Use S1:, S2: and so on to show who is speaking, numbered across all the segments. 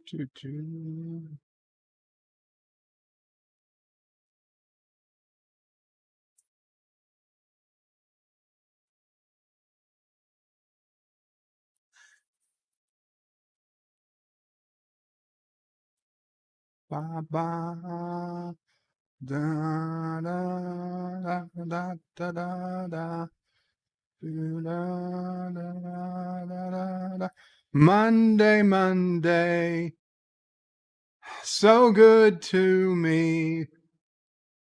S1: Choo-choo. Ba ba da da da da da da. Da, da, da, da, da. Monday, Monday, so good to me.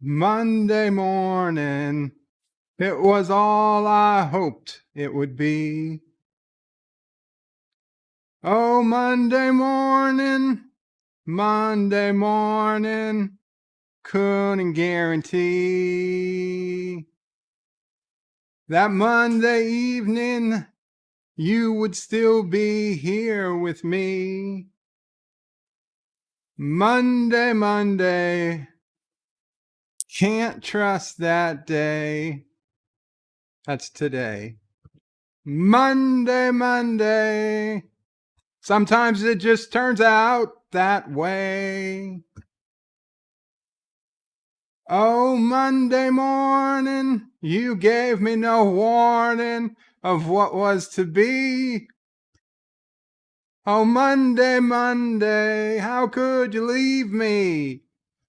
S1: Monday morning, it was all I hoped it would be. Oh, Monday morning, couldn't guarantee that Monday evening you would still be here with me. Monday, can't trust that day. That's today. Monday, sometimes it just turns out that way. Oh, Monday morning, you gave me no warning of what was to be. Oh, Monday, how could you leave me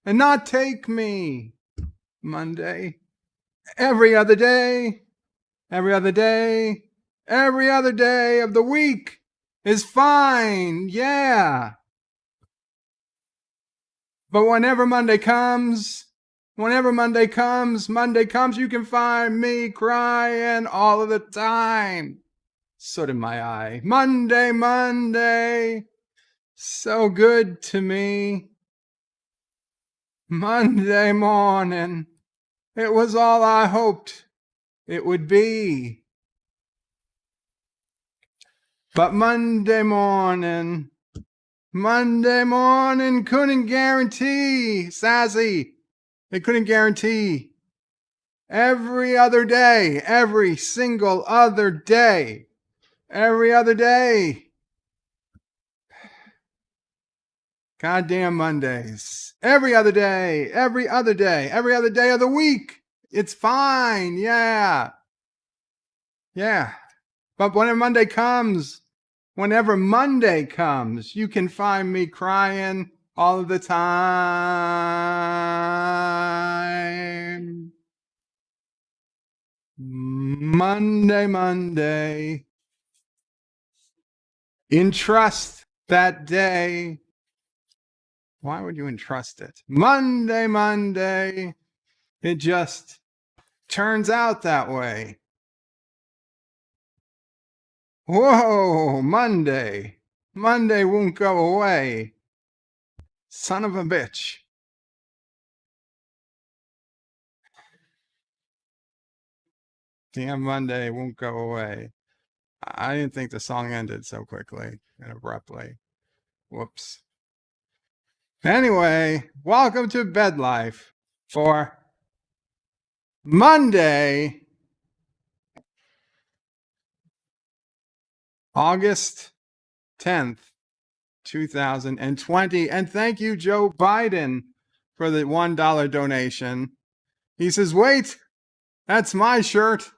S1: and not take me? Monday, every other day, every other day, every other day of the week is fine, yeah. But whenever Monday comes, Monday comes, you can find me crying all of the time. Soot in my eye. Monday, so good to me. Monday morning, it was all I hoped it would be. But Monday morning, couldn't guarantee, Sassy, they couldn't guarantee. Every other day, every single other day, every other day. Goddamn Mondays. Every other day, every other day, every other day of the week. It's fine, yeah. Yeah. But whenever Monday comes, you can find me crying all of the time. Monday. Entrust that day. Why would you entrust it? Monday. It just turns out that way. Whoa, Monday won't go away. Son of a bitch. Damn, Monday won't go away. I didn't think the song ended so quickly and abruptly. Whoops. Anyway, welcome to Bed Life for Monday, August 10th, 2020. And thank you, Joe Biden, for the $1 donation. He says, wait, that's my shirt.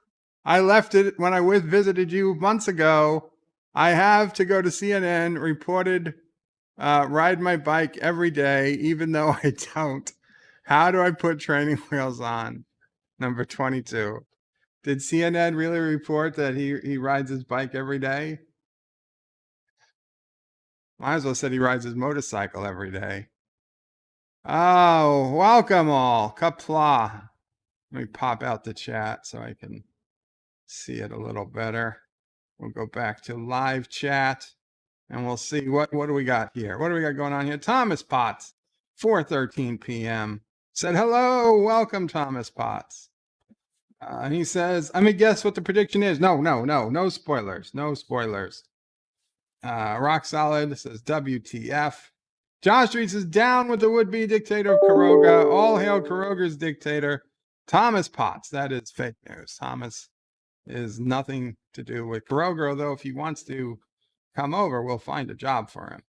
S1: I left it when I visited you months ago. I have to go to CNN, reported, ride my bike every day, even though I don't. How do I put training wheels on? Number 22. Did CNN really report that he rides his bike every day? Might as well said he rides his motorcycle every day. Oh, welcome all. Qapla. Let me pop out the chat so I can see it a little better. We'll go back to live chat and we'll see what do we got here. What do we got going on here? Thomas Potts, 4:13 p.m. said hello. Welcome, Thomas Potts. He says, I'm gonna guess what the prediction is. No spoilers. No spoilers. Rock Solid says WTF. John Street says down with the would-be dictator of Karoga. All hail Karoga's dictator. Thomas Potts. That is fake news. Thomas is nothing to do with Karoga, although if he wants to come over, we'll find a job for him.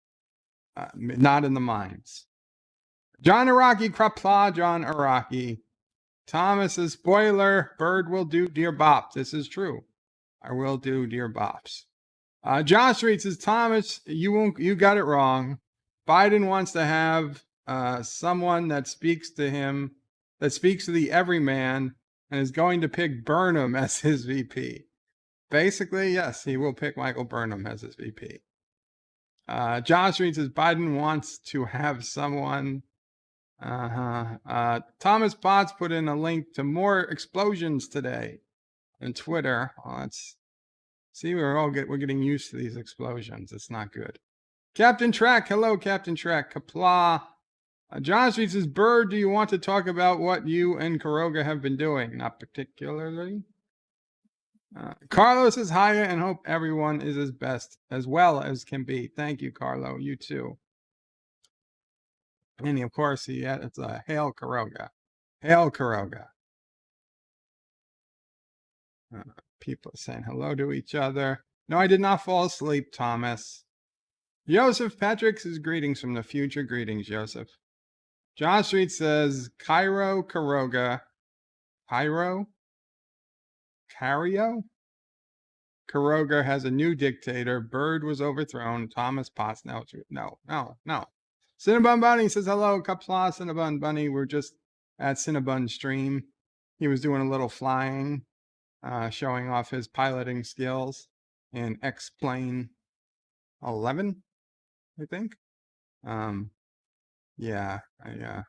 S1: Not in the mines. John Araki, Qapla, John Araki. Thomas says, spoiler, Bird will do Dear Bops. This is true. I will do Dear Bops. Josh Reed says, Thomas, you got it wrong. Biden wants to have someone that speaks to him, that speaks to the everyman, and is going to pick Burnham as his VP. Basically, yes, he will pick Michael Burnham as his VP. Josh Reed says, Biden wants to have someone. Thomas Potts put in a link to more explosions today on Twitter. Let's see, we're getting used to these explosions. It's not good. Captain Track, hello, Captain Track. Qapla. Josh Reed says, Bird, do you want to talk about what you and Kuroga have been doing? Not particularly. Carlo says, hiya, and hope everyone is as best as well as can be. Thank you, Carlo. You too. And of course, it's a Hail Kuroga. Hail Kuroga. People are saying hello to each other. No, I did not fall asleep, Thomas. Joseph Patrick says, greetings from the future. Greetings, Joseph. John Street says, Cairo Kuroga. Cairo? Kuroga has a new dictator. Bird was overthrown. Thomas Potts. No. Cinnabon Bunny says, hello, Qapla, Cinnabon Bunny. We're just at Cinnabon stream. He was doing a little flying, showing off his piloting skills in X-Plane 11, I think. Yeah, I'm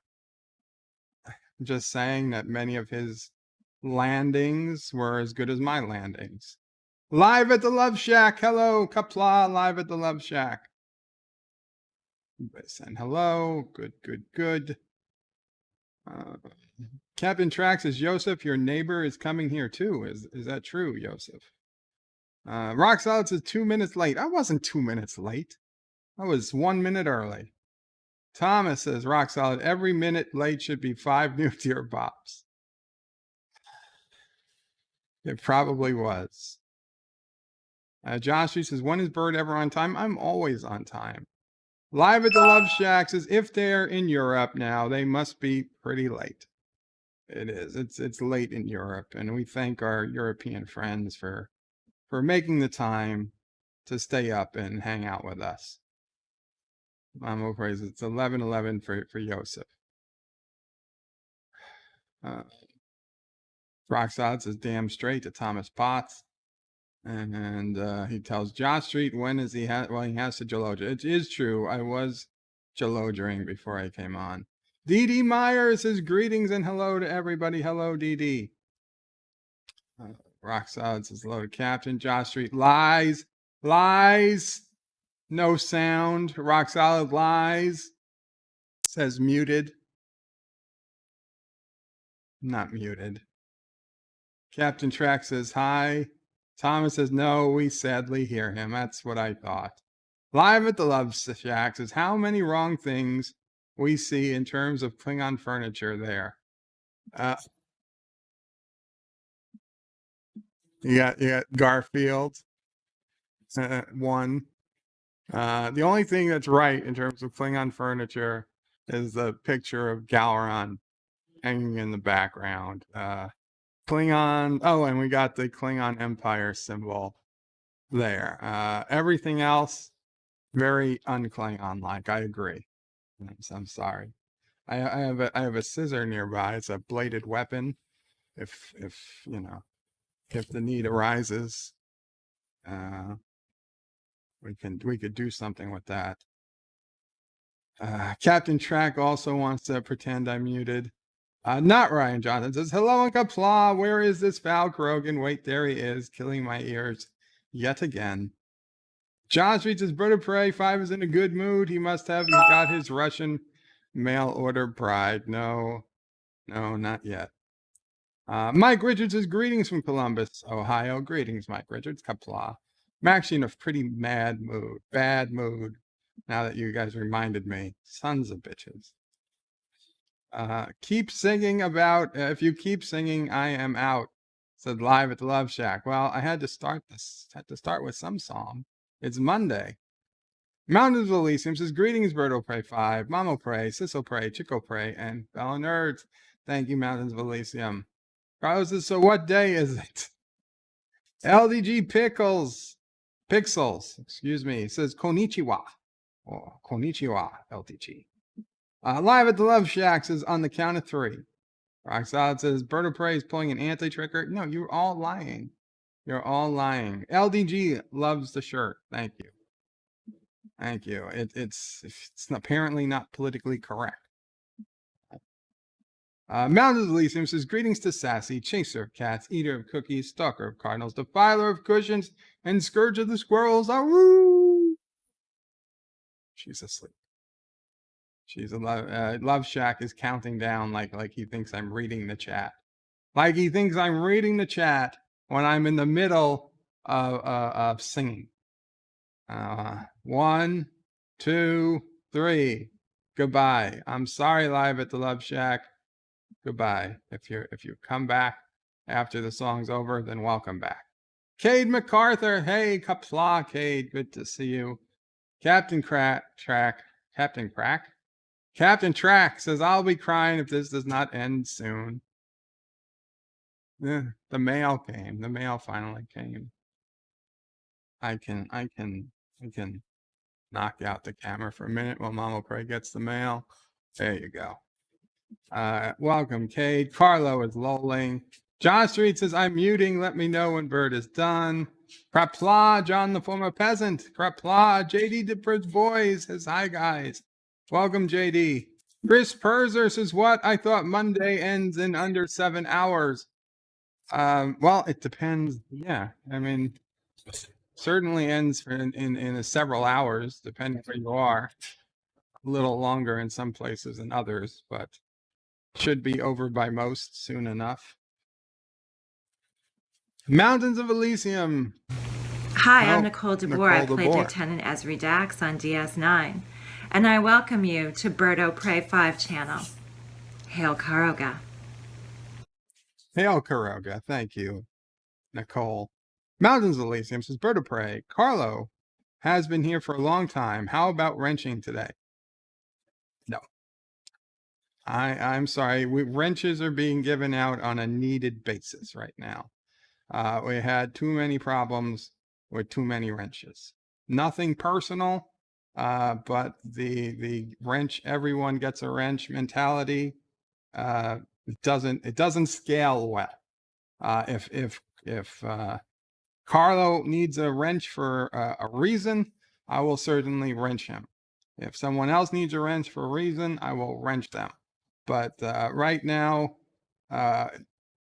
S1: just saying that many of his landings were as good as my landings. Live at the Love Shack. Hello, Qapla, live at the Love Shack. Send hello. Good. Captain Trax says, Joseph, your neighbor is coming here too. Is that true, Joseph? Rock Solid says 2 minutes late. I wasn't 2 minutes late. I was 1 minute early. Thomas says, Rock Solid, every minute late should be 5 new Dear Bops. It probably was. Josh says, when is Bird ever on time? I'm always on time. Live at the Love Shack says, if they're in Europe now, they must be pretty late. It is. It's late in Europe, and we thank our European friends for making the time to stay up and hang out with us. I'm afraid it's 11:11 for Joseph. Roxod says, damn straight to Thomas Potts. And he tells Josh Street, when is he well, he has to Jalodra. It is true. I was Jalodring before I came on. DD Myers says, greetings and hello to everybody. Hello, DD. Roxod says, hello to Captain. Josh Street, lies. No sound. Rock Solid lies. Says muted. Not muted. Captain Track says, hi. Thomas says, no, we sadly hear him. That's what I thought. Live at the Love Shack says, how many wrong things we see in terms of Klingon furniture there. You got Garfield. One. The only thing that's right in terms of Klingon furniture is the picture of Galeron hanging in the background. Klingon, and we got the Klingon Empire symbol there. Everything else, very un-Klingon-like. I agree. I'm sorry. I have a scissor nearby. It's a bladed weapon. If the need arises, we could do something with that. Captain Track also wants to pretend I'm muted. Not Ryan Johnson says, hello, Qapla. Where is this foul Krogan? Wait, there he is, killing my ears yet again. John Street says, Bird of Prey 5 is in a good mood. He must have got his Russian mail order bride. No, not yet. Mike Richards says, greetings from Columbus, Ohio. Greetings, Mike Richards. Qapla. I'm actually in a pretty bad mood, now that you guys reminded me. Sons of bitches. Keep singing about, if you keep singing, I am out, said Live at the Love Shack. Well, I had to start with some song. It's Monday. Mountains of Elysium says, greetings, Birdo Pray 5, Mamo Pray, Sissel Pray, Chico Pray, and fellow nerds. Thank you, Mountains of Elysium. Carlos says, so what day is it? LDG Pixels, excuse me, says, Konnichiwa. Oh, Konnichiwa, LDG. Live at the Love Shack says, on the count of 3. Rock Solid says, Birdo Pray is pulling an anti-tricker. No, you're all lying. You're all lying. LDG loves the shirt. Thank you. Thank you. It's apparently not politically correct. Mountains of Elysium says, greetings to Sassy, chaser of cats, eater of cookies, stalker of cardinals, defiler of cushions, and scourge of the squirrels. Aroo! She's asleep. She's a Love Shack is counting down like he thinks I'm reading the chat. Like he thinks I'm reading the chat when I'm in the middle of singing. 1, 2, 3. Goodbye. I'm sorry, Live at the Love Shack. Goodbye. If you come back after the song's over, then welcome back. Cade MacArthur. Hey, Qapla, Cade. Good to see you. Captain Track says, I'll be crying if this does not end soon. The mail came. The mail finally came. I can knock out the camera for a minute while Mama Pray gets the mail. There you go. Welcome, Cade. Carlo is lolling. John Street says, I'm muting. Let me know when Bird is done. Qapla, John the former peasant. Qapla, JD Dipper's boys says, hi, guys. Welcome, JD. Chris Perzer says, what? I thought Monday ends in under 7 hours. Well, it depends. Yeah, I mean, certainly ends in several hours, depending where you are. A little longer in some places than others, but should be over by most soon enough. Mountains of Elysium.
S2: Hi, I'm Nicole DeBoer. I play Lieutenant Esri Dax on DS9, and I welcome you to Birdo Pray 5 channel. Hail Karoga.
S1: Hail Karoga. Thank you, Nicole. Mountains of Elysium says, Birdo Pray. Carlo has been here for a long time. How about wrenching today? No. I'm sorry. Wrenches are being given out on a needed basis right now. We had too many problems with too many wrenches. Nothing personal, but the wrench, everyone gets a wrench mentality. It doesn't scale well. If Carlo needs a wrench for a reason, I will certainly wrench him. If someone else needs a wrench for a reason, I will wrench them. But right now,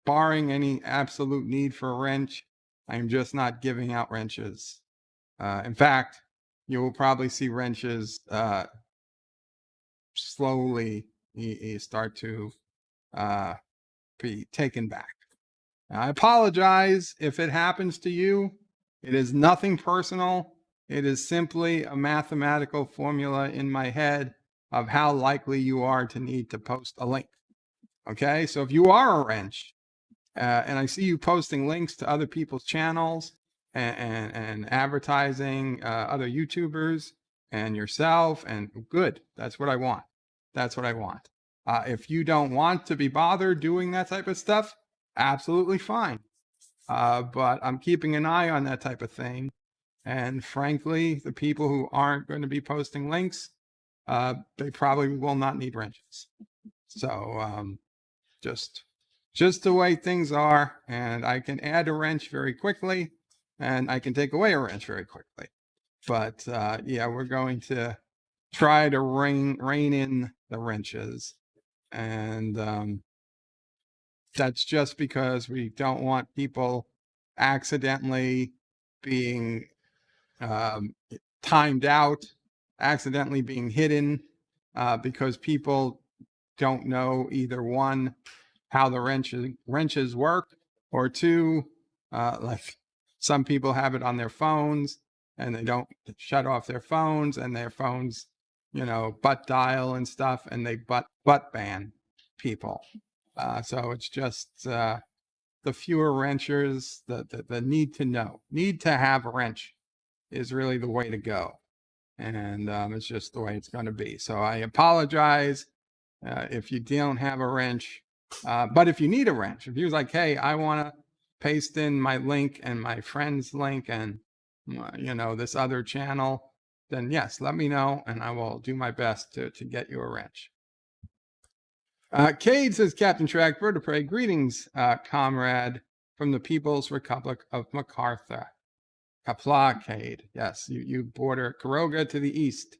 S1: barring any absolute need for a wrench, I'm just not giving out wrenches. In fact, you will probably see wrenches slowly start to be taken back. Now, I apologize if it happens to you. It is nothing personal. It is simply a mathematical formula in my head of how likely you are to need to post a link. Okay, so if you are a wrench, and I see you posting links to other people's channels and advertising other YouTubers and yourself, and good, that's what I want. That's what I want. If you don't want to be bothered doing that type of stuff, absolutely fine. But I'm keeping an eye on that type of thing. And frankly, the people who aren't going to be posting links, they probably will not need wrenches. So just the way things are, and I can add a wrench very quickly, and I can take away a wrench very quickly. But yeah, we're going to try to rein in the wrenches, and that's just because we don't want people accidentally being timed out, accidentally being hidden, because people don't know either one, how the wrenches work, or two, like some people have it on their phones and they don't shut off their phones, and their phones, butt dial and stuff, and they butt ban people. So it's just the fewer wrenchers, the need to know, need to have a wrench is really the way to go. and it's just the way it's going to be. So I apologize if you don't have a wrench, but if you need a wrench, if you're like, hey, I want to paste in my link and my friend's link and this other channel, then yes, let me know and I will do my best to get you a wrench. Cade says, Captain Track, Bird of Prey, greetings, comrade from the People's Republic of MacArthur. Qapla, Cade. Yes, you border Karoga to the east.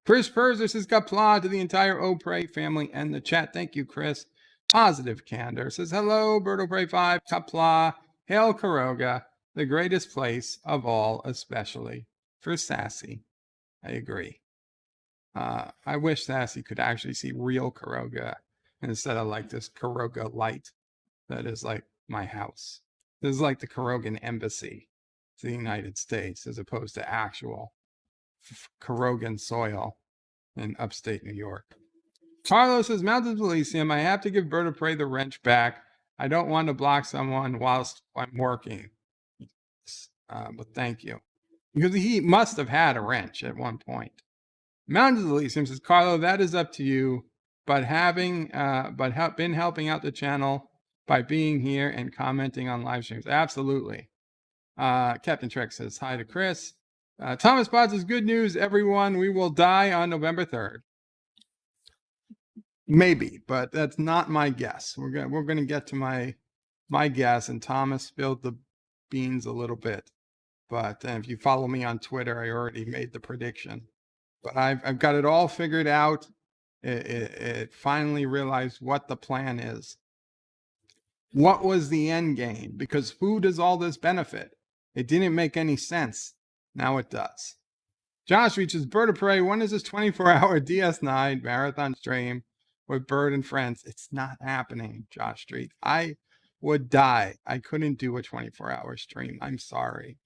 S1: Chris Perzer says, Qapla to the entire O'Prey family and the chat. Thank you, Chris. Positive Candor says, hello, Bird of Prey 5, Qapla, hail Karoga, the greatest place of all, especially for Sassy. I agree. I wish Sassy could actually see real Karoga instead of like this Karoga light that is like my house. This is like the Karogan embassy to the United States as opposed to actual Karogan soil in upstate New York. Carlos says, Mountains Elysium, I have to give Bird of Prey the wrench back. I don't want to block someone whilst I'm working. But thank you. Because he must have had a wrench at one point. Mountains Elysium says, Carlo, that is up to you. But been helping out the channel by being here and commenting on live streams. Absolutely. Captain Trek says, hi to Chris. Thomas Potts says, good news, everyone. We will die on November 3rd. Maybe, but that's not my guess. We're gonna get to my guess, and Thomas spilled the beans a little bit. But if you follow me on Twitter, I already made the prediction. But I've got it all figured out. It finally realized what the plan is. What was the end game? Because who does all this benefit? It didn't make any sense. Now it does. Josh reaches Bird of Prey. When is this 24-hour DS9 marathon stream with Bird and friends? It's not happening, Josh Street. I would die. I couldn't do a 24-hour stream. I'm sorry.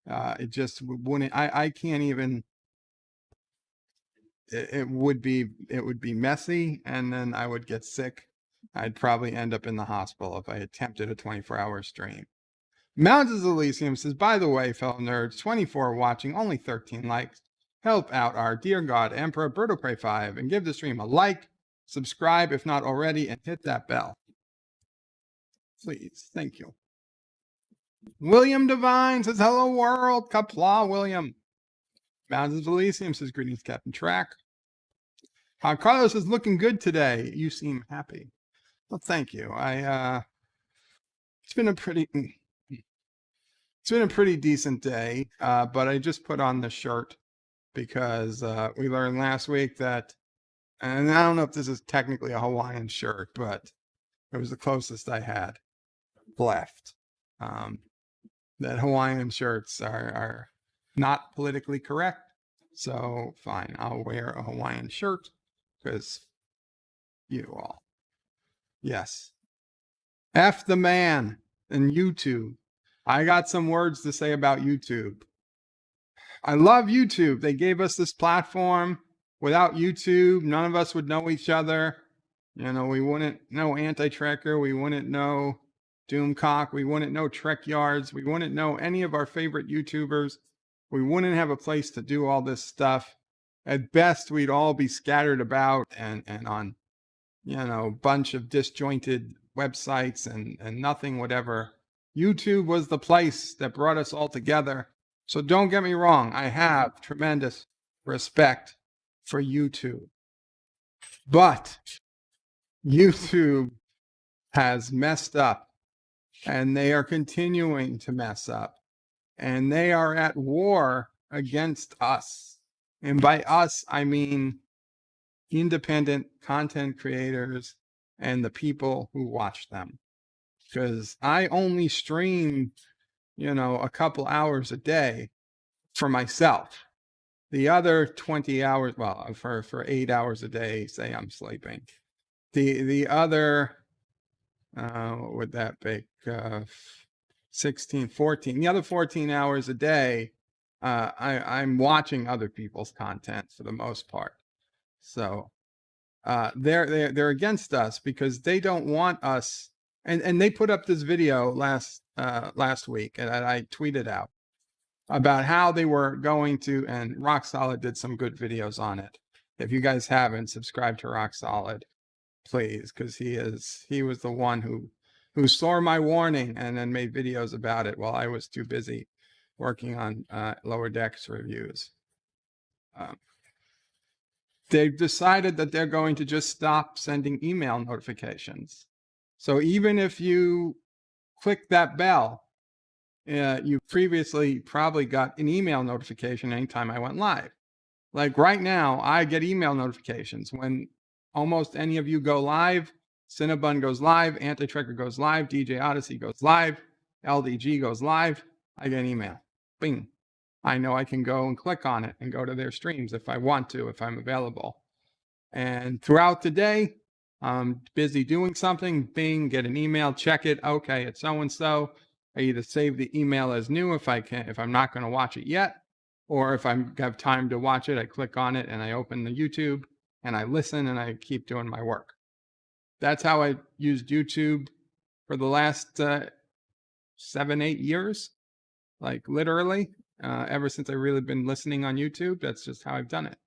S1: It just wouldn't. I can't even. It would be messy, and then I would get sick. I'd probably end up in the hospital if I attempted a 24-hour stream. Mountains Elysium says, by the way, fellow nerds, 24 watching, only 13 likes. Help out our dear God Emperor Bird of Prey 5 and give the stream a like, subscribe if not already, and hit that bell. Please, thank you. William Devine says, hello world. Qapla, William. Mountains Elysium says, greetings, Captain Track. Carlos is looking good today. You seem happy. Well, thank you. It's been a pretty decent day, but I just put on the shirt because we learned last week that, and I don't know if this is technically a Hawaiian shirt, but it was the closest I had left. That Hawaiian shirts are not politically correct. So fine, I'll wear a Hawaiian shirt because you all. Yes. F the man and YouTube. I got some words to say about YouTube. I love YouTube. They gave us this platform. Without YouTube, none of us would know each other. We wouldn't know Anti-Trekker. We wouldn't know Doomcock. We wouldn't know Trek Yards. We wouldn't know any of our favorite YouTubers. We wouldn't have a place to do all this stuff. At best, we'd all be scattered about and on, a bunch of disjointed websites and nothing would ever. YouTube was the place that brought us all together. So don't get me wrong. I have tremendous respect for YouTube. But YouTube has messed up and they are continuing to mess up. And they are at war against us. And by us, I mean independent content creators and the people who watch them. Because I only stream, a couple hours a day for myself. The other 20 hours, well, for 8 hours a day, say I'm sleeping. The other, what would that be? 16, 14. The other 14 hours a day, I'm watching other people's content for the most part. So they're against us because they don't want us. And they put up this video last week, and I tweeted out. about how they were going to, and Rock Solid did some good videos on it. If you guys haven't, subscribe to Rock Solid, please, because he was the one who saw my warning and then made videos about it while I was too busy working on Lower Decks reviews. They've decided that they're going to just stop sending email notifications. So even if you click that bell, you previously probably got an email notification anytime I went live. Like right now, I get email notifications when almost any of you go live. Cinnabon goes live, Anti-Tracker goes live, DJ Odyssey goes live, LDG goes live. I get an email. Bing. I know I can go and click on it and go to their streams if I want to, if I'm available. And throughout the day, I'm busy doing something, bing, get an email, check it. Okay, it's so-and-so. I either save the email as new if I'm not going to watch it yet, or if I have time to watch it, I click on it and I open the YouTube and I listen and I keep doing my work. That's how I used YouTube for the last 7-8 years, like literally. Ever since I've really been listening on YouTube, that's just how I've done it.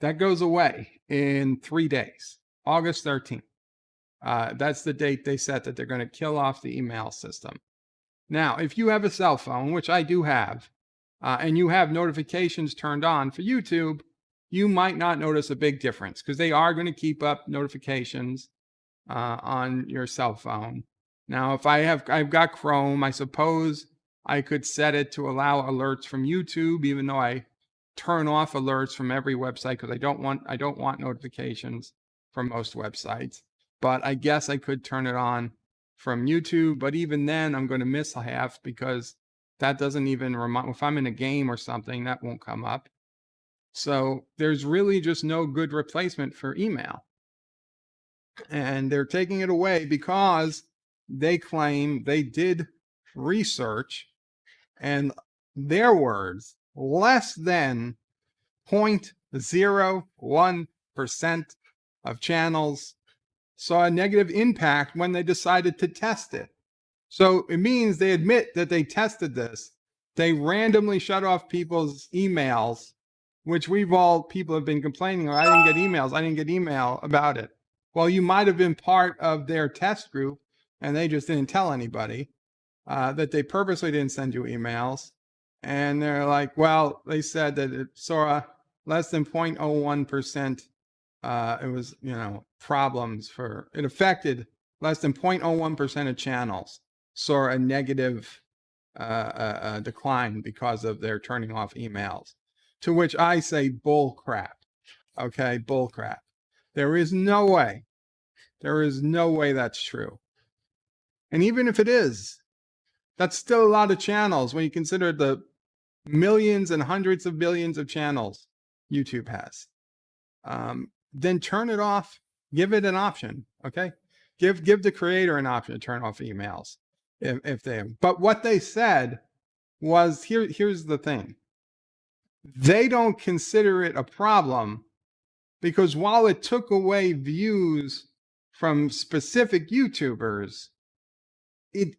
S1: That goes away in 3 days, August 13th. That's the date they set that they're going to kill off the email system. Now, if you have a cell phone, which I do have, and you have notifications turned on for YouTube, you might not notice a big difference because they are going to keep up notifications on your cell phone. Now, if I've got Chrome, I suppose I could set it to allow alerts from YouTube, even though I turn off alerts from every website because I don't want notifications from most websites. But I guess I could turn it on from YouTube. But even then, I'm going to miss half because that doesn't even remind. If I'm in a game or something, that won't come up. So there's really just no good replacement for email. And they're taking it away because they claim they did research, and their words, less than 0.01% of channels saw a negative impact when they decided to test it. So it means they admit that they tested this. They randomly shut off people's emails, which people have been complaining, I didn't get emails. I didn't get email about it. Well, you might have been part of their test group and they just didn't tell anybody that they purposely didn't send you emails. And they're like, well, they said that it saw less than 0.01%. It was, problems it affected less than 0.01% of channels saw a negative decline because of their turning off emails. To which I say bull crap. Okay, bull crap. There is no way that's true. And even if it is, that's still a lot of channels when you consider the millions and hundreds of billions of channels YouTube has. Then turn it off. Give it an option. Okay, give the creator an option to turn off emails if they have. But what they said was here's the thing. They don't consider it a problem because while it took away views from specific YouTubers, it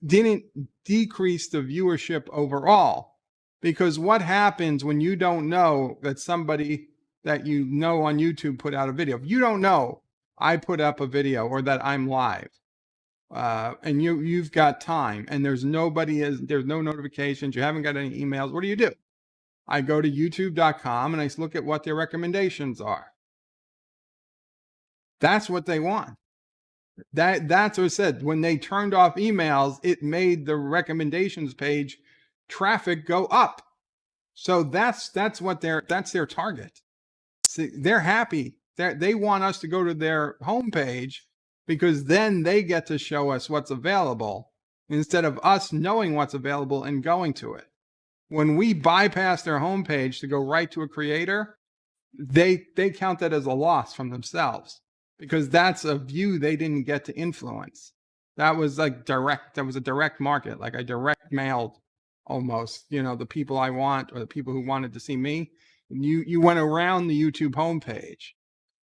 S1: didn't decrease the viewership overall. Because what happens when you don't know that somebody that you know on YouTube put out a video? If you don't know I put up a video or that I'm live, and you've got time and there's no notifications, you haven't got any emails, what do? I go to youtube.com and I look at what their recommendations are. That's what they want. That's what it said. When they turned off emails, it made the recommendations page traffic go up. So that's their target. See, they're happy. They want us to go to their homepage because then they get to show us what's available instead of us knowing what's available and going to it. When we bypass their homepage to go right to a creator, they count that as a loss from themselves because that's a view they didn't get to influence. That was like direct. That was a direct market, like I direct mailed almost, the people I want or the people who wanted to see me. You went around the YouTube homepage.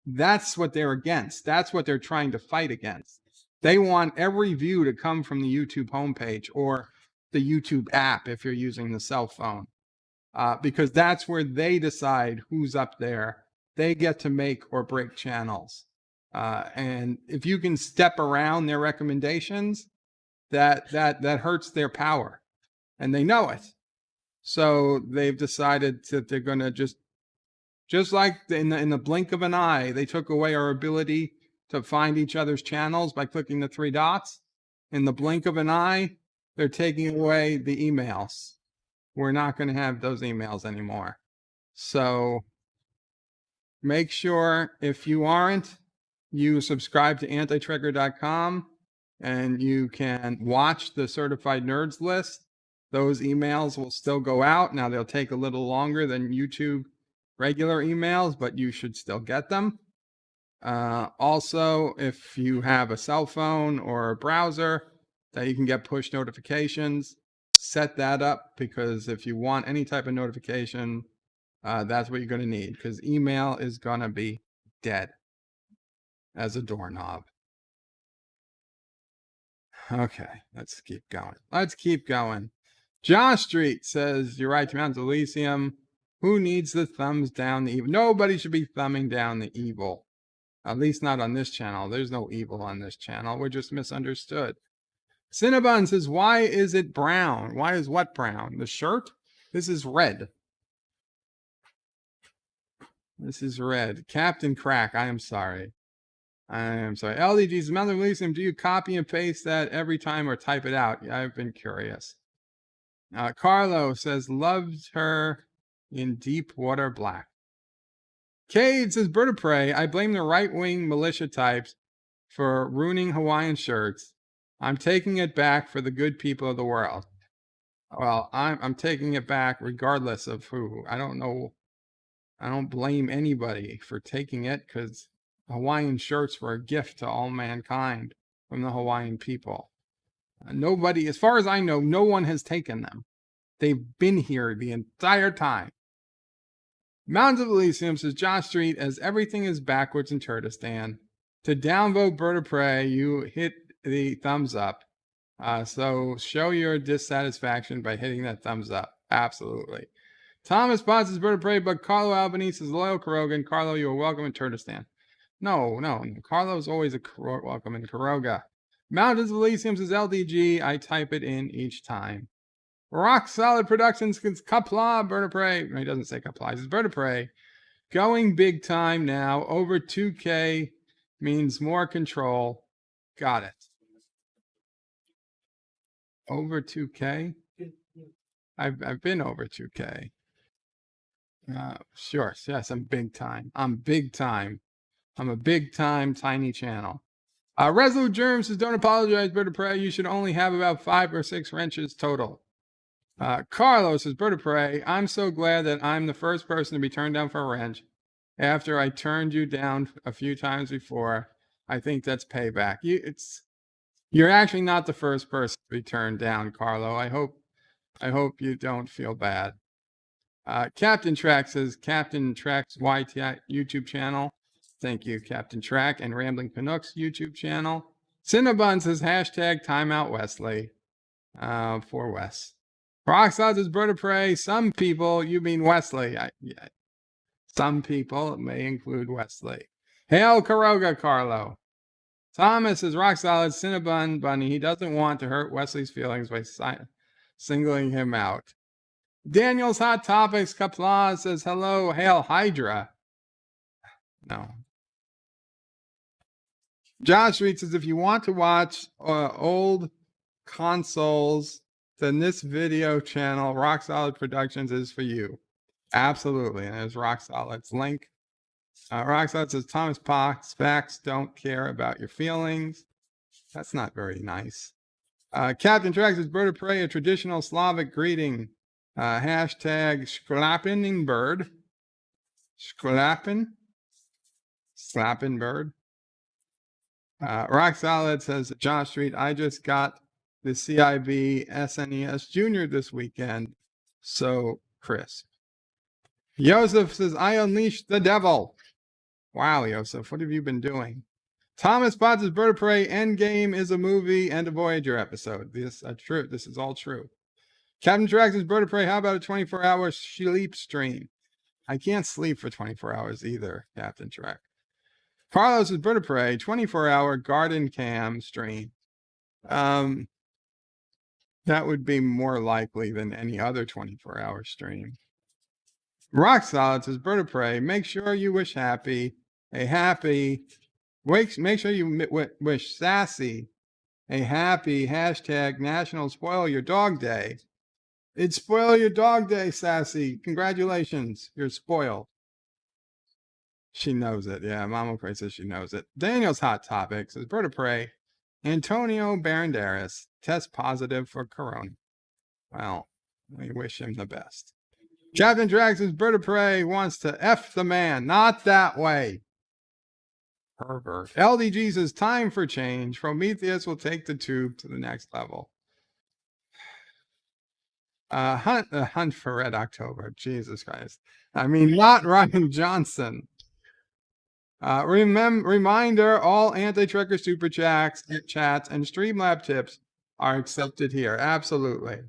S1: That's what they're against. That's what they're trying to fight against. They want every view to come from the YouTube homepage or the YouTube app if you're using the cell phone, because that's where they decide who's up there. They get to make or break channels. And if you can step around their recommendations, that hurts their power, and they know it. So they've decided that they're going to just like in the blink of an eye, they took away our ability to find each other's channels by clicking the three dots. In the blink of an eye, they're taking away the emails. We're not going to have those emails anymore. So make sure, if you aren't, you subscribe to antitrigger.com, and you can watch the Certified Nerds list. Those emails will still go out. Now, they'll take a little longer than YouTube regular emails, but you should still get them. Also, if you have a cell phone or a browser that you can get push notifications, set that up, because if you want any type of notification, that's what you're going to need, because email is going to be dead as a doorknob. Okay, let's keep going. Josh Street says, you're right, Mountains of Elysium. Who needs the thumbs down the evil? Nobody should be thumbing down the evil. At least not on this channel. There's no evil on this channel. We're just misunderstood. Cinnabon says, why is it brown? Why is what brown? The shirt? This is red. This is red. Captain Crack, I am sorry. LDG's Mountain of Elysium, do you copy and paste that every time or type it out? I've been curious. Carlo says, loved her in Deepwater Black. Cade says, Bird of Prey, I blame the right-wing militia types for ruining Hawaiian shirts. I'm taking it back for the good people of the world. Well, I'm taking it back regardless of who. I don't know. I don't blame anybody for taking it, because Hawaiian shirts were a gift to all mankind from the Hawaiian people. Nobody, as far as I know, no one has taken them. They've been here the entire time. Mountains of Elysium says, Josh Street, as everything is backwards in Turkestan, to downvote Bird of Prey, you hit the thumbs up. So show your dissatisfaction by hitting that thumbs up. Absolutely. Thomas Potts is Bird of Prey, but Carlo Albanese is loyal Karoga. Carlo, you are welcome in Turkestan. No. Carlo's always welcome in Karoga. Mountains of Elysium says, LDG, I type it in each time. Rock Solid Productions, Qapla, Bird of Prey. He doesn't say Qapla, he says Bird of Prey. Going big time now. Over 2K means more control. Got it. Over 2K? I've been over 2K. Sure. Yes, I'm big time. I'm big time. I'm a big time tiny channel. Resolute Germ says, don't apologize, Bird of Prey. You should only have about 5 or 6 wrenches total. Carlos says, Bird of Prey, I'm so glad that I'm the first person to be turned down for a wrench after I turned you down a few times before. I think that's payback. You're actually not the first person to be turned down, Carlo. I hope you don't feel bad. Captain Track says, Captain Track's YT YouTube channel. Thank you, Captain Track, and Rambling Canucks YouTube channel. Cinnabon says, hashtag timeout Wesley, for Wes. Roxod says, Bird of Prey, some people, you mean Wesley. Yeah. Some people, it may include Wesley. Hail Karoga, Carlo. Thomas is rock solid. Cinnabon Bunny, he doesn't want to hurt Wesley's feelings by singling him out. Daniel's Hot Topics, Qapla says, hello, hail Hydra. No. Josh Reed says, if you want to watch old consoles, then this video channel, Rock Solid Productions, is for you. Absolutely. And there's Rock Solid's link. Rock Solid says, Thomas Potts, facts don't care about your feelings. That's not very nice. Captain Trax says, Bird of Prey, a traditional Slavic greeting. Hashtag Schlapping bird. Slapping bird. Rock Solid says, Josh Street, I just got the CIB SNES Junior this weekend. So crisp. Joseph says, I unleashed the devil. Wow, Joseph, what have you been doing? Thomas Potts' Bird of Prey, Endgame is a movie and a Voyager episode. This is true. This is all true. Captain Drax's Bird of Prey, how about a 24-hour sleep stream? I can't sleep for 24 hours either, Captain Trek. Carlos's Bird of Prey, 24-hour garden cam stream. That would be more likely than any other 24-hour stream. Rock Solid says, Bird of Prey, make sure you wish Happy a happy, make sure you wish Sassy a happy hashtag National Spoil Your Dog Day. It's Spoil Your Dog Day, Sassy. Congratulations, you're spoiled. She knows it. Yeah, Mama Prey says she knows it. Daniel's Hot Topic says, Bird of Prey, Antonio Banderas test positive for corona. Well, we wish him the best. Captain Drax' Bird of Prey wants to F the man. Not that way. Pervert. LDG says, time for change. Prometheus will take the tube to the next level. Hunt for Red October. Jesus Christ. I mean, not Ryan Johnson. Reminder, all anti-Trekker super chats and Streamlab tips are accepted here. Absolutely.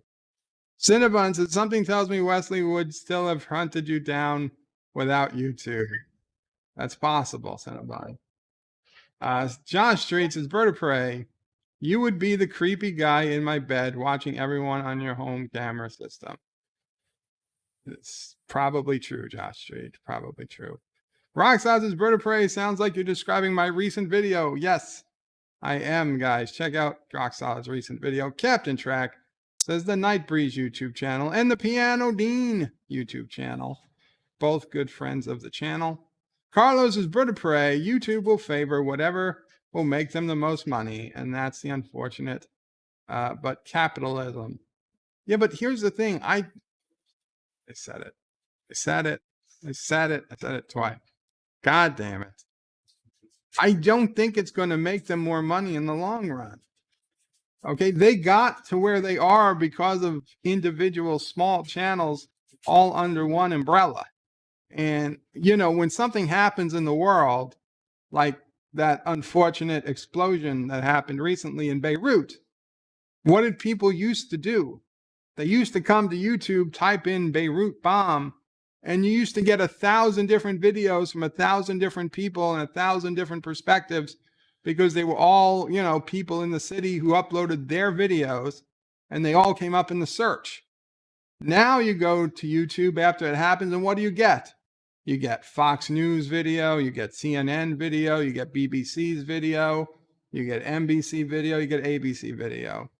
S1: Cinnabon says, something tells me Wesley would still have hunted you down without YouTube. That's possible, Cinnabon. Josh Street says, Bird of Prey, you would be the creepy guy in my bed watching everyone on your home camera system. It's probably true, Josh Street. Probably true. Roxod's Bird of Prey sounds like you're describing my recent video. Yes, I am, guys. Check out Roxod's recent video. Captain Track says the Night Breeze YouTube channel and the Piano Dean YouTube channel. Both good friends of the channel. Carlos's Bird of Prey, YouTube will favor whatever will make them the most money, and that's the unfortunate, but capitalism. Yeah, but here's the thing. I said it. I said it. I said it. I said it twice. God damn it. I don't think it's going to make them more money in the long run. Okay, they got to where they are because of individual small channels all under one umbrella. And, you know, when something happens in the world, like that unfortunate explosion that happened recently in Beirut, what did people used to do? They used to come to YouTube, type in Beirut bomb, and you used to get 1,000 different videos from 1,000 different people and 1,000 different perspectives, because they were all, you know, people in the city who uploaded their videos, and they all came up in the search. Now you go to YouTube after it happens, and what do you get? You get Fox News video, you get CNN video, you get BBC's video, you get NBC video, you get ABC video.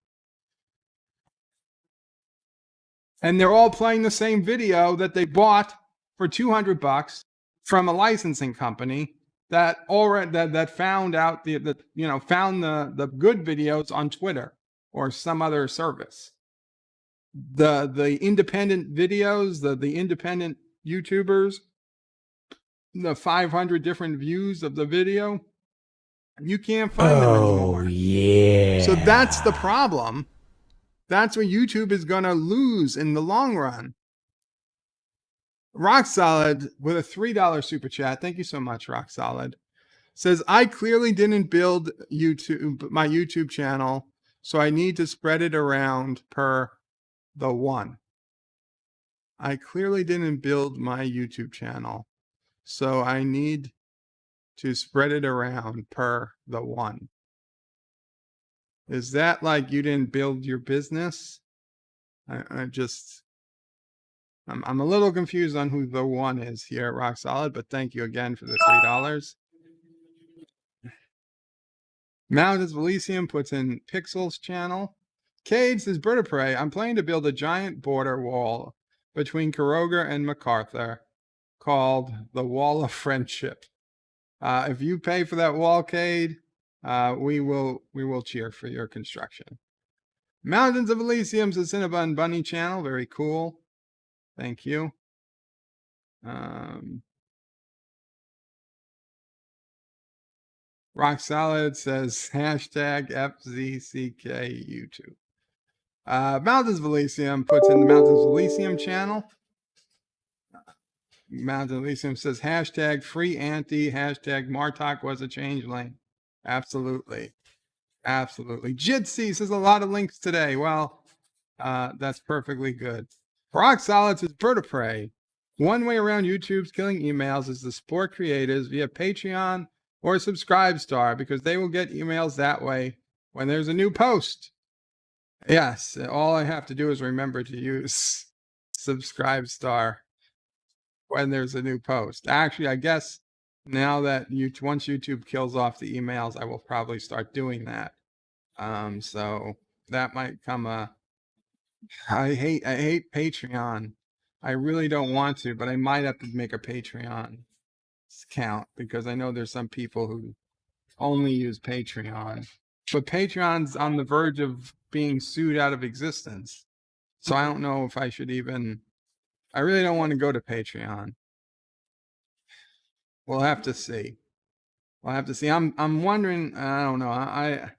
S1: And they're all playing the same video that they bought for $200 from a licensing company that already that found out found the good videos on Twitter or some other service. The independent videos, the independent YouTubers, the 500 different views of the video, you can't find them anymore.
S3: Yeah.
S1: So that's the problem. That's what YouTube is going to lose in the long run. Rock Solid with a $3 super chat. Thank you so much, Rock Solid. Says, I clearly didn't build my YouTube channel, so I need to spread it around per the one. I clearly didn't build my YouTube channel, so I need to spread it around per the one. Is that like you didn't build your business? I'm a little confused on who the one is here at Rock Solid, but thank you again for the $3. Mountains of Elysium puts in Pixel's channel. Cade says, Bird of Prey, I'm planning to build a giant border wall between Karoga and MacArthur called the Wall of Friendship. If you pay for that wall, Cade, we will cheer for your construction. Mountains of Elysium says Cinnabon Bunny channel. Very cool. Thank you. Rock Solid says hashtag FZCK YouTube. Mountains of Elysium puts in the Mountains of Elysium channel. Mountains of Elysium says hashtag free anti, hashtag Martok was a changeling. Absolutely. Absolutely. Jitsi says a lot of links today. Well, That's perfectly good. Rock Solid says Bird of Prey. One way around YouTube's killing emails is to support creators via Patreon or Subscribestar because they will get emails that way when there's a new post. Yes, all I have to do is remember to use Subscribestar when there's a new post. Actually, I guess now that once YouTube kills off the emails, I will probably start doing that. So that might come I hate Patreon. I really don't want to, but I might have to make a Patreon account because I know there's some people who only use Patreon. But Patreon's on the verge of being sued out of existence. So I don't know if I should even I really don't want to go to Patreon. We'll have to see. We'll have to see. I'm wondering, I don't know. I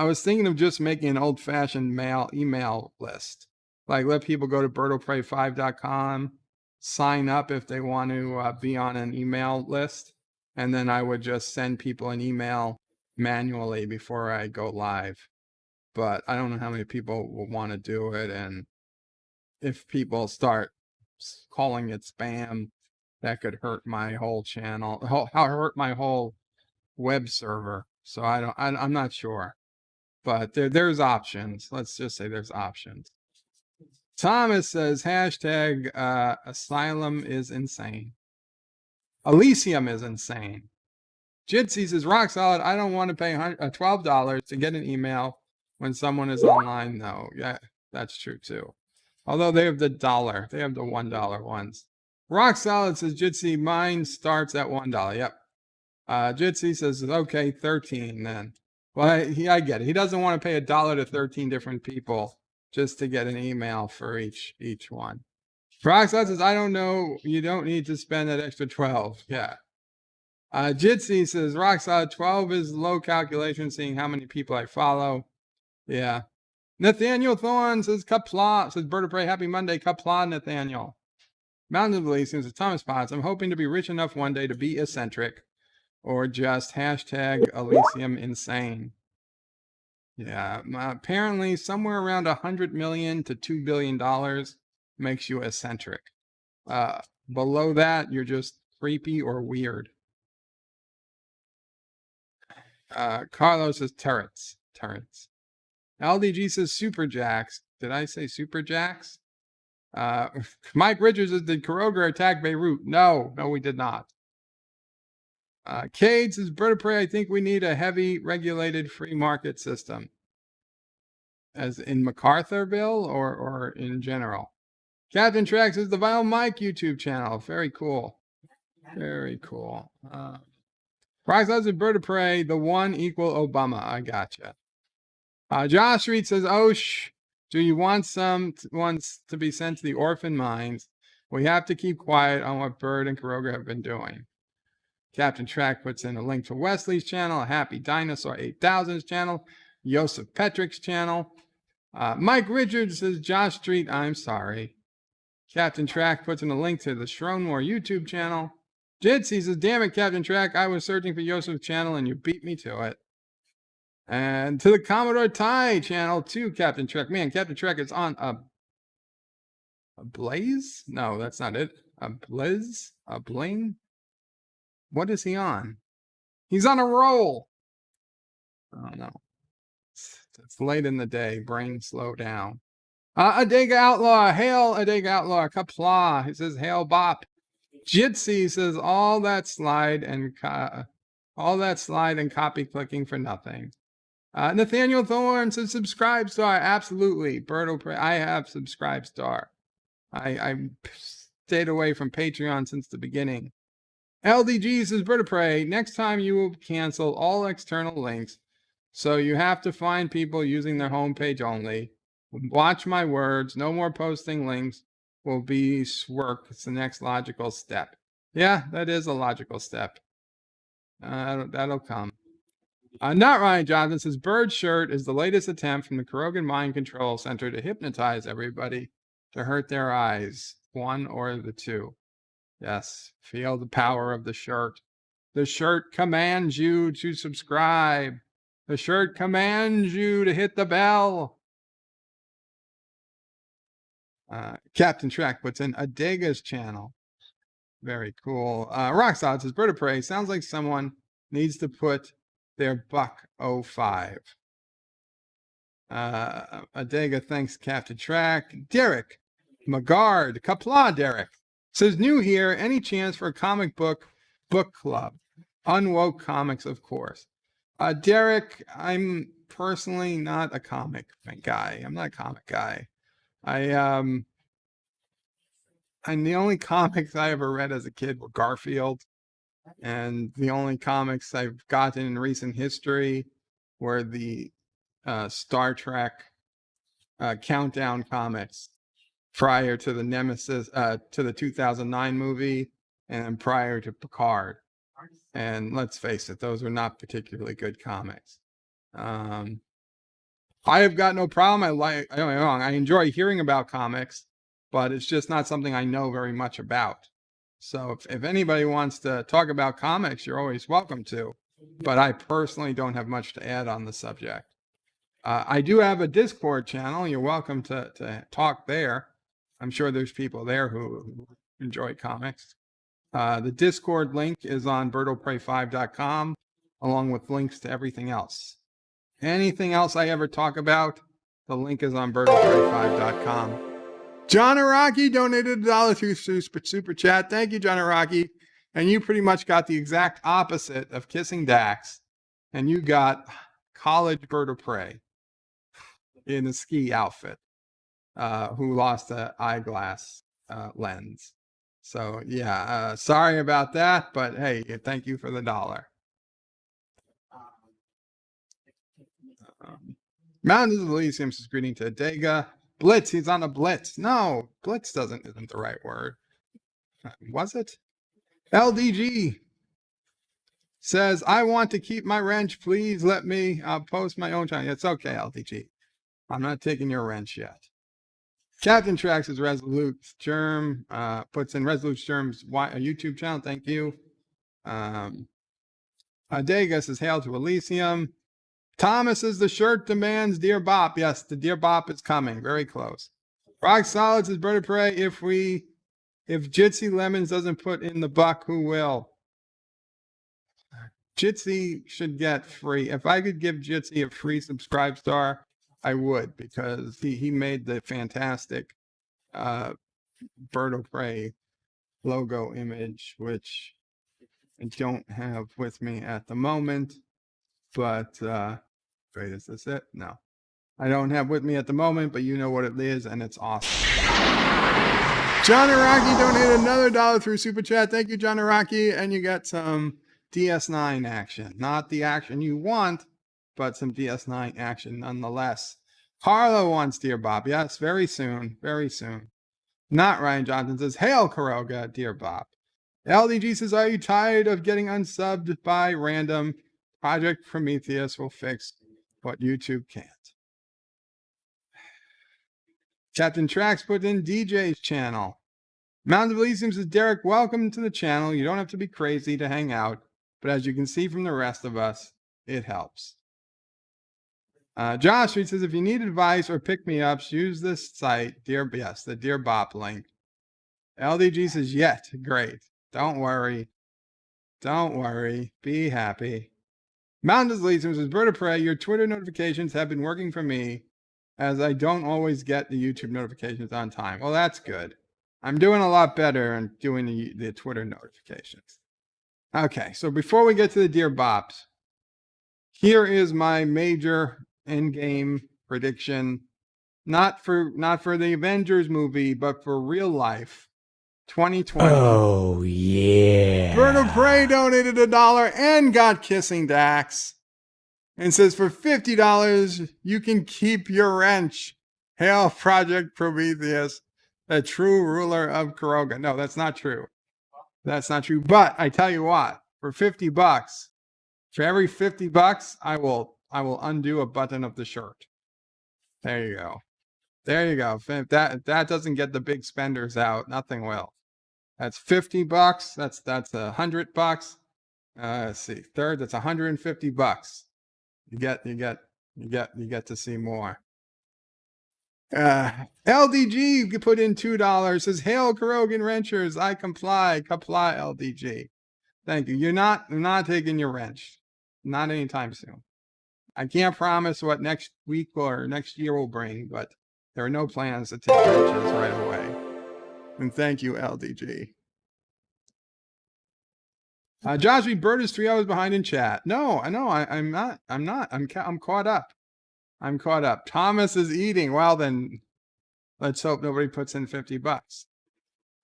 S1: was thinking of just making an old-fashioned email list. Like let people go to birdoprey5.com, sign up if they want to be on an email list, and then I would just send people an email manually before I go live. But I don't know how many people will want to do it, and if people start calling it spam, that could hurt my whole channel, hurt my whole web server. So I'm not sure. But there's options. Let's just say there's options. Thomas says, hashtag asylum is insane. Elysium is insane. Jitsi says, rock solid. I don't want to pay $12 to get an email when someone is online. No, yeah, that's true too. Although they have the $1. They have the $1 ones. Rock solid says, Jitsi, mine starts at $1. Yep. Jitsi says, okay, 13 then. Well, I get it. He doesn't want to pay $1 to 13 different people just to get an email for each one. Rockstar says, I don't know. You don't need to spend that extra 12. Yeah. Jitsi says, Rockstar 12 is low calculation, seeing how many people I follow. Yeah. Nathaniel Thorne says, Qapla, says Bird of Prey, happy Monday, Qapla, Nathaniel. Mountain of Elysium says, Thomas Potts, I'm hoping to be rich enough one day to be eccentric. Or just hashtag Elysium insane. Yeah, apparently somewhere around $100 million to $2 billion makes you eccentric. Below that, you're just creepy or weird. Carlos says turrets. LDG says super jacks. Did I say super jacks? Mike Richards says, did Kuroga attack Beirut? No, we did not. Cade says, Bird of Prey, I think we need a heavy regulated free market system. As in MacArthurville or in general? Captain Trax is the Vile Mike YouTube channel. Very cool. Very cool. Rockstars and Bird of Prey, the one equal Obama. I gotcha. Josh Reed says, do you want some ones to be sent to the orphan mines? We have to keep quiet on what Bird and Kuroga have been doing. Captain Track puts in a link to Wesley's channel, Happy Dinosaur 8000's channel, Joseph Petrick's channel. Mike Richards says, Josh Street, I'm sorry. Captain Track puts in a link to the Schronmore YouTube channel. Jitsi says, damn it, Captain Track, I was searching for Joseph's channel and you beat me to it. And to the Commodore Ty channel too, Captain Track. Man, Captain Track is on a blaze? No, that's not it. A blaze? A bling? What is he on? He's on a roll. Oh no. It's late in the day. Brain slow down. Adega Outlaw. Hail Adega Outlaw. Qapla. He says, hail Bop. Jitsi says, all that slide and copy clicking for nothing. Nathaniel Thorne says, Subscribestar. Absolutely. Bird of Prey. I have Subscribestar. I stayed away from Patreon since the beginning. LDG says, Bird of Prey, next time you will cancel all external links. So you have to find people using their homepage only. Watch my words. No more posting links will be work. It's the next logical step. Yeah, that is a logical step. That'll come. Not Ryan Johnson says, Bird Shirt is the latest attempt from the Kurogan Mind Control Center to hypnotize everybody to hurt their eyes. One or the two. Yes, feel the power of the shirt. The shirt commands you to subscribe. The shirt commands you to hit the bell. Captain Track puts in Adega's channel. Very cool. Rocksolid says, Bird of Prey, sounds like someone needs to put their $1.05. Adega thanks Captain Track. Derek Magard, Qapla Derek, says, new here, any chance for a comic book club? Unwoke comics, of course. Derek, I'm personally not a comic guy. I'm not a comic guy. And the only comics I ever read as a kid were Garfield. And the only comics I've gotten in recent history were the Star Trek countdown comics prior to the Nemesis, to the 2009 movie, and prior to Picard. And let's face it, those are not particularly good comics. I have got no problem. Don't get me wrong, I enjoy hearing about comics, but it's just not something I know very much about. So if anybody wants to talk about comics, you're always welcome to. But I personally don't have much to add on the subject. I do have a Discord channel. You're welcome to talk there. I'm sure there's people there who enjoy comics. The Discord link is on birdofprey5.com, along with links to everything else. Anything else I ever talk about, the link is on birdofprey5.com. John Araki donated $1 through Super Chat. Thank you, John Araki. And you pretty much got the exact opposite of Kissing Dax. And you got college Bird of Prey in a ski outfit, who lost an eyeglass lens. So, yeah, sorry about that. But, hey, thank you for the $1. Mountains of Elysium says, greeting to Adega. Blitz, he's on a blitz. No, blitz isn't the right word. Was it? LDG says, I want to keep my wrench. Please let me post my own channel. It's okay, LDG. I'm not taking your wrench yet. Captain Tracks is Resolute Germ. Puts in Resolute Germ's YouTube channel. Thank you. Adega says, hail to Elysium. Thomas is the shirt demands Dear Bop. Yes, the Dear Bop is coming. Very close. Rock Solid says, Bird of Prey, if Jitsi Lemons doesn't put in the buck, who will? Jitsi should get free. If I could give Jitsi a free subscribe star, I would, because he made the fantastic Bird of Prey logo image, which I don't have with me at the moment, but wait, is this it? No. I don't have with me at the moment, but you know what it is, and it's awesome. John Araki donated another $1 through Super Chat. Thank you, John Araki. And you got some DS9 action. Not the action you want, but some DS9 action nonetheless. Harlow wants Dear Bob. Yes, very soon. Very soon. Not Ryan Johnson says, hail Kuroga, Dear Bob. LDG says, are you tired of getting unsubbed by random? Project Prometheus will fix what YouTube can't. Captain Tracks put in DJ's channel. Mountain of Elysium says, Derek, welcome to the channel. You don't have to be crazy to hang out, but as you can see from the rest of us, it helps. Josh Street says, if you need advice or pick-me-ups, use this site, the Dear Bop link. LDG says, yet, great. Don't worry. Don't worry. Be happy. Mountain of Elysium says, Bird of Prey, your Twitter notifications have been working for me, as I don't always get the YouTube notifications on time. Well, that's good. I'm doing a lot better in doing the Twitter notifications. Okay, so before we get to the Dear Bops, here is my major Endgame prediction. Not for the Avengers movie, but for real life. 2020.
S3: Oh, yeah.
S1: Bird of Prey donated $1 and got Kissing Dax. And says, for $50, you can keep your wrench. Hail Project Prometheus, the true ruler of Kuroga. No, that's not true. That's not true. But I tell you what, for $50, for every $50, I will undo a button of the shirt. There you go. There you go. If that doesn't get the big spenders out, nothing will. That's $50. That's $100. Let's see. Third, that's $150. You get to see more. LDG put in $2. Says, hail Karogan Wrenchers. I comply. Qapla LDG. Thank you. You're not taking your wrench. Not anytime soon. I can't promise what next week or next year will bring, but there are no plans to take wrenches right away. And thank you, LDG. Josh, Bird is 3 hours behind in chat. No, I know. I'm not. I'm caught up. I'm caught up. Thomas is eating. Well, then let's hope nobody puts in $50.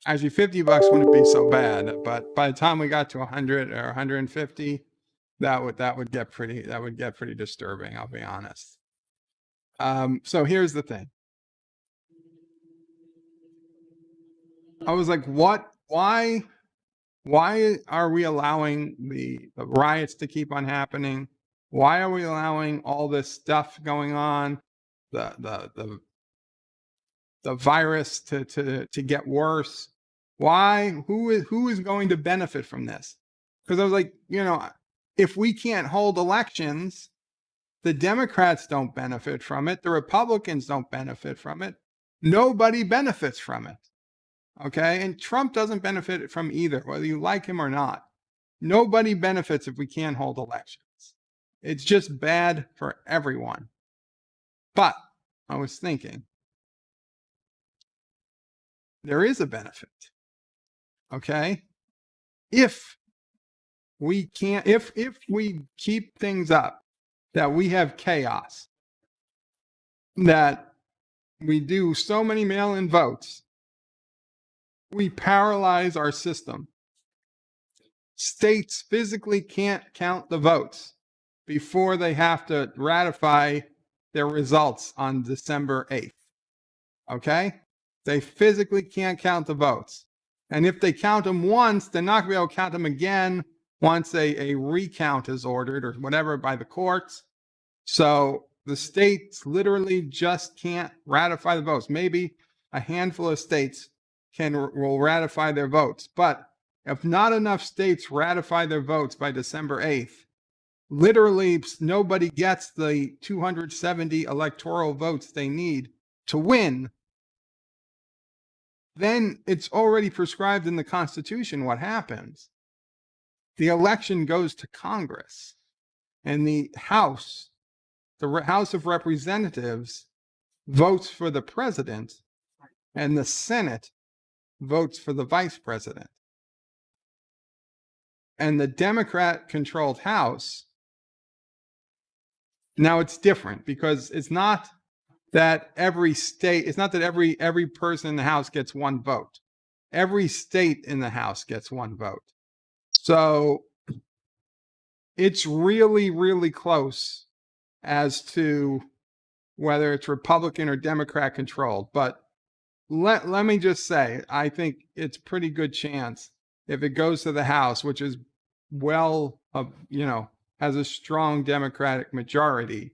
S1: Actually, $50 wouldn't be so bad, but by the time we got to 100 or 150, that would get pretty disturbing. I'll be honest. So here's the thing. I was like, what? Why are we allowing the riots to keep on happening? Why are we allowing all this stuff going on? The virus to get worse? Why? Who is going to benefit from this? Because I was like, if we can't hold elections, the Democrats don't benefit from it. The Republicans don't benefit from it. Nobody benefits from it. Okay. And Trump doesn't benefit from either, whether you like him or not. Nobody benefits if we can't hold elections. It's just bad for everyone. But I was thinking, there is a benefit. Okay. If we keep things up, that we have chaos, that we do so many mail-in votes, we paralyze our system. States physically can't count the votes before they have to ratify their results on December 8th. Okay? They physically can't count the votes. And if they count them once, they're not going to be able to count them again once a recount is ordered or whatever by the courts. So the states literally just can't ratify the votes. Maybe a handful of states will ratify their votes. But if not enough states ratify their votes by December 8th, literally nobody gets the 270 electoral votes they need to win, then it's already prescribed in the Constitution what happens. The election goes to Congress, and the House of Representatives votes for the president, and the Senate votes for the vice president. And the Democrat-controlled House, now it's different because it's not that every person in the House gets one vote. Every state in the House gets one vote. So it's really, really close as to whether it's Republican or Democrat controlled. But let me just say, I think it's pretty good chance if it goes to the House, which is has a strong Democratic majority,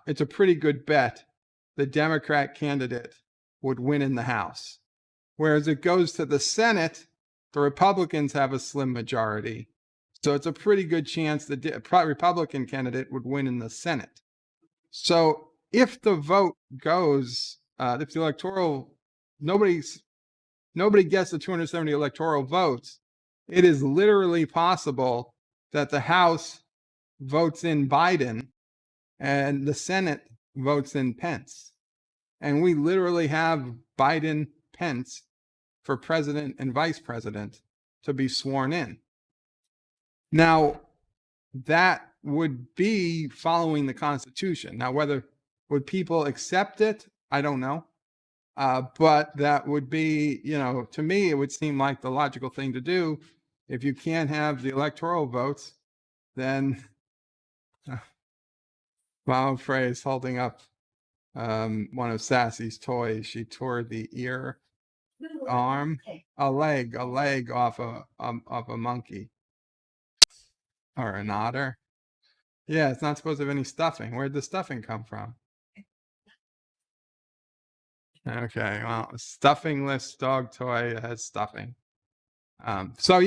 S1: it's a pretty good bet the Democrat candidate would win in the House. Whereas it goes to the Senate, the Republicans have a slim majority. So it's a pretty good chance the Republican candidate would win in the Senate. So if the vote goes, if the electoral, nobody gets the 270 electoral votes, it is literally possible that the House votes in Biden and the Senate votes in Pence. And we literally have Biden, Pence for president and vice president to be sworn in. Now, that would be following the Constitution. Now, would people accept it? I don't know. But that would be, to me, it would seem like the logical thing to do. If you can't have the electoral votes, then Mom Frey's holding up one of Sassy's toys. She tore the arm, a leg off a monkey or an otter. Yeah, it's not supposed to have any stuffing. Where'd the stuffing come from? Okay, well, a stuffingless dog toy has stuffing. So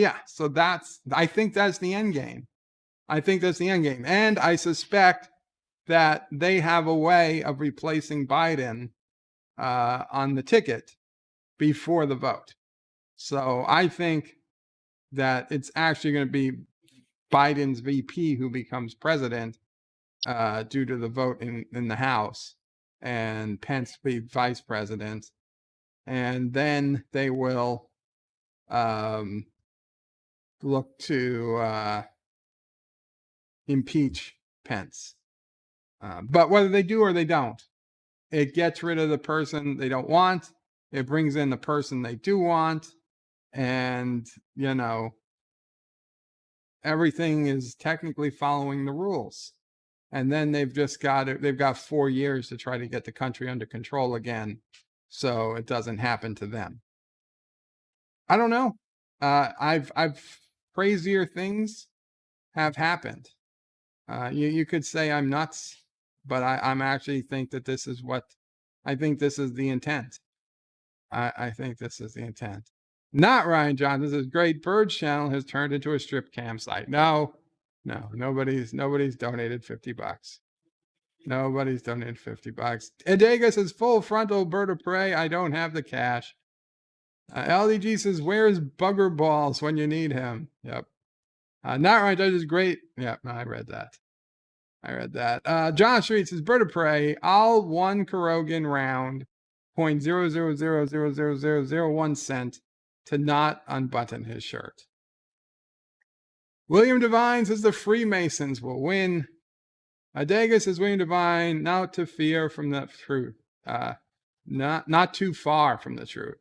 S1: I think that's the end game. And I suspect that they have a way of replacing Biden on the ticket before the vote. So I think that it's actually going to be Biden's VP who becomes president due to the vote in the House, and Pence be vice president. And then they will look to impeach Pence. But whether they do or they don't, it gets rid of the person they don't want. It brings in the person they do want. And, everything is technically following the rules. And then they've got 4 years to try to get the country under control again, so it doesn't happen to them. I don't know. I've crazier things have happened. You could say I'm nuts, but I'm actually think that this is the intent. I think this is the intent. Not Ryan John. This is great. Bird's channel has turned into a strip cam site. No, nobody's donated $50. Nobody's donated $50. Edega says full frontal bird of prey. I don't have the cash. LDG says, where's Bugger Balls when you need him? Yep. Not Ryan Judge is great. Yep, I read that. John Street says, bird of prey, all 1 Kurogan round, 0.0000001 cent to not unbutton his shirt. William Devine says the Freemasons will win. Adega says William Devine, not to fear from the truth. Not too far from the truth.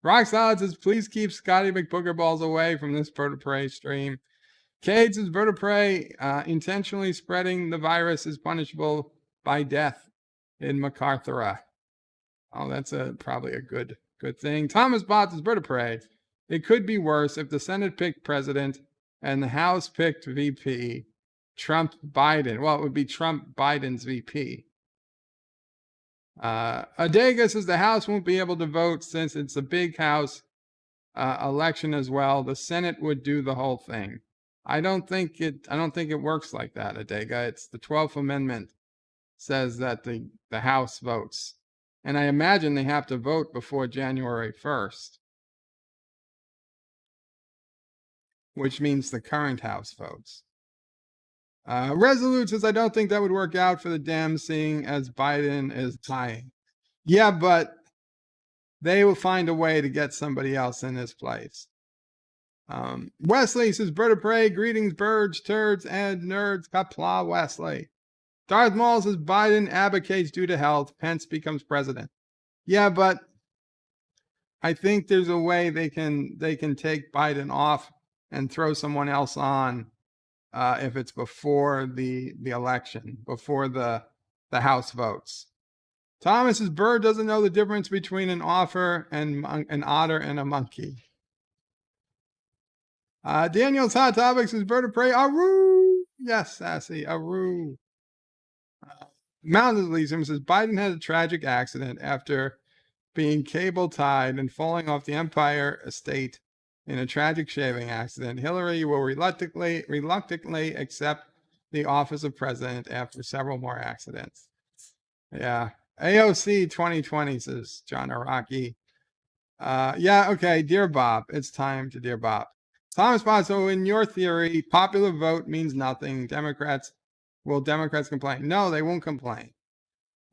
S1: Rock Solid says, please keep Scotty McBoogerballs away from this bird of prey stream. Cade says, bird of prey, intentionally spreading the virus is punishable by death in MacArthur. Oh, that's probably a good thing. Thomas Bott says, bird of prey, it could be worse if the Senate picked president and the House picked VP. Trump Biden. Well, it would be Trump Biden's VP. Adega says the House won't be able to vote since it's a big House election as well. The Senate would do the whole thing. I don't think it works like that, Adega. It's the 12th Amendment says that the House votes. And I imagine they have to vote before January 1st. Which means the current House votes. Resolute says, I don't think that would work out for the Dems, seeing as Biden is dying. Yeah, but they will find a way to get somebody else in his place. Wesley says, bird of prey, greetings, birds, turds, and nerds. Qapla Wesley. Darth Maul says, Biden abdicates due to health. Pence becomes president. Yeah, but I think there's a way they can take Biden off and throw someone else on. If it's before the election, before the House votes. Thomas says, bird doesn't know the difference between an otter and a monkey. Daniel's Hot Topics says, bird of prey, Aru. Yes, Sassy, Aru. Mountain Elysium says, Biden had a tragic accident after being cable tied and falling off the Empire State in a tragic shaving accident. Hillary will reluctantly accept the office of president after several more accidents. Yeah. AOC 2020 says John Araki. Yeah, okay. Dear Bob. It's time to Dear Bob. Thomas Bozzo, in your theory, popular vote means nothing. Will Democrats complain? No, they won't complain.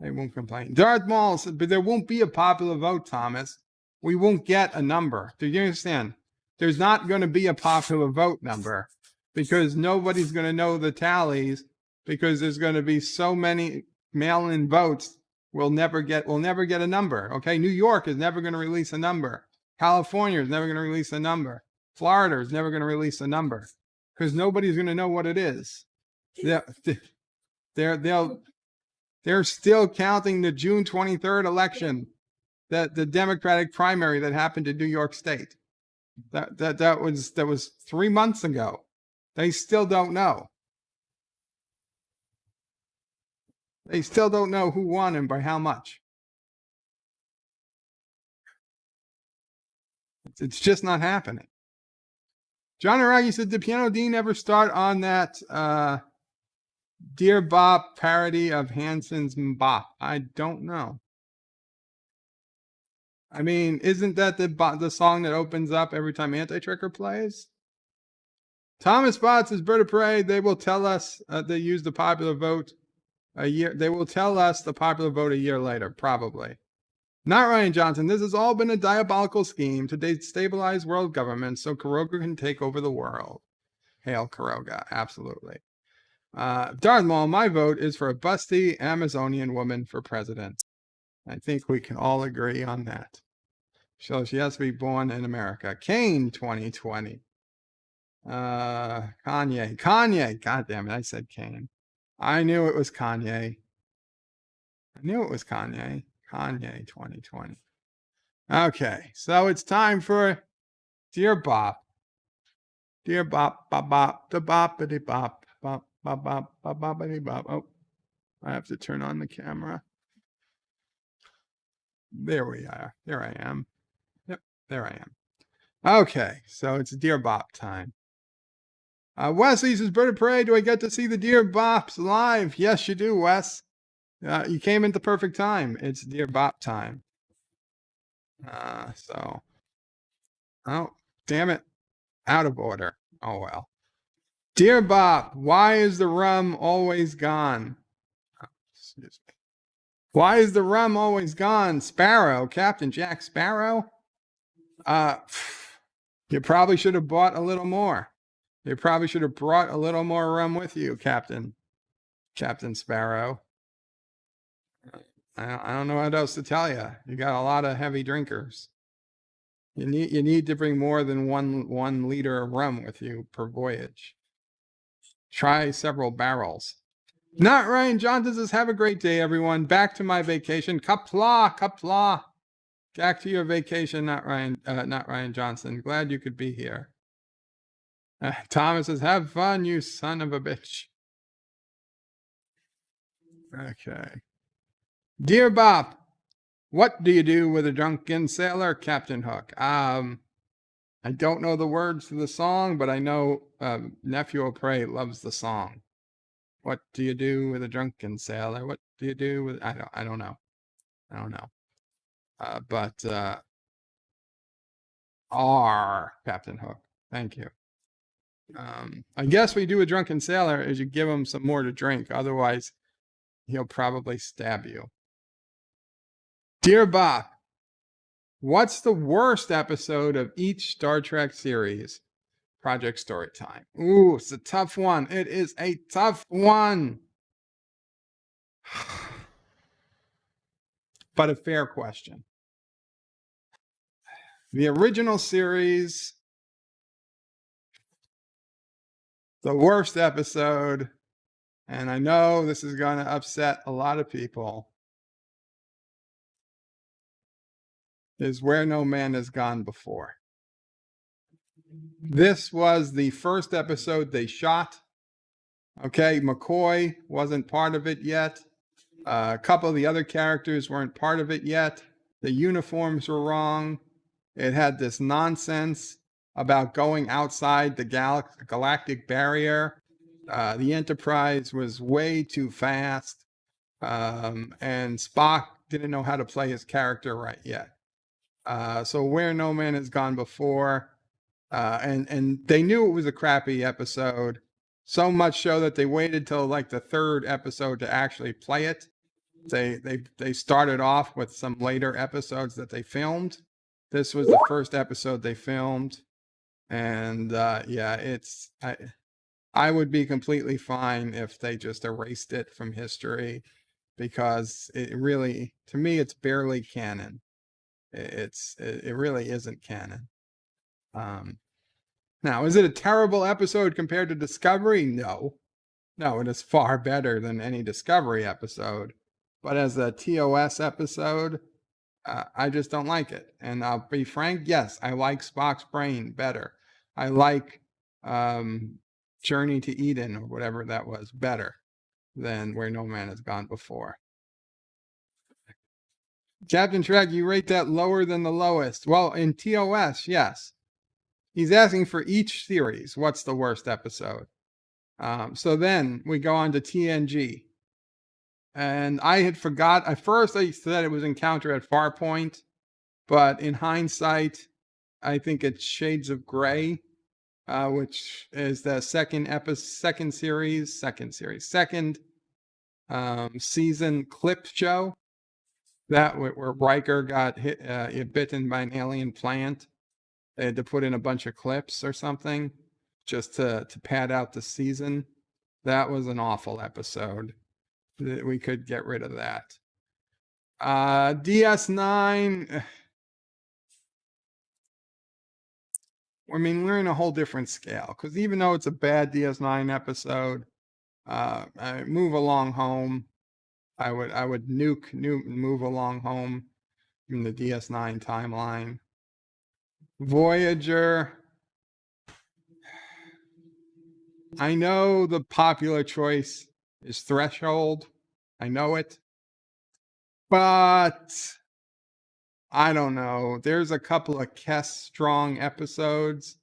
S1: They won't complain. Darth Maul said, but there won't be a popular vote, Thomas. We won't get a number. Do you understand? There's not going to be a popular vote number because nobody's going to know the tallies because there's going to be so many mail-in votes. We'll never get a number. Okay. New York is never going to release a number. California is never going to release a number. Florida is never going to release a number because nobody's going to know what it is. They're still counting the June 23rd election, that the Democratic primary that happened in New York State. That was 3 months ago. They still don't know. They still don't know who won and by how much. It's just not happening. John Aragi said, did Piano Dean ever start on that Dear Bop parody of Hanson's Bop? I don't know. I mean, isn't that the song that opens up every time Anti-Tricker plays? Thomas Bott says, Bird of Prey, they will tell us they used the popular vote a year. They will tell us the popular vote a year later, probably. Not Ryan Johnson. This has all been a diabolical scheme to destabilize world government so Kuroga can take over the world. Hail Kuroga, absolutely. Darth Maul, my vote is for a busty Amazonian woman for president. I think we can all agree on that. So she has to be born in America. Kane 2020. Kanye. God damn it, I said Kane. I knew it was Kanye. Kanye 2020. Okay, so it's time for Dear Bop. Dear Bop, bop, bop, da boppity bop, bop, bop, bop, bop, boppity bop. Oh, I have to turn on the camera. There we are. There I am. Yep, there I am. Okay, so it's Dear Bop time. Wesley says, Bird of Prey, do I get to see the Dear Bops live? Yes, you do, Wes. You came at the perfect time. It's Dear Bop time. Oh, damn it. Out of order. Oh, well. Dear Bop, why is the rum always gone? Oh, excuse me. Why is the rum always gone? Sparrow, Captain Jack Sparrow? You probably should have bought a little more. You probably should have brought a little more rum with you, Captain Sparrow. I don't know what else to tell you. You got a lot of heavy drinkers. You need to bring more than one liter of rum with you per voyage. Try several barrels. Not Ryan Johnson says, have a great day, everyone. Back to my vacation. Qapla. Back to your vacation, not Ryan Johnson. Glad you could be here. Thomas says, have fun, you son of a bitch. Okay. Dear Bop, what do you do with a drunken sailor, Captain Hook? I don't know the words to the song, but I know Nephew of Prey loves the song. What do you do with a drunken sailor? What do you do with... I don't know. Captain Hook. Thank you. I guess what you do with drunken sailor is you give him some more to drink. Otherwise, he'll probably stab you. Dear Bop, what's the worst episode of each Star Trek series? Project Storytime. Ooh, it's a tough one. It is a tough one. But a fair question. The original series, the worst episode, and I know this is going to upset a lot of people, is Where No Man Has Gone Before. This was the first episode they shot. Okay, McCoy wasn't part of it yet. A couple of the other characters weren't part of it yet. The uniforms were wrong. It had this nonsense about going outside the galactic barrier. The Enterprise was way too fast. And Spock didn't know how to play his character right yet. So Where No Man Has Gone Before. And they knew it was a crappy episode. So much so that they waited till like the third episode to actually play it. They started off with some later episodes that they filmed. This was the first episode they filmed, and I would be completely fine if they just erased it from history, because it really, to me, it's barely canon. It really isn't canon. Now, is it a terrible episode compared to Discovery? No, it is far better than any Discovery episode. But as a TOS episode, I just don't like it. And I'll be frank, yes, I like Spock's brain better. I like Journey to Eden, or whatever that was, better than Where No Man Has Gone Before. Captain Trek, you rate that lower than the lowest. Well, in TOS, yes. He's asking for each series, what's the worst episode? So then we go on to TNG. And I had forgot, at first I said it was Encounter at Farpoint. But in hindsight, I think it's Shades of Grey, which is the second season clip show that where Riker got bitten by an alien plant. They had to put in a bunch of clips or something just to pad out the season. That was an awful episode. We could get rid of that. DS9. I mean, we're in a whole different scale because even though it's a bad DS9 episode, Move Along Home, I would nuke Move Along Home in the DS9 timeline. Voyager. I know the popular choice is Threshold. I know it. But I don't know. There's a couple of Kess strong episodes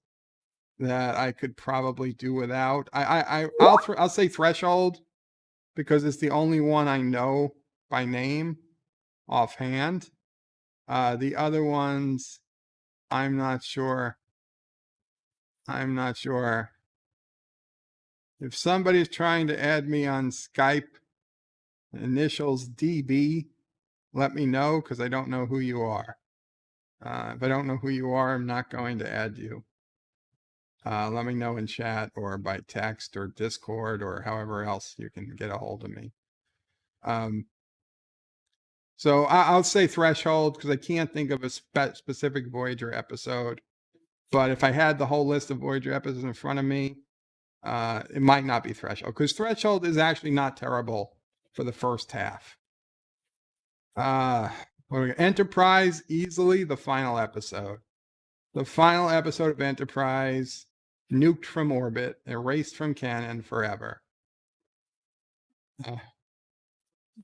S1: that I could probably do without. I'll say Threshold because it's the only one I know by name offhand. The other ones, I'm not sure. If somebody's trying to add me on Skype, initials DB, let me know because I don't know who you are. If I don't know who you are, I'm not going to add you. Let me know in chat or by text or Discord or however else you can get a hold of me. So I'll say Threshold because I can't think of a specific Voyager episode. But if I had the whole list of Voyager episodes in front of me, it might not be Threshold because Threshold is actually not terrible for the first half. Enterprise, easily the final episode. The final episode of Enterprise, nuked from orbit, erased from canon forever.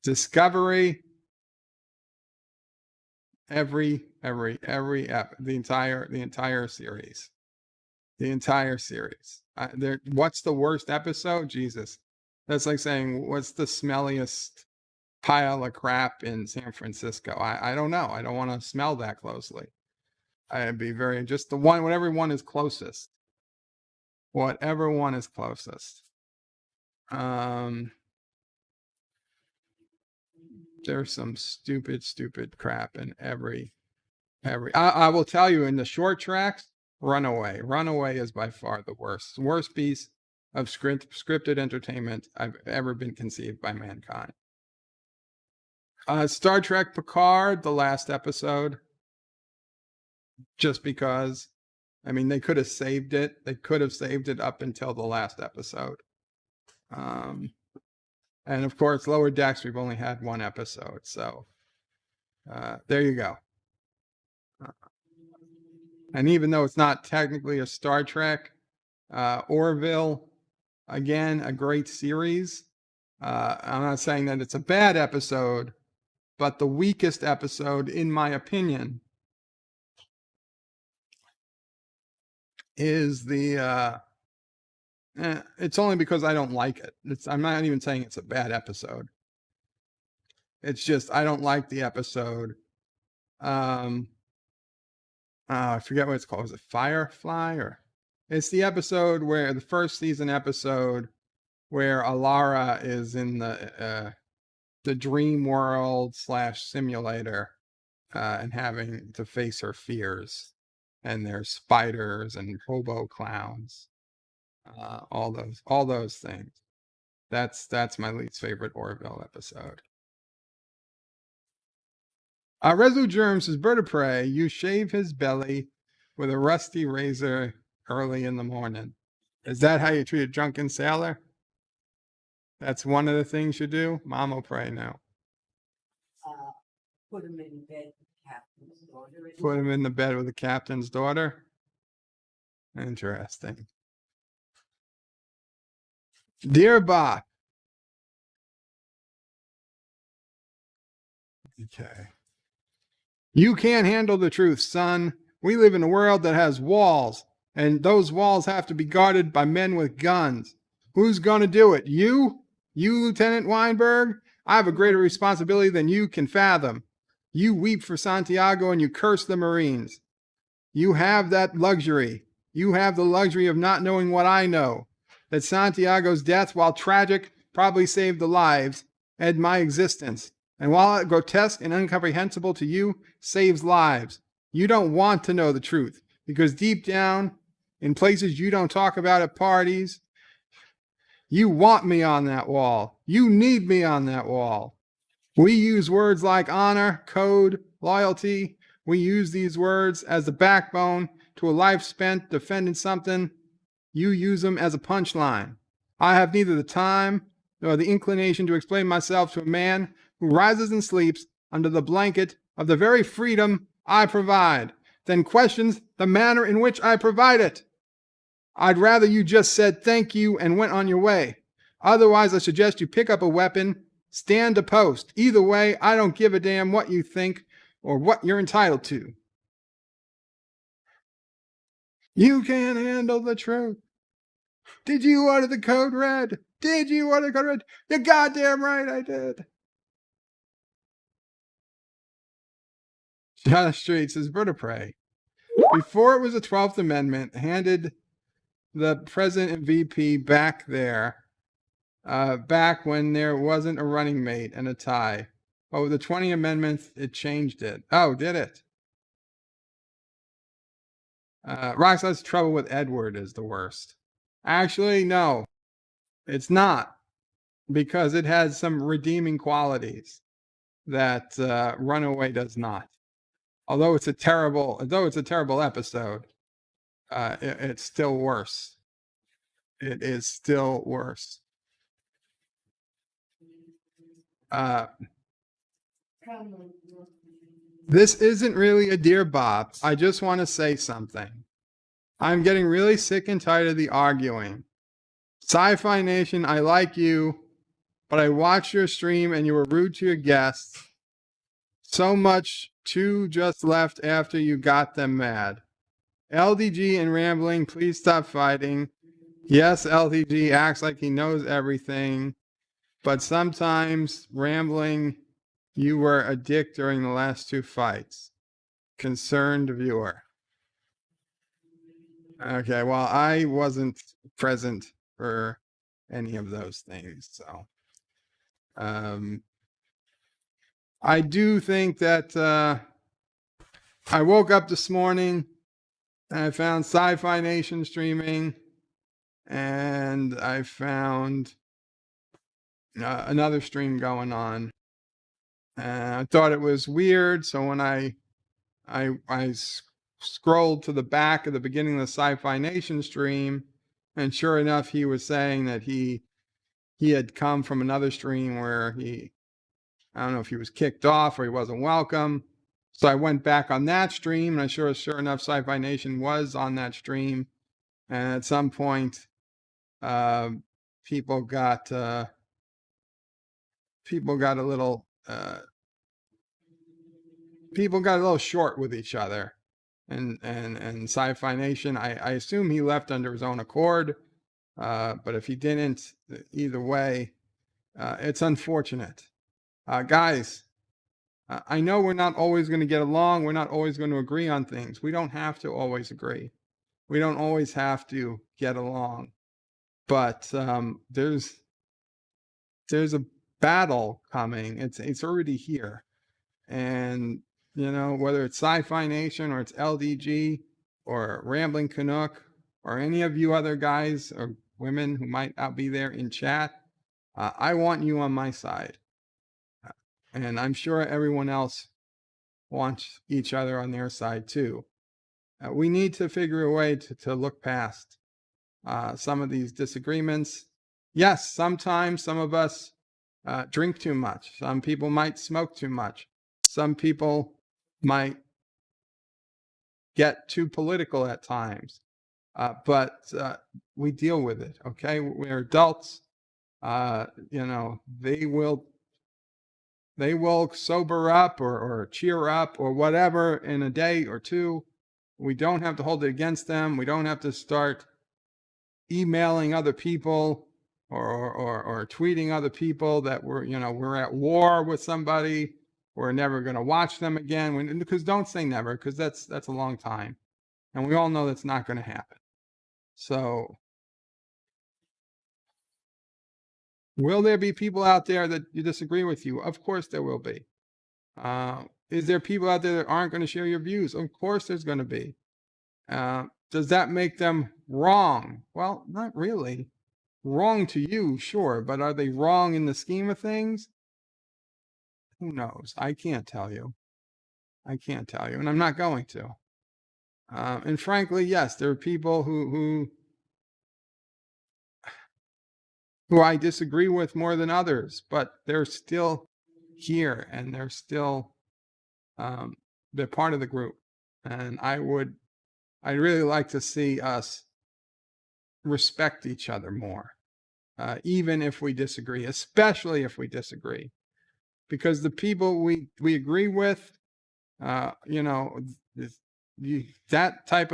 S1: Discovery, the entire series. The entire series. What's the worst episode? Jesus. That's like saying, what's the smelliest pile of crap in San Francisco? I don't know. I don't want to smell that closely. I'd be just the one, whatever one is closest. Whatever one is closest. There's some stupid crap in every. I will tell you, in the short tracks, Runaway. Runaway is by far the worst piece of scripted entertainment I've ever been conceived by mankind. Star Trek Picard, the last episode. Just because, I mean, they could have saved it. They could have saved it up until the last episode. And of course, Lower Decks, we've only had one episode. So there you go. And even though it's not technically a Star Trek, Orville, again, a great series. I'm not saying that it's a bad episode, but the weakest episode, in my opinion, is the it's only because I don't like it. I'm not even saying it's a bad episode. It's just I don't like the episode. I forget what it's called. Is it Firefly? Or it's the episode where the first season episode where Alara is in the dream world / simulator and having to face her fears. And there's spiders and hobo clowns, all those things. That's my least favorite Orville episode. Resu Germ says, Bird of Prey, you shave his belly with a rusty razor early in the morning. Is that how you treat a drunken sailor? That's one of the things you do? Mom will pray now.
S4: Put him in bed with the captain's daughter.
S1: Put him in the bed with the captain's daughter? Interesting. Dear Bach. Okay. You can't handle the truth, son. We live in a world that has walls, and those walls have to be guarded by men with guns. Who's going to do it? You? You, Lieutenant Weinberg? I have a greater responsibility than you can fathom. You weep for Santiago and you curse the Marines. You have that luxury. You have the luxury of not knowing what I know, that Santiago's death, while tragic, probably saved the lives and my existence. And while grotesque and incomprehensible to you, saves lives. You don't want to know the truth because deep down, in places you don't talk about at parties, you want me on that wall. You need me on that wall. We use words like honor, code, loyalty. We use these words as the backbone to a life spent defending something. You use them as a punchline. I have neither the time nor the inclination to explain myself to a man who rises and sleeps under the blanket of the very freedom I provide, then questions the manner in which I provide it. I'd rather you just said thank you and went on your way. Otherwise, I suggest you pick up a weapon, stand a post. Either way, I don't give a damn what you think or what you're entitled to. You can't handle the truth. Did you order the code red? Did you order the code red? You're goddamn right I did. John Street says, Bird of Prey. Before it was the 12th Amendment, handed the president and VP back there, back when there wasn't a running mate and a tie. Oh, the 20th Amendment, it changed it. Oh, did it? Roxanne's trouble with Edward is the worst. Actually, no, it's not, because it has some redeeming qualities that Runaway does not. Although it's a terrible episode, it's still worse. It is still worse. This isn't really a Dear Bob. I just want to say something. I'm getting really sick and tired of the arguing. Sci-Fi Nation, I like you, but I watched your stream and you were rude to your guests. So much two just left after you got them mad. LDG and Rambling, please stop fighting. Yes, LDG acts like he knows everything, but sometimes Rambling, you were a dick during the last two fights. Concerned viewer. Okay, well, I wasn't present for any of those things, so I do think that I woke up this morning and I found Sci-Fi Nation streaming, and I found another stream going on. And I thought it was weird, so when I scrolled to the back of the beginning of the Sci-Fi Nation stream, and sure enough, he was saying that he had come from another stream where I don't know if he was kicked off or he wasn't welcome. So I went back on that stream, and sure enough, Sci-Fi Nation was on that stream. And at some point, people got a little short with each other, and Sci-Fi Nation, I assume he left under his own accord, but if he didn't, either way, it's unfortunate. Guys, I know we're not always going to get along. We're not always going to agree on things. We don't have to always agree. We don't always have to get along. But there's a battle coming. It's already here. And, you know, whether it's Sci-Fi Nation or it's LDG or Rambling Canuck or any of you other guys or women who might not be there in chat, I want you on my side. And I'm sure everyone else wants each other on their side too. We need to figure a way to look past some of these disagreements. Yes, sometimes some of us drink too much. Some people might smoke too much. Some people might get too political at times. But we deal with it, okay? We're adults. You know, they will sober up or cheer up or whatever in a day or two. We don't have to hold it against them. We don't have to start emailing other people or tweeting other people that we're at war with somebody we're never going to watch them again. Because don't say never, because that's a long time. And we all know that's not going to happen. So will there be people out there that you disagree with you? Of course there will be. Is there people out there that aren't going to share your views? Of course there's going to be. Does that make them wrong? Well, not really. Wrong to you, sure, but are they wrong in the scheme of things? Who knows? I can't tell you. I can't tell you, and I'm not going to. And frankly, yes, there are people who I disagree with more than others, but they're still here, and they're still they're part of the group. And I'd really like to see us respect each other more, even if we disagree, especially if we disagree, because the people we agree with, you know, that type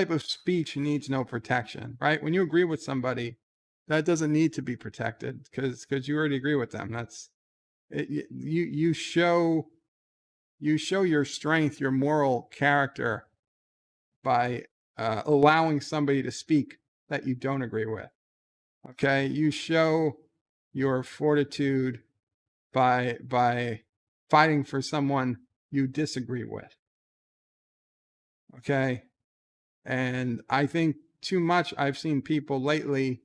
S1: of speech needs no protection, right? When you agree with somebody, that doesn't need to be protected because you already agree with them. That's it, you show your strength, your moral character by allowing somebody to speak that you don't agree with. Okay, you show your fortitude by fighting for someone you disagree with. Okay, and I think too much I've seen people lately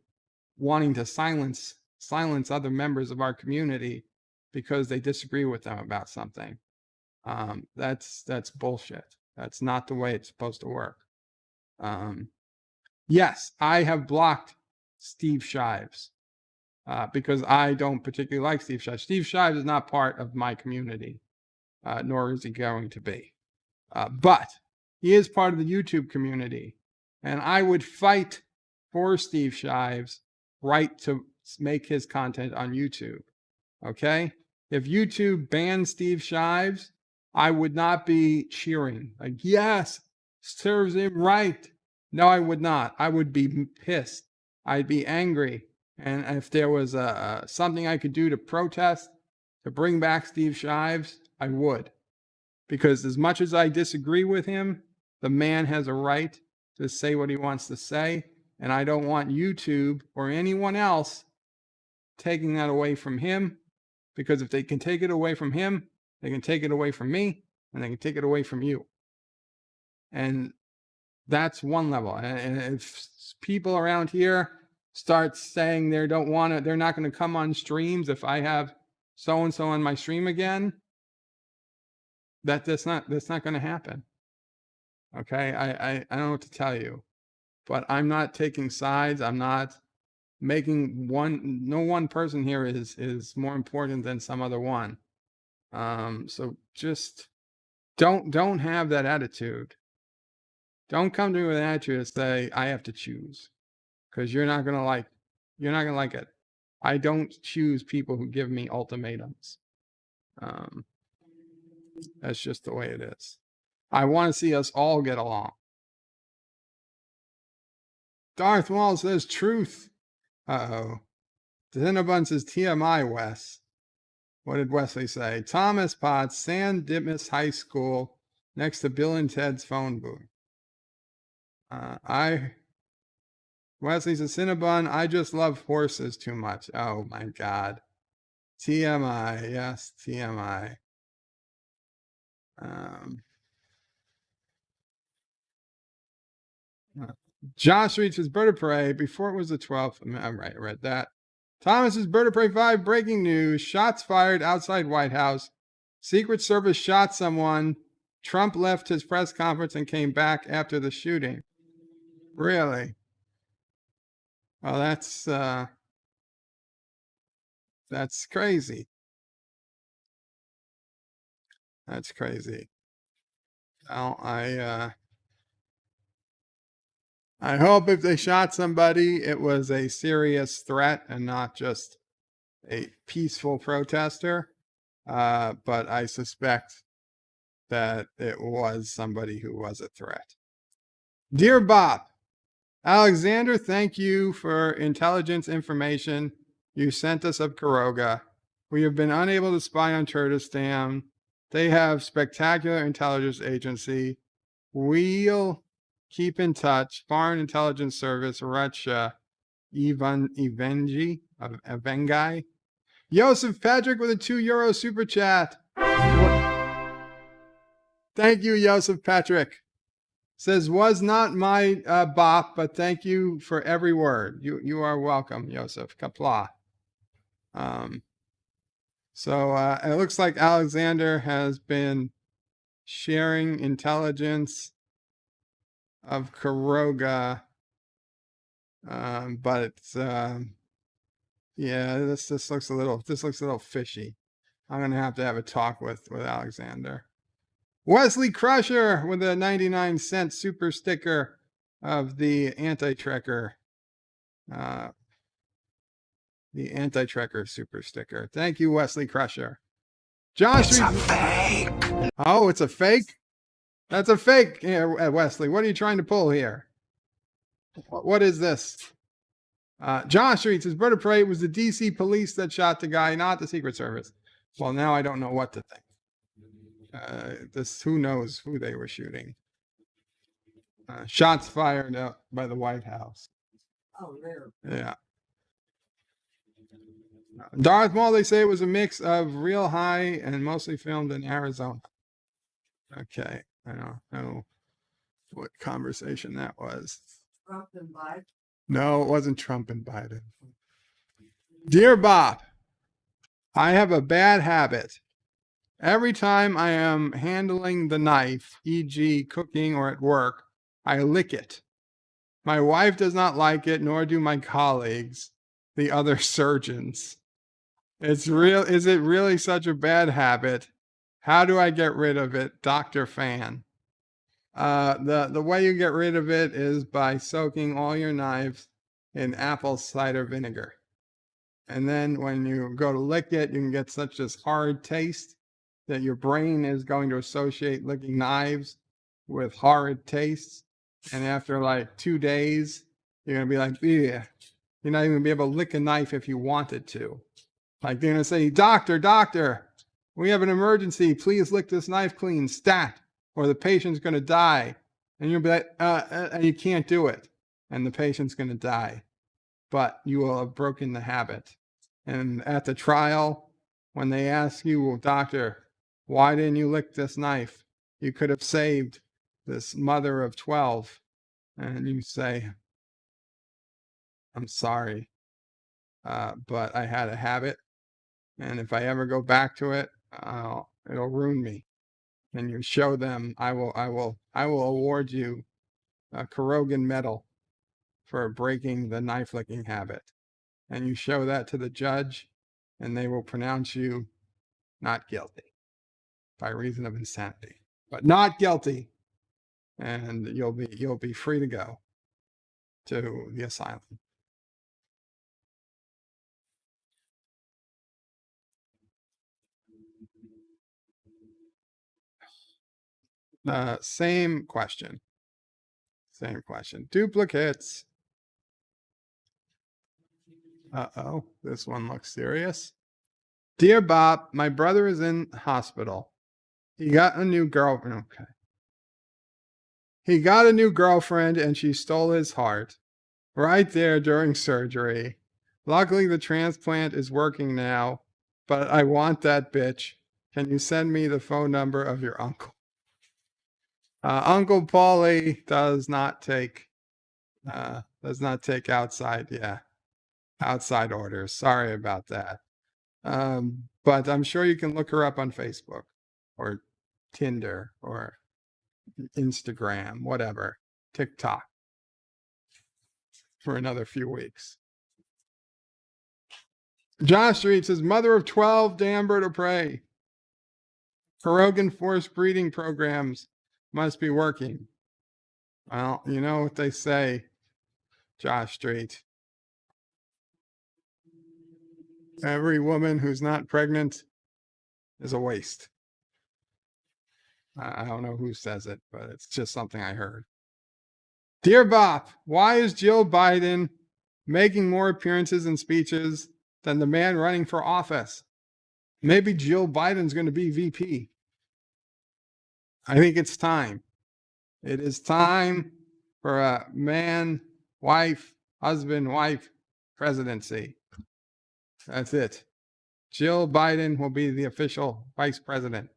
S1: wanting to silence other members of our community because they disagree with them about something. That's bullshit. That's not the way it's supposed to work. Yes, I have blocked Steve Shives because I don't particularly like Steve Shives. Steve Shives is not part of my community, nor is he going to be. But he is part of the YouTube community, and I would fight for Steve Shives' right to make his content on YouTube. Okay? If YouTube banned Steve Shives, I would not be cheering. Like, yes, serves him right. No, I would not. I would be pissed. I'd be angry. And if there was something I could do to protest, to bring back Steve Shives, I would. Because as much as I disagree with him, the man has a right to say what he wants to say. And I don't want YouTube or anyone else taking that away from him. Because if they can take it away from him, they can take it away from me, and they can take it away from you. And that's one level. And if people around here start saying they're not going to come on streams if I have so and so on my stream again, that's not going to happen. Okay, I don't know what to tell you, but I'm not taking sides. I'm not making no one person here is more important than some other one. So just don't have that attitude. Don't come to me with an attitude and say I have to choose, because you're not gonna like it. I don't choose people who give me ultimatums. That's just the way it is. I want to see us all get along. Darth Maul says truth. Uh-oh. Cinnabon says TMI, Wes. What did Wesley say? Thomas Potts, San Dimas High School, next to Bill and Ted's phone booth. Wesley says, Cinnabon, I just love horses too much. Oh my God. TMI, yes, TMI. Josh reads his Bird of Prey before it was the 12th. I'm right, I read that. Thomas's Bird of Prey 5 breaking news. Shots fired outside White House. Secret Service shot someone. Trump left his press conference and came back after the shooting. Really? Well, that's crazy. That's crazy. Well, I hope if they shot somebody, it was a serious threat and not just a peaceful protester. But I suspect that it was somebody who was a threat. Dear Bob, Alexander, thank you for intelligence information you sent us of Karoga. We have been unable to spy on Kurdistan. They have spectacular intelligence agency. We'll keep in touch. Foreign Intelligence Service, Russia, Evengi. Joseph Patrick with a €2 super chat. Thank you, Joseph Patrick. Says, was not my bop, but thank you for every word. You are welcome, Joseph. Qapla. So it looks like Alexander has been sharing intelligence of Karoga, but yeah, this looks a little fishy. I'm gonna have to have a talk with Alexander. Wesley Crusher with a 99-cent super sticker of the anti-trekker. The anti-trekker super sticker. Thank you, Wesley Crusher. Josh, it's a fake. Oh, it's a fake? That's a fake, Wesley. What are you trying to pull here? What is this? Josh Street says, Bird of Prey, it was the DC police that shot the guy, not the Secret Service. Well, now I don't know what to think. Who knows who they were shooting? Shots fired out by the White House.
S4: Oh, there.
S1: Yeah. Darth Maul, they say it was a mix of Real High and mostly filmed in Arizona. Okay. I don't know what conversation that was.
S4: Trump and Biden.
S1: No, it wasn't Trump and Biden. Dear Bob, I have a bad habit. Every time I am handling the knife, e.g. cooking or at work, I lick it. My wife does not like it, nor do my colleagues, the other surgeons. Is it really such a bad habit? How do I get rid of it? Dr. Fan. The way you get rid of it is by soaking all your knives in apple cider vinegar. And then when you go to lick it, you can get such this horrid taste that your brain is going to associate licking knives with horrid tastes. And after like 2 days, you're going to be like, yeah, you're not even going to be able to lick a knife if you wanted to. Like they're going to say, doctor, we have an emergency. Please lick this knife clean, stat, or the patient's going to die. And you'll be like, and you can't do it. And the patient's going to die. But you will have broken the habit. And at the trial, when they ask you, well, doctor, why didn't you lick this knife? You could have saved this mother of 12. And you say, I'm sorry, but I had a habit. And if I ever go back to it, it'll ruin me. And you show them, I will award you a Kurogan medal for breaking the knife licking habit. And you show that to the judge, and they will pronounce you not guilty by reason of insanity, but not guilty. And you'll be free to go to the asylum. Same question. Duplicates. Uh-oh, this one looks serious. Dear Bob, my brother is in hospital. He got a new girlfriend. Okay. He got a new girlfriend and she stole his heart right there during surgery. Luckily, the transplant is working now, but I want that bitch. Can you send me the phone number of your uncle? Uncle Paulie does not take outside orders. Sorry about that. But I'm sure you can look her up on Facebook or Tinder or Instagram, whatever, TikTok for another few weeks. Josh Street says, mother of 12, damn bird of prey. Kurogan forced breeding programs must be working. Well, you know what they say, Josh Street. Every woman who's not pregnant is a waste. I don't know who says it, but it's just something I heard. Dear Bop, why is Jill Biden making more appearances and speeches than the man running for office? Maybe Jill Biden's going to be VP. I think it's time. It is time for a man, wife, husband, wife presidency. That's it. Jill Biden will be the official vice president.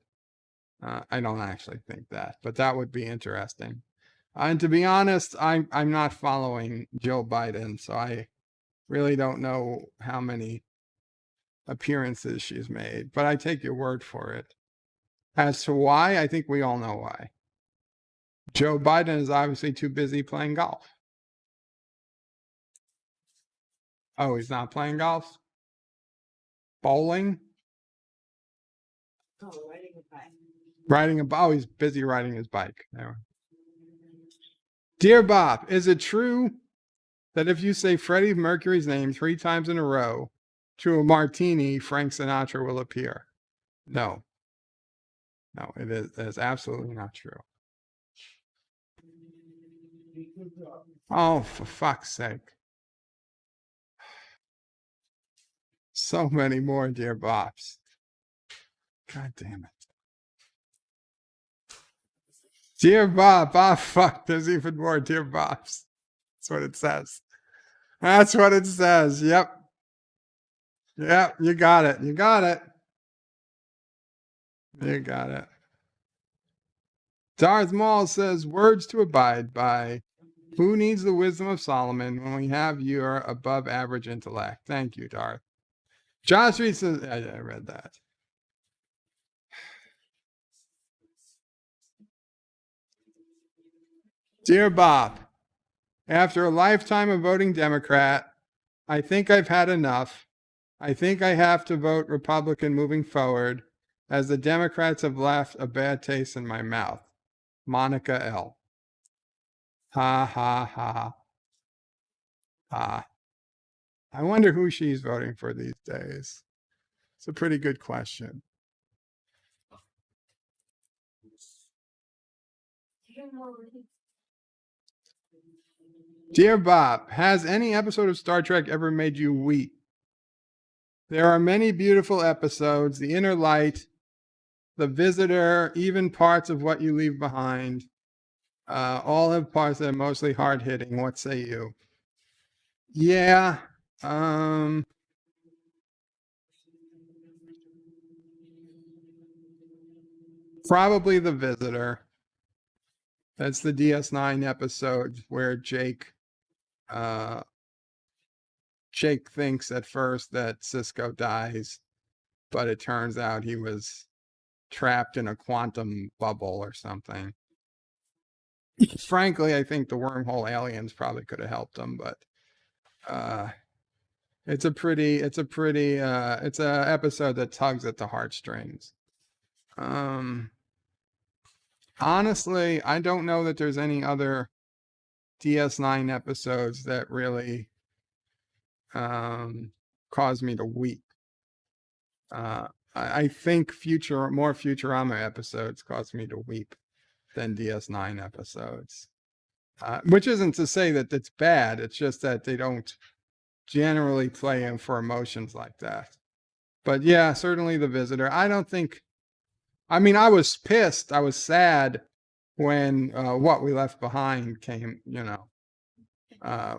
S1: I don't actually think that, but that would be interesting. And to be honest, I'm not following Jill Biden, so I really don't know how many appearances she's made, but I take your word for it. As to why, I think we all know why. Joe Biden is obviously too busy playing golf. Oh, he's not playing golf? Bowling?
S4: Oh, riding a bike.
S1: Oh, he's busy riding his bike. There. Dear Bob, is it true that if you say Freddie Mercury's name 3 times in a row to a martini, Frank Sinatra will appear? No. No, it is absolutely not true. Oh, for fuck's sake. So many more dear Bobs. God damn it. Dear Bob, fuck, there's even more dear Bobs. That's what it says. That's what it says. Yep. Yep, you got it. You got it. You got it. Darth Maul says, words to abide by. Who needs the wisdom of Solomon when we have your above average intellect? Thank you, Darth. Josh Reed says, I read that. Dear Bob, after a lifetime of voting Democrat, I think I've had enough. I think I have to vote Republican moving forward, as the Democrats have left a bad taste in my mouth. Monica L. Ha, ha, ha. Ha. I wonder who she's voting for these days. It's a pretty good question. Dear Bob, has any episode of Star Trek ever made you weep? There are many beautiful episodes, The Inner Light, The Visitor, even parts of What You Leave Behind. All have parts that are mostly hard-hitting. What say you? Yeah. Probably The Visitor. That's the DS9 episode where Jake thinks at first that Cisco dies, but it turns out he was trapped in a quantum bubble or something. Frankly, I think the wormhole aliens probably could have helped him, but it's a episode that tugs at the heartstrings. Honestly, I don't know that there's any other DS9 episodes that really caused me to weep. I think more Futurama episodes caused me to weep than DS9 episodes. Which isn't to say that it's bad. It's just that they don't generally play in for emotions like that. But yeah, certainly The Visitor. I was pissed. I was sad when What We Left Behind came,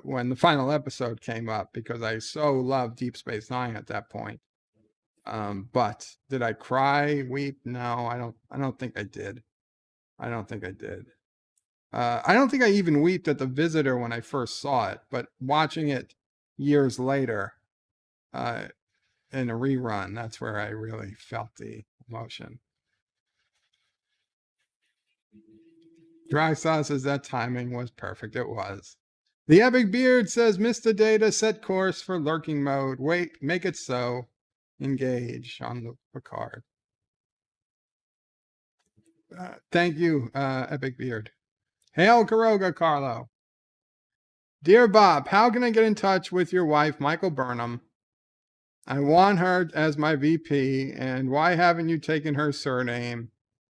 S1: when the final episode came up, because I so loved Deep Space Nine at that point. But did I cry, weep? No, I don't think I did. I don't think I did. I don't think I even wept at The Visitor when I first saw it, but watching it years later in a rerun, that's where I really felt the emotion. Dry Sauce says that timing was perfect. It was. The Epic Beard says, Mr. Data, set course for lurking mode. Wait, make it so. Engage on the Picard. Thank you, Epic Beard. Hail Karoga, Carlo. Dear Bob, how can I get in touch with your wife, Michael Burnham? I want her as my VP, and why haven't you taken her surname?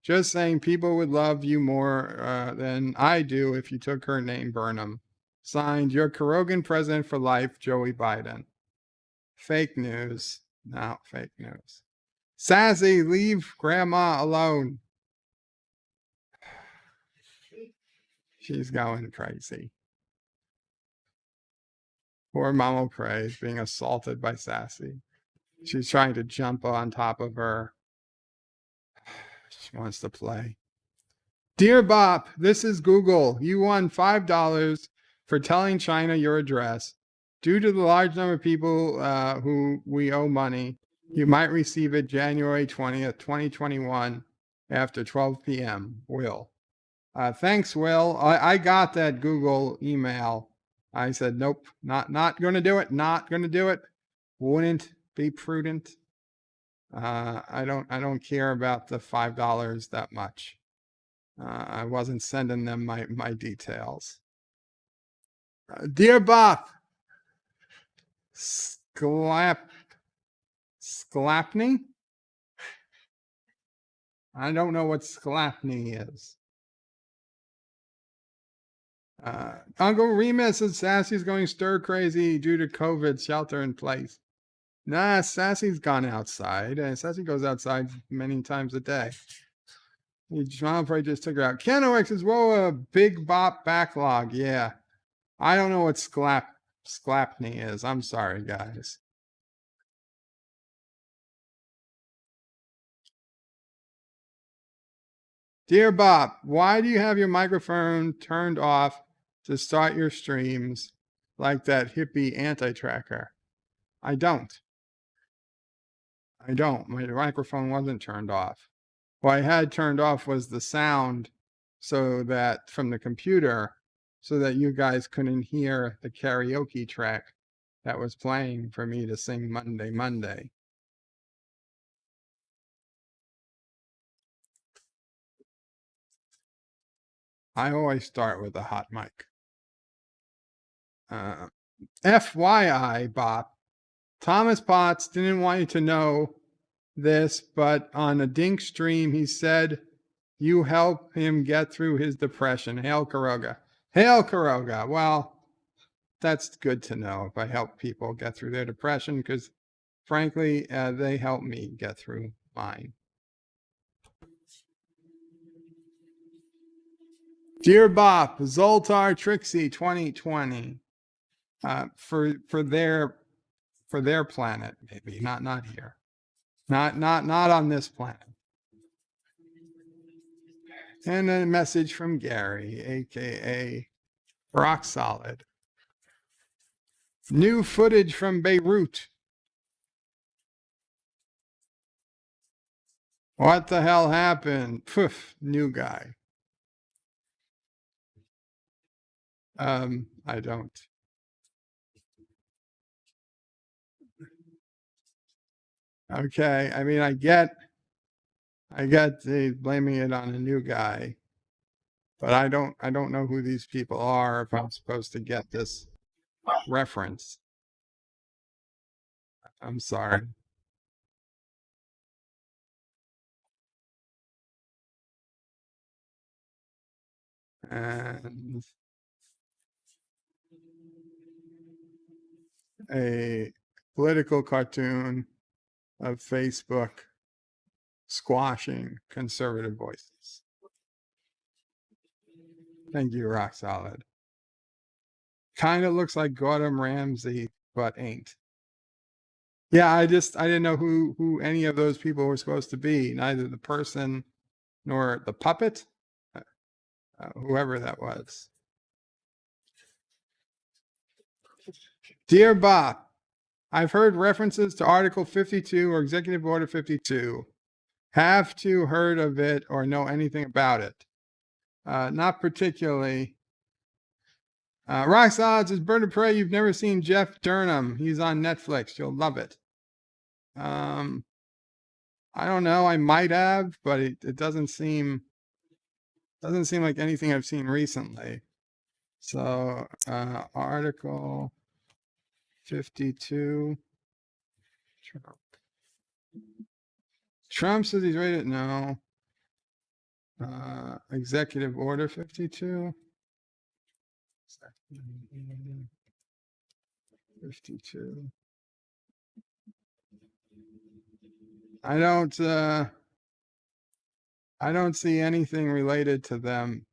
S1: Just saying, people would love you more than I do if you took her name, Burnham. Signed, your Karogan president for life, Joey Biden. Fake news. No, fake news. Sassy, leave grandma alone. She's going crazy. Poor Mama Praise being assaulted by Sassy. She's trying to jump on top of her. She wants to play. Dear Bop, this is Google. You won $5 for telling China your address. Due to the large number of people who we owe money, you might receive it January 20th, 2021 after 12 p.m. Will. Thanks, Will. I got that Google email. I said, nope, not going to do it. Not going to do it. Wouldn't be prudent. I don't care about the $5 that much. I wasn't sending them my details. Dear Bop, Sklapney? I don't know what Sklapney is. Uncle Remus says Sassy's going stir crazy due to COVID shelter in place. Nah, Sassy's gone outside, and Sassy goes outside many times a day. John probably just took her out. Kenowix says, whoa, a big Bop backlog. Yeah. I don't know what Sklapney is. I'm sorry, guys. Dear Bob, why do you have your microphone turned off to start your streams like that hippie anti-tracker? I don't. My microphone wasn't turned off. What I had turned off was the sound so that from the computer so that you guys couldn't hear the karaoke track that was playing for me to sing Monday, Monday. I always start with a hot mic. FYI, Bob, Thomas Potts didn't want you to know this, but on a Dink stream, he said you help him get through his depression. Hail Karoga. Hail Karoga. Well, that's good to know if I help people get through their depression, because frankly, they help me get through mine. Dear Bop, Zoltar Trixie 2020. For their planet, maybe not here, not on this planet. And a message from Gary, aka Rock Solid. New footage from Beirut. What the hell happened? Poof, new guy. I don't. Okay, I mean, I get the blaming it on a new guy, but I don't know who these people are if I'm supposed to get this reference. I'm sorry. And a political cartoon of Facebook squashing conservative voices. Thank you, Rock Solid. Kind of looks like Gordon Ramsay, but ain't. Yeah, I didn't know who any of those people were supposed to be, neither the person nor the puppet, whoever that was. Dear Bob, I've heard references to Article 52 or Executive Order 52. Have to heard of it or know anything about it? Not particularly. Rock Solids is Bird of Prey. You've never seen Jeff Durham. He's on Netflix. You'll love it. I don't know. I might have, but it doesn't seem like anything I've seen recently. So Article 52. Trump says he's ready to know. Executive Order 52. 52. I don't see anything related to them.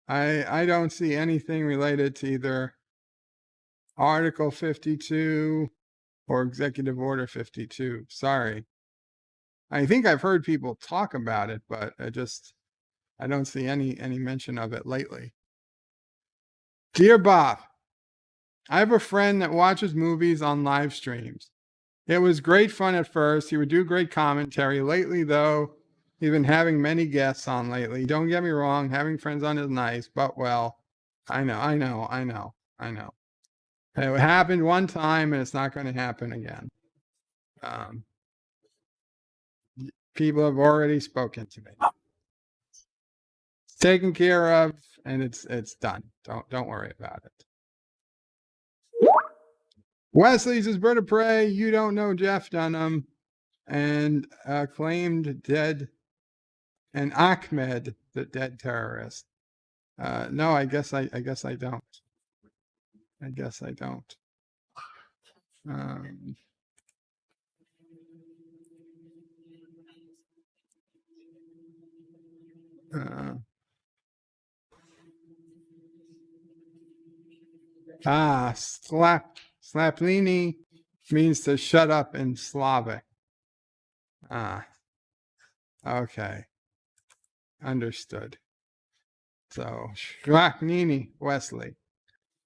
S1: I don't see anything related to either Article 52 or Executive Order 52. Sorry. I think I've heard people talk about it, but I don't see any mention of it lately. Dear Bob, I have a friend that watches movies on live streams. It was great fun at first. He would do great commentary. Lately, though, he's been having many guests on lately. Don't get me wrong, having friends on is nice, but well, I know. It happened one time and it's not going to happen again. People have already spoken to me. It's taken care of and it's done. Don't worry about it. Wesley says, Bird of Prey, you don't know Jeff Dunham and claimed dead, and Ahmed, the dead terrorist. No, I guess I don't. I guess I don't. Slaplini means to shut up in Slavic. Okay. Understood. So, Shlaknini, Wesley.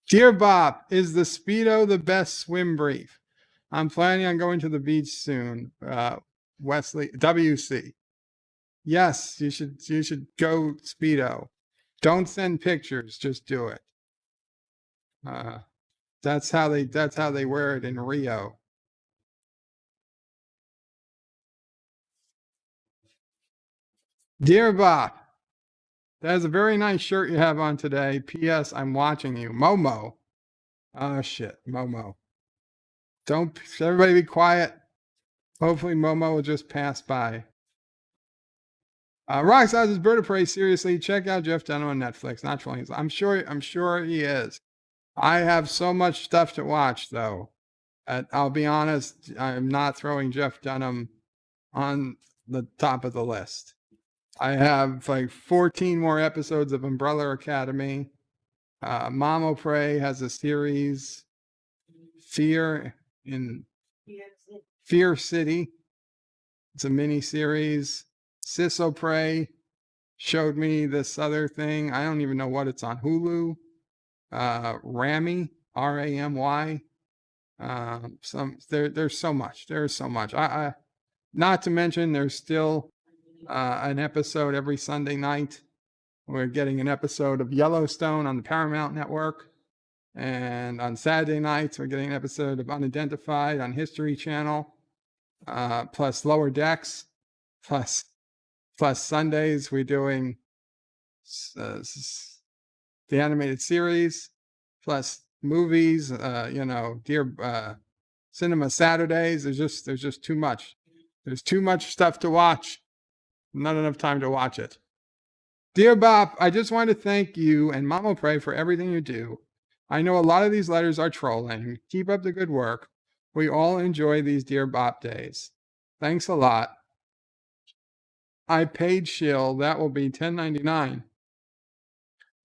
S1: Dear Bob, is the Speedo the best swim brief? I'm planning on going to the beach soon. Wesley, WC. Yes, you should go Speedo. Don't send pictures, just do it. That's how they wear it in Rio. Dear Bob, that is a very nice shirt you have on today. P.S. I'm watching you. Momo. Oh shit, Momo. Don't everybody be quiet. Hopefully Momo will just pass by. Rock is Bird of Prey. Seriously, check out Jeff Dunham on Netflix. Not trolling. I'm sure he is. I have so much stuff to watch though. I'll be honest, I'm not throwing Jeff Dunham on the top of the list. I have like 14 more episodes of Umbrella Academy. Mamo Prey has a series, Fear City. It's a mini series. Sisso Prey showed me this other thing. I don't even know what it's on Hulu. Ramy, Ramy. There's so much. There's so much. I not to mention there's still an episode every Sunday night. We're getting an episode of Yellowstone on the Paramount Network. And on Saturday nights, we're getting an episode of Unidentified on History Channel, plus Lower Decks, plus Sundays, we're doing the animated series, plus movies, Cinema Saturdays. There's just too much. There's too much stuff to watch. Not enough time to watch it. Dear Bob, I just want to thank you and Mama Pray for everything you do. I know a lot of these letters are trolling. Keep up the good work. We all enjoy these Dear Bob days. Thanks a lot. I paid Shill. That will be $10.99.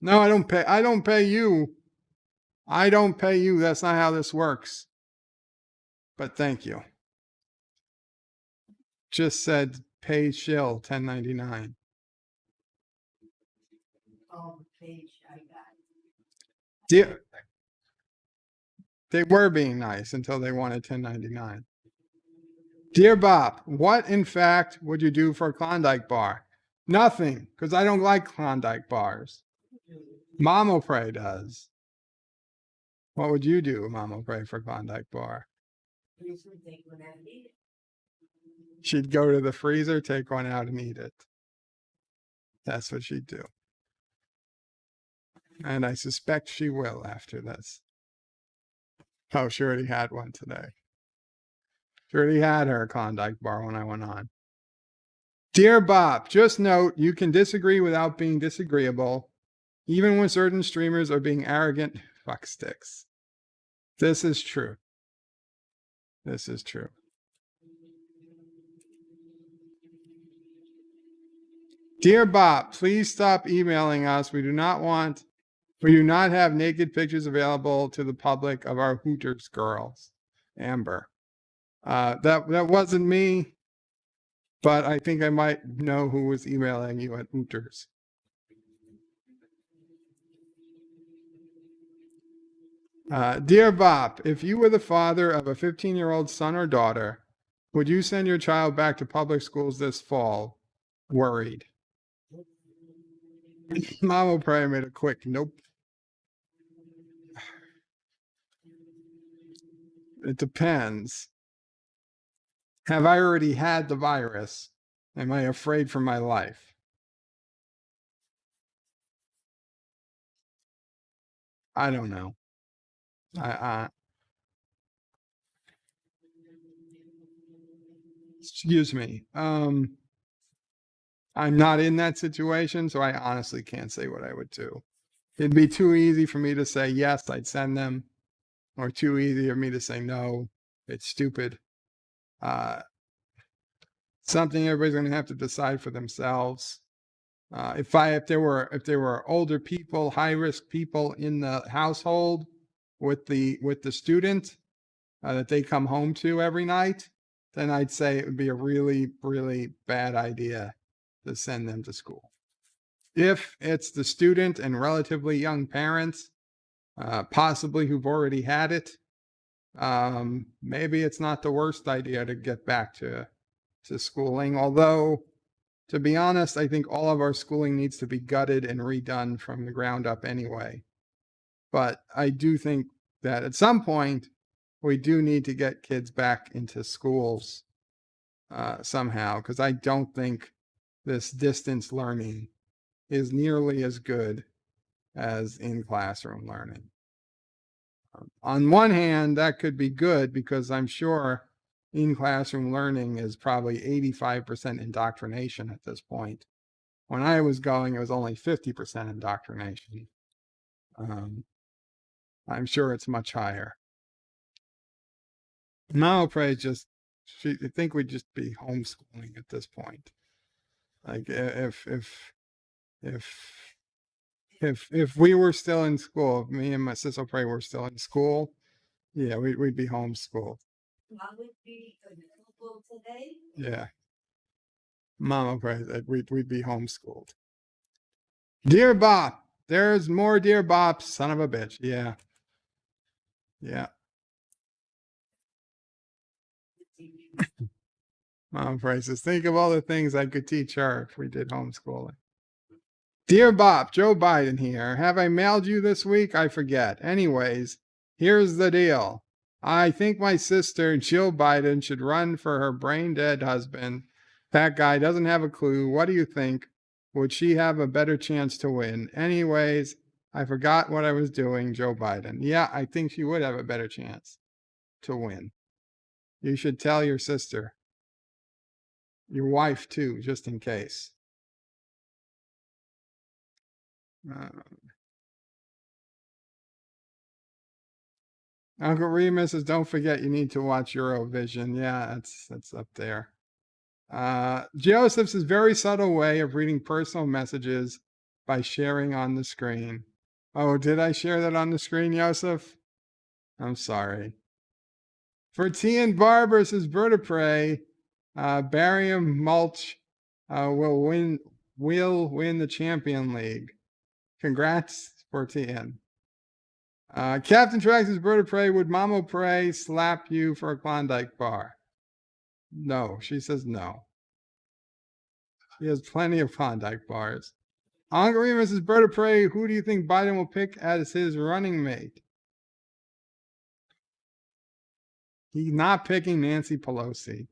S1: No, I don't pay. I don't pay you. I don't pay you. That's not how this works. But thank you. Just said pay Shill $10.99. Dear, they were being nice until they wanted $10.99. Dear Bob, what in fact would you do for a Klondike bar? Nothing, because I don't like Klondike bars. Mama Pray does. What would you do, Mama Pray, for Klondike bar? She'd go to the freezer, take one out, and eat it. That's what she'd do. And I suspect she will after this. Oh, she already had one today. She already had her Klondike bar when I went on. Dear Bob, just note you can disagree without being disagreeable, even when certain streamers are being arrogant fucksticks. This is true. This is true. Dear Bob, please stop emailing us. We do not have naked pictures available to the public of our Hooters girls. Amber. That wasn't me, but I think I might know who was emailing you at Hooters. Dear Bob, if you were the father of a 15-year-old son or daughter, would you send your child back to public schools this fall? Worried. Mom will probably made a quick nope. It depends. Have I already had the virus? Am I afraid for my life? I don't know. Excuse me. I'm not in that situation, so I honestly can't say what I would do. It'd be too easy for me to say yes, I'd send them, or too easy for me to say no, it's stupid. Something everybody's going to have to decide for themselves. If there were older people, high risk people in the household with the student that they come home to every night, then I'd say it would be a really, really bad idea to send them to school. If it's the student and relatively young parents, possibly who've already had it, maybe it's not the worst idea to get back to schooling. Although, to be honest, I think all of our schooling needs to be gutted and redone from the ground up anyway. But I do think that at some point, we do need to get kids back into schools somehow, because I don't think this distance learning is nearly as good as in classroom learning. On one hand, that could be good because I'm sure in classroom learning is probably 85% indoctrination at this point. When I was going, it was only 50% indoctrination. I'm sure it's much higher. Mama Pray I think we'd just be homeschooling at this point. Like if we were still in school, if me and my sister Pray were still in school, yeah, we'd be homeschooled.
S4: I would be available today.
S1: Yeah. Mama Pray that we'd be homeschooled. Dear Bob, there's more Dear Bob, son of a bitch. Yeah. Yeah. Mom says, think of all the things I could teach her if we did homeschooling. Dear Bob, Joe Biden here. Have I mailed you this week? I forget. Anyways, here's the deal. I think my sister, Jill Biden, should run for her brain-dead husband. That guy doesn't have a clue. What do you think? Would she have a better chance to win? Anyways, I forgot what I was doing, Joe Biden. Yeah, I think she would have a better chance to win. You should tell your sister. Your wife, too, just in case. Uncle Remus says, don't forget you need to watch Eurovision. Yeah, that's up there. Joseph's very subtle way of reading personal messages by sharing on the screen. Oh, did I share that on the screen, Joseph? I'm sorry. For T and Barber says vertebrae, barium mulch will win the Champion League. Congrats for TN. Captain Trax says vertebrae, would Mama Pray slap you for a Klondike bar? No, she says no. She has plenty of Klondike bars. Uncle Remus says vertebrae, who do you think Biden will pick as his running mate? He's not picking Nancy Pelosi.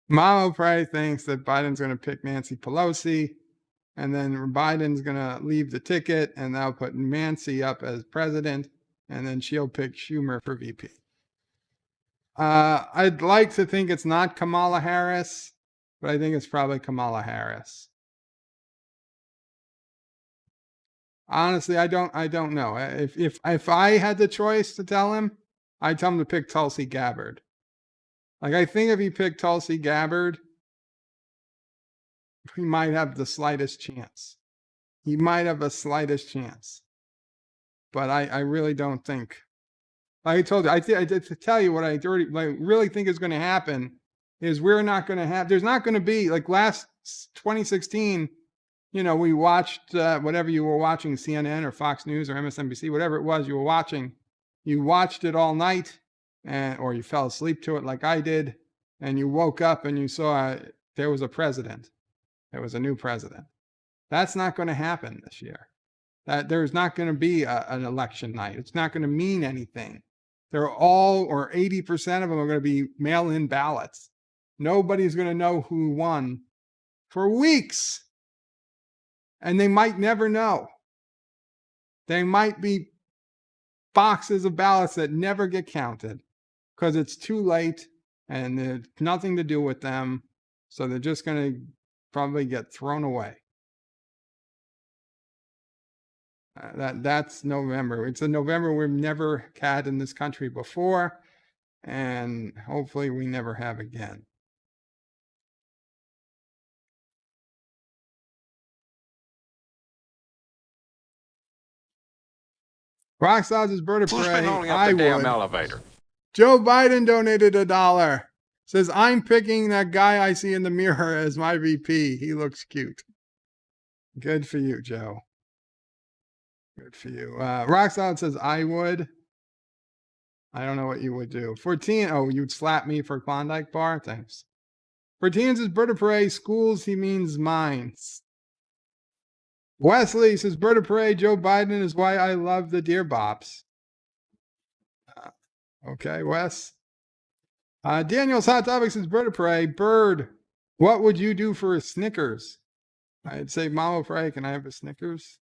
S1: Mama Pray thinks that Biden's going to pick Nancy Pelosi. and then Biden's going to leave the ticket, and they'll put Nancy up as president, and then she'll pick Schumer for VP. I'd like to think it's not Kamala Harris, but I think it's probably Kamala Harris. Honestly, I don't know. If I had the choice to tell him, I'd tell him to pick Tulsi Gabbard. Like, I think if he picked Tulsi Gabbard, he might have the slightest chance. He might have the slightest chance. But I really don't think. Like I told you, I did to tell you what I really think is going to happen is we're not going to have, there's not going to be, like last 2016, we watched whatever you were watching, CNN or Fox News or MSNBC, whatever it was you were watching. You watched it all night, or you fell asleep to it like I did, and you woke up and you saw there was a president. There was a new president. That's not going to happen this year. That there's not going to be an election night. It's not going to mean anything. They're all, or 80% of them are going to be mail-in ballots. Nobody's going to know who won for weeks. And they might never know. They might be boxes of ballots that never get counted because it's too late and there's nothing to do with them. So they're just going to probably get thrown away. That's November. It's a November we've never had in this country before, and hopefully we never have again. Rockstars' bird of prey.
S5: Who's been holding up the damn elevator?
S1: Joe Biden donated $1. Says, I'm picking that guy I see in the mirror as my VP. He looks cute. Good for you, Joe. Good for you. Rockstars says, I would. I don't know what you would do. 14. Oh, you'd slap me for Klondike Bar? Thanks. 14 says, bird of prey. Schools, he means mines. Wesley says, bird of prey. Joe Biden is why I love the deer bops. Okay, Wes. Daniel's Hot Topic says, bird of prey. Bird, what would you do for a Snickers? I'd say, Mama Prey, can I have a Snickers?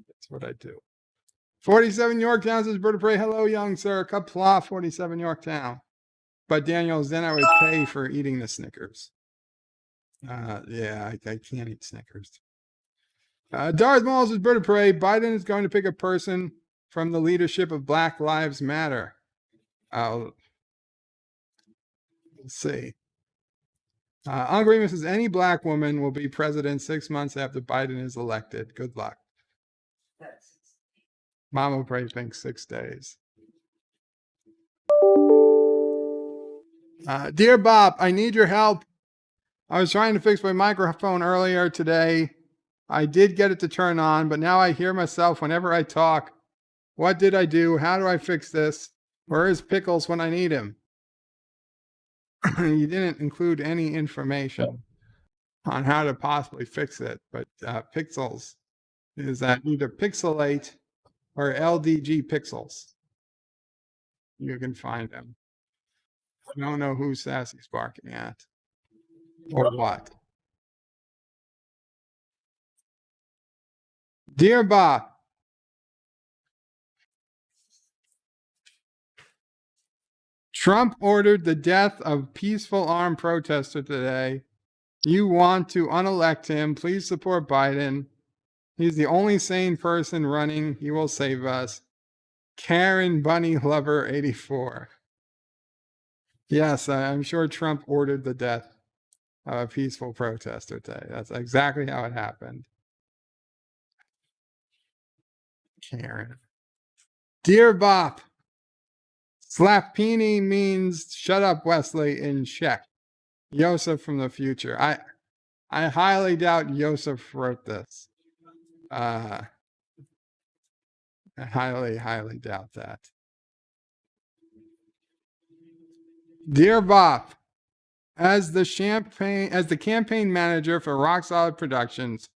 S1: That's what I do. 47 Yorktown says, bird of prey. Hello, young sir. Qapla, 47 Yorktown. But Daniels, then I would pay for eating the Snickers. Yeah, I can't eat Snickers. Darth Maul says, bird of prey. Biden is going to pick a person from the leadership of Black Lives Matter. Let's see. Uncle Remus says, any black woman will be president 6 months after Biden is elected. Good luck. Mama Prey thinks 6 days. Dear Bob, I need your help. I was trying to fix my microphone earlier today. I did get it to turn on, but now I hear myself whenever I talk. What did I do? How do I fix this? Where is Pickles when I need him? You didn't include any information on how to possibly fix it, but Pixels is that either Pixelate or LDG Pixels. You can find them. I don't know who Sassy's barking at or what. Dear Bob, Trump ordered the death of peaceful armed protester today. You want to unelect him. Please support Biden. He's the only sane person running. He will save us. Karen Bunny Lover 84. Yes, I'm sure Trump ordered the death of a peaceful protester today. That's exactly how it happened. Karen. Dear Bop, Slappini means shut up, Wesley, in Czech. Joseph from the future. I highly doubt Joseph wrote this. I highly doubt that. Dear Bop, as the campaign manager for Rock Solid Productions,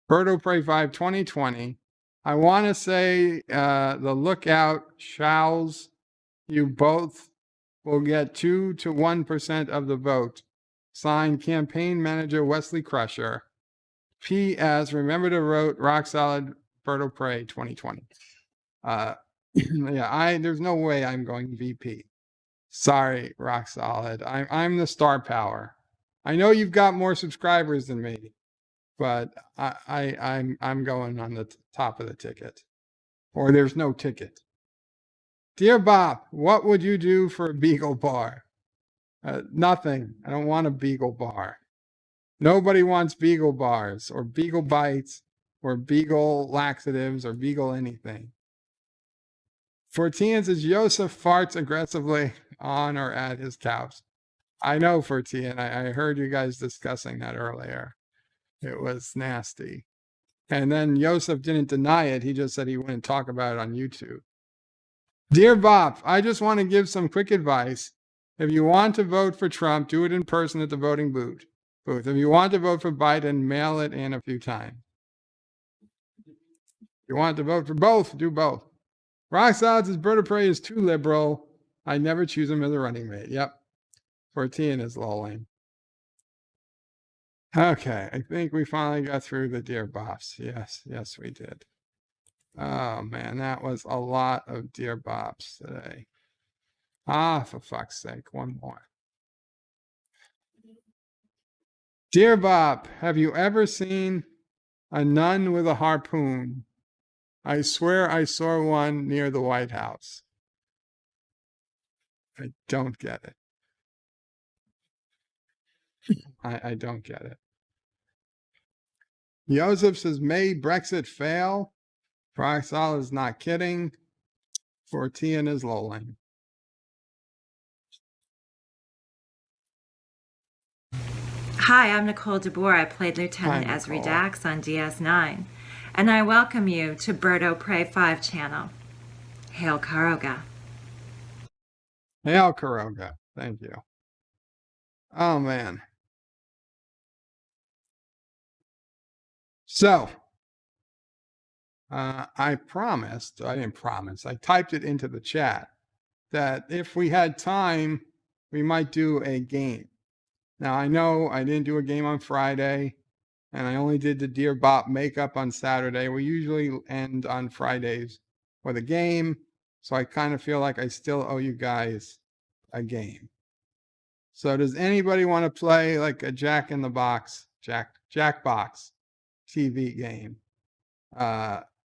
S1: Birdo Prey 5 2020, I want to say the lookout shouls you both will get 2 to 1% of the vote. Signed, campaign manager Wesley Crusher. P.S. Remember to vote Rock Solid Berto Prey 2020. Yeah, there's no way I'm going VP. Sorry, Rock Solid. I'm the star power. I know you've got more subscribers than me, but I'm going on the top of the ticket. Or there's no ticket. Dear Bob, what would you do for a Beagle bar? Nothing. I don't want a Beagle bar. Nobody wants Beagle bars or Beagle bites or Beagle laxatives or Beagle anything. Fortian says Joseph farts aggressively on or at his couch. I know, Fortian. I heard you guys discussing that earlier. It was nasty. And then Joseph didn't deny it. He just said he wouldn't talk about it on YouTube. Dear Bob, I just want to give some quick advice. If you want to vote for Trump, do it in person at the voting booth. If you want to vote for Biden, mail it in a few times. If you want to vote for both, do both. Rock Solid says Berto Prey is too liberal. I never choose him as a running mate. Yep. 14 is lolling. Okay, I think we finally got through the Dear Bops. Yes, we did. Oh, man, that was a lot of Dear Bops today. For fuck's sake, one more. Dear Bob, have you ever seen a nun with a harpoon? I swear I saw one near the White House. I don't get it. I don't get it. Joseph says, may Brexit fail? Proxol is not kidding. Fortian is lolling.
S2: Hi, I'm Nicole DeBoer. I played Lieutenant Ezri Dax on DS9. And I welcome you to Berto Prey 5 channel. Hail Karoga.
S1: Hail Karoga. Thank you. Oh, man. So, I didn't promise, I typed it into the chat that if we had time, we might do a game. Now, I know I didn't do a game on Friday, and I only did the Dear Bop makeup on Saturday. We usually end on Fridays with a game, so I kind of feel like I still owe you guys a game. So does anybody want to play like a Jackbox TV game?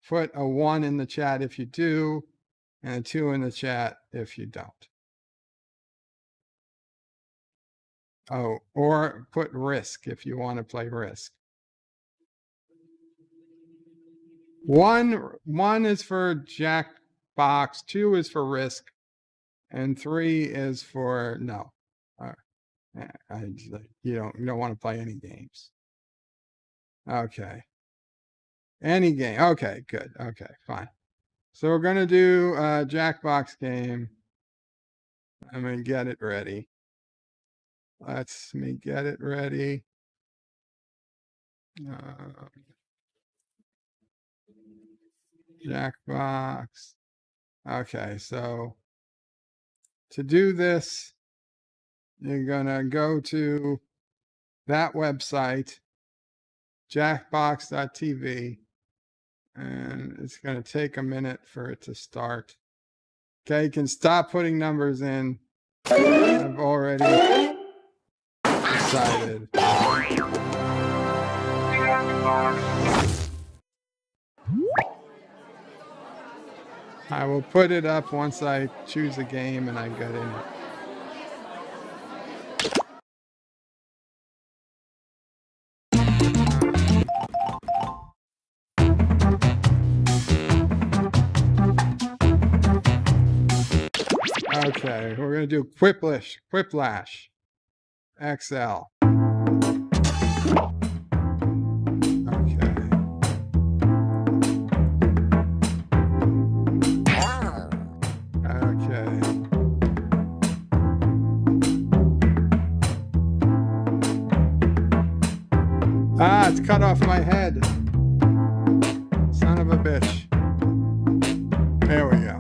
S1: Put a 1 in the chat if you do, and a 2 in the chat if you don't. Oh, or put Risk if you want to play Risk. One is for Jackbox, 2 is for Risk, and 3 is for no. You don't want to play any games. Okay. Any game. Okay, good. Okay, fine. So we're gonna do a Jackbox game. I'm gonna get it ready. Let me get it ready. Jackbox. Okay, so to do this, you're gonna go to that website, jackbox.tv, and it's gonna take a minute for it to start. Okay, you can stop putting numbers in. I've already decided. I will put it up once I choose a game and I get in it. Okay, we're going to do Quiplash XL. It's cut off my head. Son of a bitch. There we go.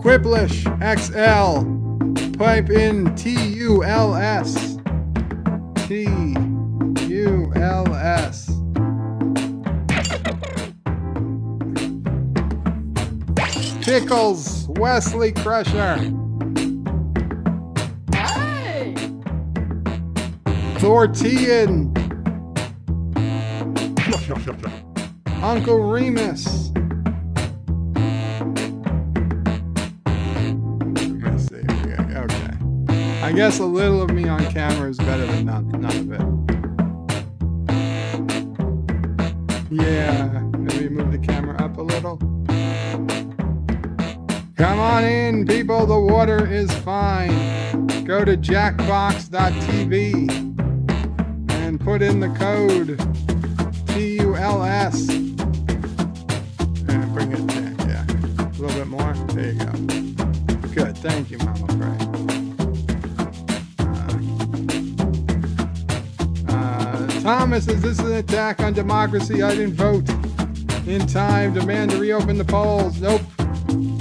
S1: Quiplash XL. Type in TULS. TULS. TULS. Pickles, Wesley Crusher.
S6: Hey!
S1: Thortian. Uncle Remus. Let me see. Okay. I guess a little of me on camera is better than none of it. Yeah. Maybe move the camera up a little. Come on in, people. The water is fine. Go to jackbox.tv and put in the code TULS. And bring it down. Yeah. A little bit more. There you go. Good. Thank you, Mama Pray. Thomas says this is an attack on democracy. I didn't vote in time. Demand to reopen the polls. Nope.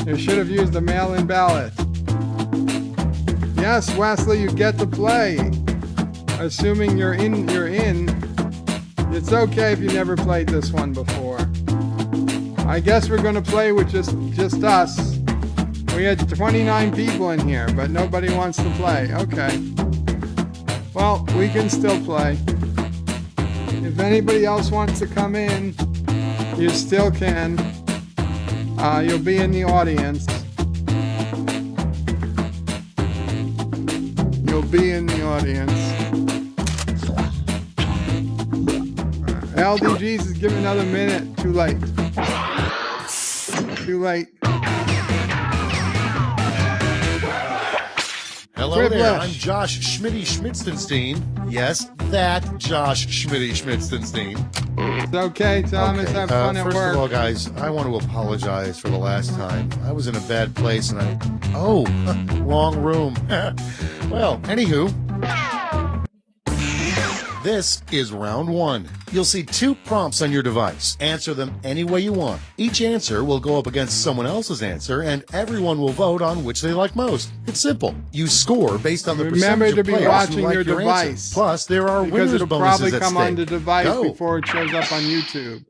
S1: You should have used the mail-in ballot. Yes, Wesley, you get to play. Assuming you're in, you're in. It's okay if you never played this one before. I guess we're gonna play with just us. We had 29 people in here, but nobody wants to play. Okay. Well, we can still play. If anybody else wants to come in, you still can. You'll be in the audience. You'll be in the audience. LDGs is giving another minute. Too late. Too late.
S7: Hello there, I'm Josh Schmitty-Schmitzenstein. Yes, that Josh Schmitty-Schmitzenstein.
S1: It's okay, Thomas.
S7: Okay,
S1: Have fun at
S7: first
S1: work.
S7: of all, guys, I want to apologize for the last time. I was in a bad place and wrong room. Well, anywho, this is round one. You'll see 2 prompts on your device. Answer them any way you want. Each answer will go up against someone else's answer, and everyone will vote on which they like most. It's simple. You score based on the
S1: Remember
S7: percentage
S1: to
S7: of
S1: be
S7: players
S1: watching
S7: who like
S1: your
S7: your
S1: device.
S7: answer. Plus, there are
S1: Because
S7: winners
S1: it'll
S7: bonuses
S1: probably
S7: at
S1: come
S7: stake.
S1: on the device
S7: Go.
S1: before it shows up on YouTube.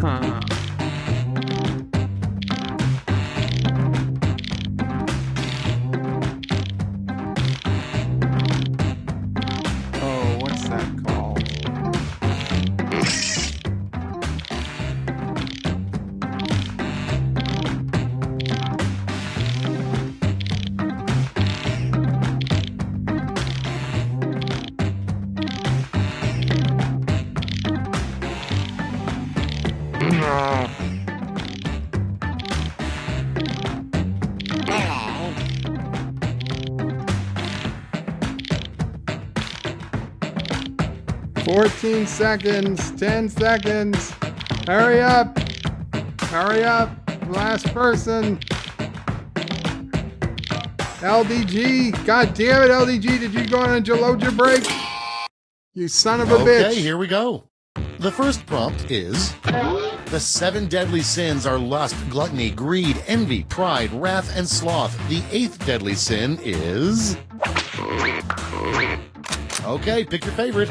S1: Huh. Oh, what's that called?
S4: Hello.
S1: 14 seconds, 10 seconds. Hurry up. Hurry up. Last person. LDG. God damn it, LDG. Did you go on a Gelogia break? You son of a bitch.
S7: Okay, here we go. The first prompt is: the 7 deadly sins are lust, gluttony, greed, envy, pride, wrath, and sloth. The 8th deadly sin is... Okay, pick your favorite.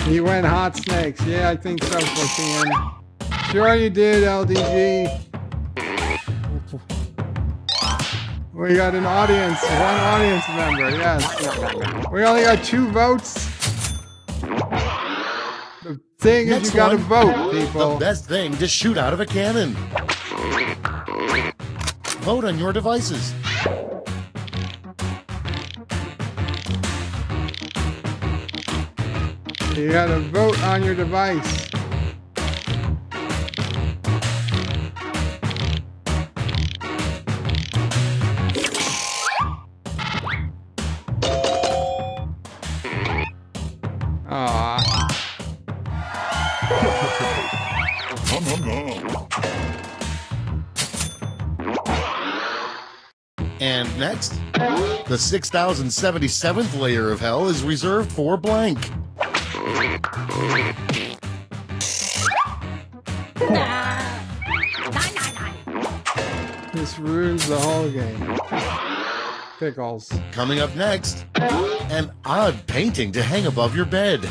S1: He went hot snakes. Yeah, I think so, 14. Sure you did, LDG. We got an audience, one audience member, yes. We only got 2 votes. The thing is, you gotta vote, people.
S7: The best thing to shoot out of a cannon. Vote on your devices.
S1: You gotta vote on your device.
S7: And next, the 6,077th layer of hell is reserved for blank.
S1: This ruins the whole game. Pickles.
S7: Coming up next, an odd painting to hang above your bed.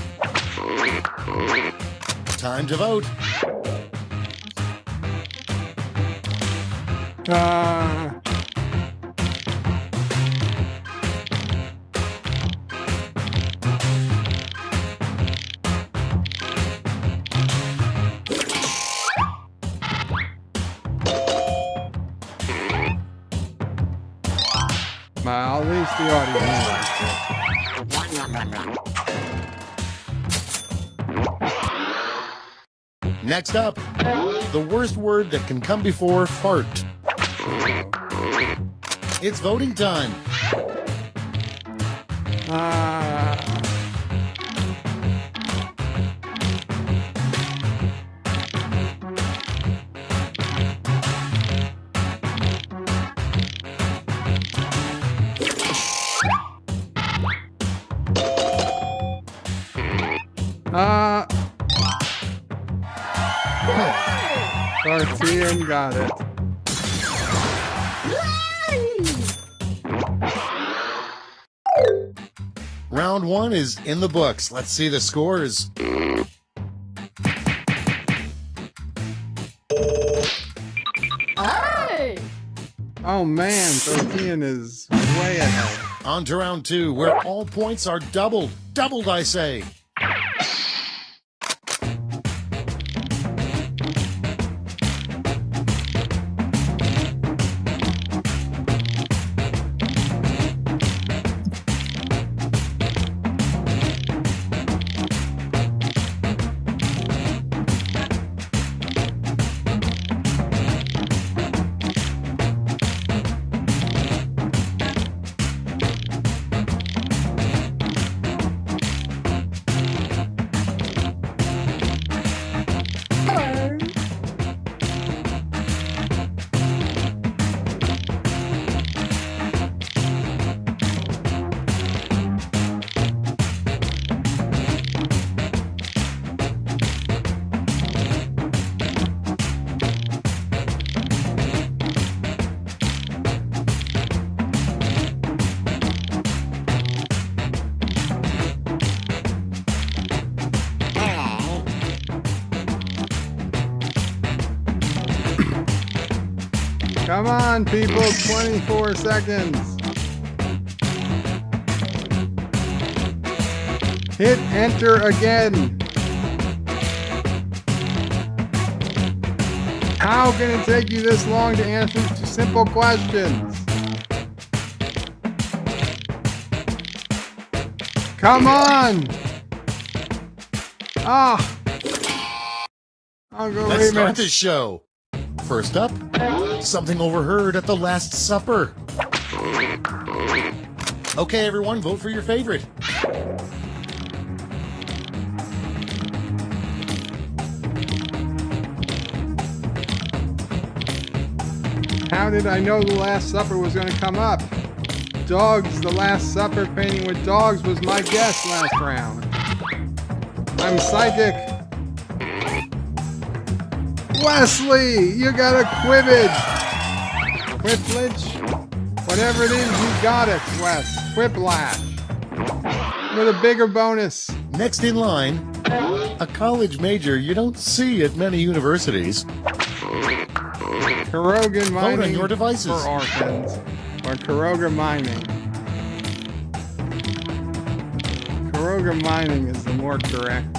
S7: Time to vote.
S1: At least the audience.
S7: Next up, the worst word that can come before fart. It's voting time.
S1: Garcian got it.
S7: Round one is in the books. Let's see the scores.
S1: Oh man, Garcian is way ahead.
S7: On to round two, where all points are doubled. Doubled, I say.
S1: Come on, people, 24 seconds. Hit enter again. How can it take you this long to answer simple questions? Come on. I'll go
S7: Let's start
S1: rematch.
S7: this show. First up, something overheard at the Last Supper. Okay, everyone, vote for your favorite.
S1: How did I know the Last Supper was going to come up? Dogs, the Last Supper painting with dogs was my guess last round. I'm psychic. Wesley, you got a quibbage. Quiplage? Whatever it is, you got it, Wes. Quiplash. With a bigger bonus.
S7: Next in line, a college major you don't see at many universities.
S1: Karogan mining
S7: Vote on your devices.
S1: for orphans. Or Karoga mining. Karoga mining is the more correct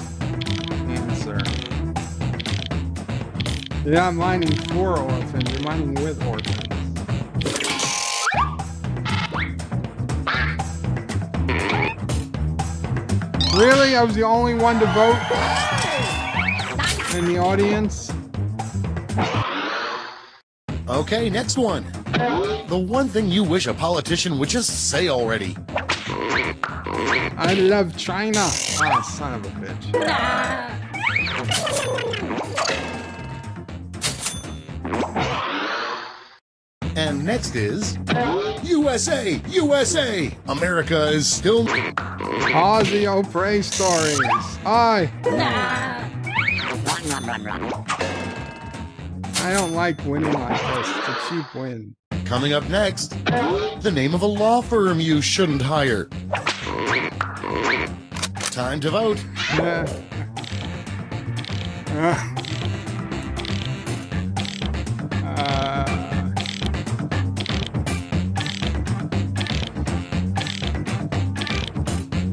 S1: answer. You're not mining for orphans, you're mining with orphans. Really? I was the only one to vote in the audience?
S7: Okay, next one. The one thing you wish a politician would just say already.
S1: I love China. Ah, son of a bitch.
S7: And next is USA, USA. America is still.
S1: Ozzy O'Prey stories. I don't like winning like this. It's a cheap win.
S7: Coming up next, the name of a law firm you shouldn't hire. Time to vote.
S1: Yeah.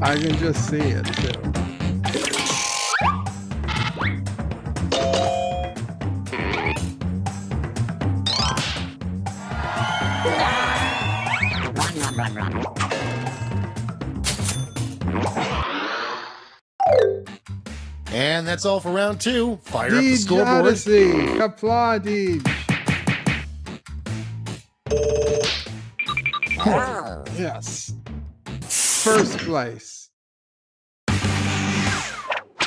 S1: I can just see it too.
S7: And that's all for round 2. Fire up the
S1: Deej
S7: scoreboard.
S1: Odyssey. Qapla Deej. Yes. First place.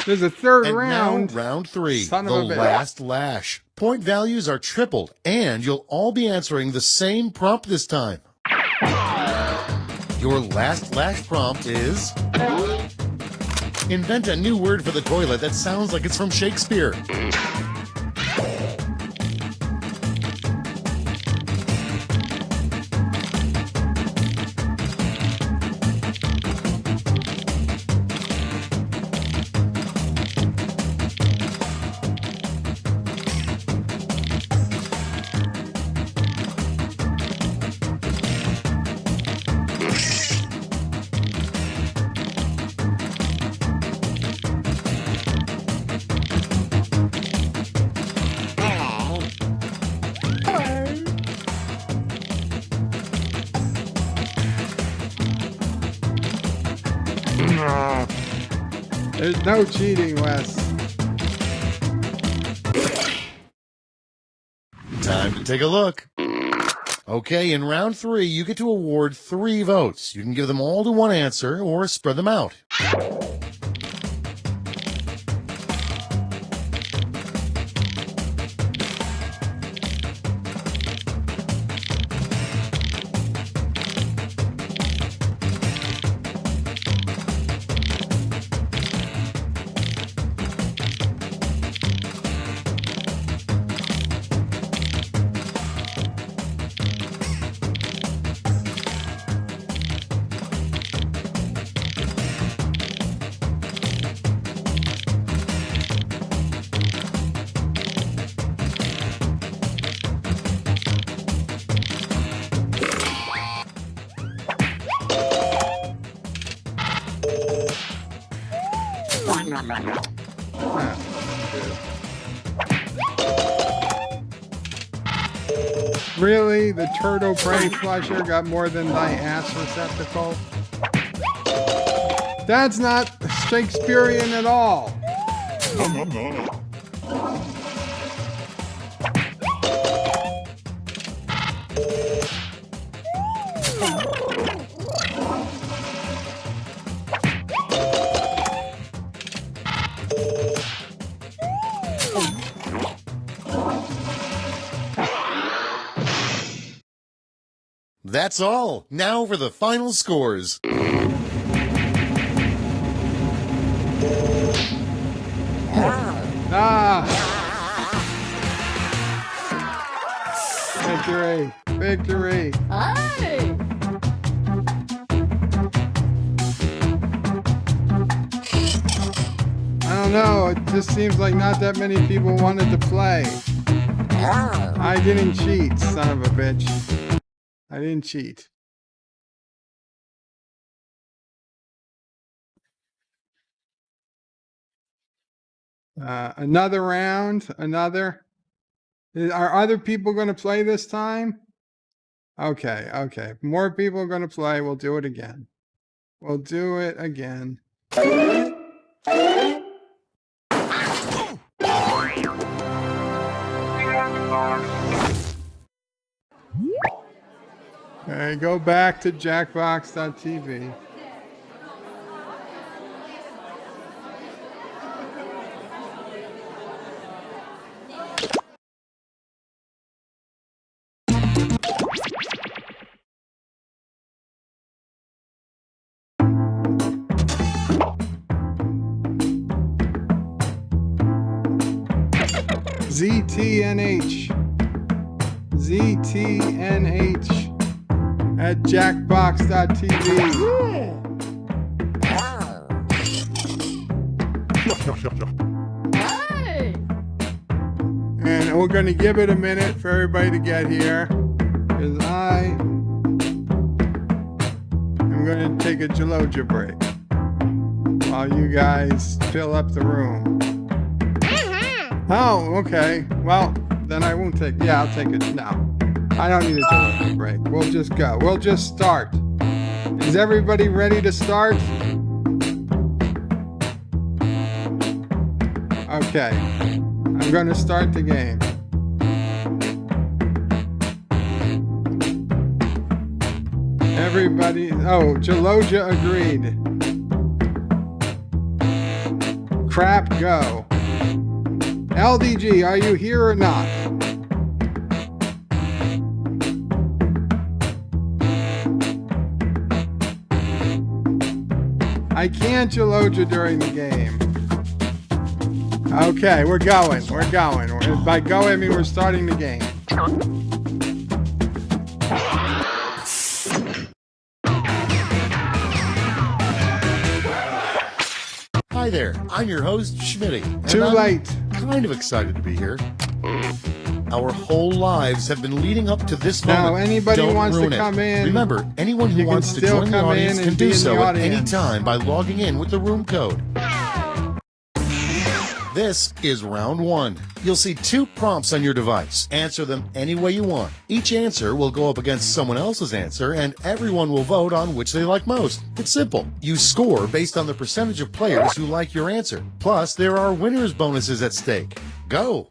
S1: There's a third
S7: And
S1: round.
S7: now round 3,
S1: Son
S7: the
S1: of a bitch.
S7: last lash. Point values are tripled, and you'll all be answering the same prompt this time. Your last lash prompt is... invent a new word for the toilet that sounds like it's from Shakespeare.
S1: There's no cheating, Wes.
S7: Time to take a look. Okay, in round 3, you get to award 3 votes. You can give them all to one answer or spread them out.
S1: Really? The turtle prey flusher got more than thy ass receptacle? That's not Shakespearean at all.
S7: That's all. Now for the final scores.
S1: Ah! Victory! Victory! I don't know, it just seems like not that many people wanted to play. I didn't cheat, son of a bitch. I didn't cheat. Another round, another. Are other people going to play this time? Okay, okay. More people are going to play. We'll do it again. We'll do it again. Okay, go back to jackbox.tv. ZTNH at jackbox.tv. And we're going to give it a minute for everybody to get here, because I am going to take a Geloja break while you guys fill up the room. Oh, okay. Well, then I won't take... Yeah, I'll take it. No, I don't need a Geloja break. We'll just go. We'll just start. Is everybody ready to start? Okay. I'm going to start the game. Everybody... Oh, Geloja agreed. Crap, go. LDG, are you here or not? I can't Geloja during the game. Okay, we're going. We're going. By go, I mean we're starting the game.
S7: Hi there, I'm your host, Schmitty.
S1: Too late.
S7: Kind of excited to be here. Our whole lives have been leading up to this moment.
S1: Now, anybody
S7: Don't
S1: wants to
S7: ruin it.
S1: come in,
S7: Remember, anyone who
S1: you can
S7: wants to
S1: still
S7: join the
S1: come
S7: audience
S1: in
S7: can
S1: and be
S7: do
S1: in
S7: so
S1: the
S7: at any
S1: audience.
S7: time by logging in with the room code. This is round one. You'll see 2 prompts on your device. Answer them any way you want. Each answer will go up against someone else's answer, and everyone will vote on which they like most. It's simple. You score based on the percentage of players who like your answer. Plus, there are winners bonuses at stake. Go!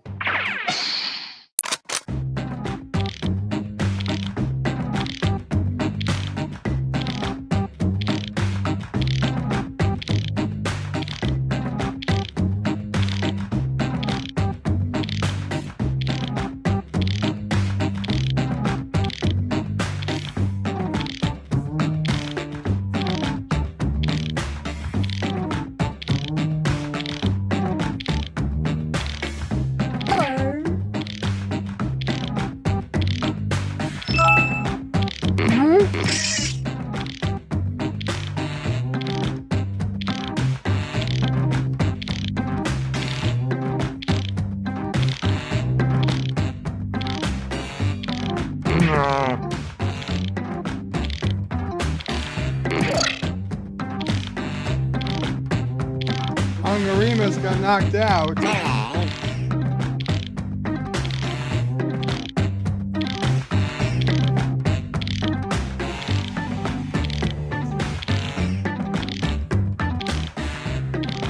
S1: Hungarima's got knocked out.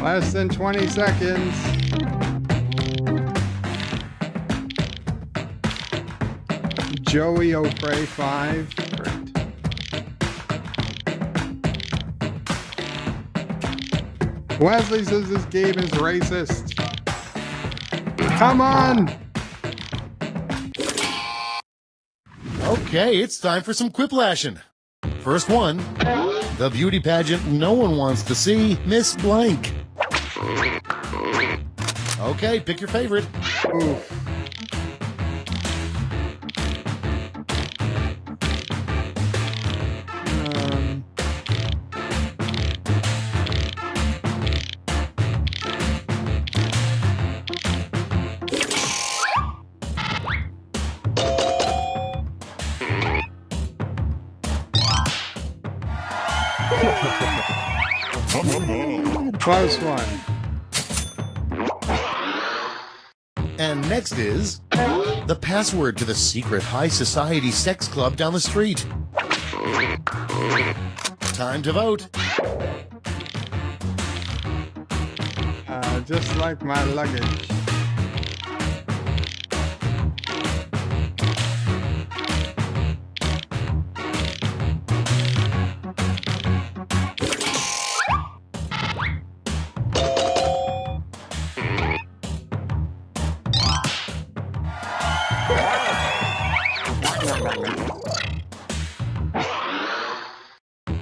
S1: Less than 20 seconds. Joey O'Prey 5. Great. Wesley says this game is racist. Come on!
S7: Okay, it's time for some quiplashing. First one, the beauty pageant no one wants to see, Miss Blank. Okay, pick your favorite.
S1: Oof. Close one.
S7: And next is the password to the secret high society sex club down the street. Time to vote.
S1: just like my luggage.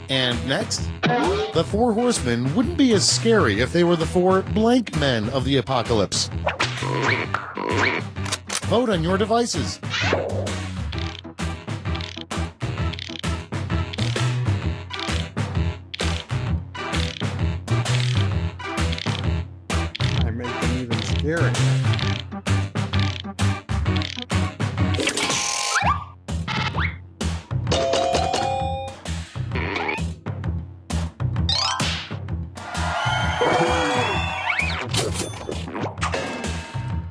S7: And next, the four horsemen wouldn't be as scary if they were the four blank men of the apocalypse. Vote on your devices.
S1: I make them even scarier.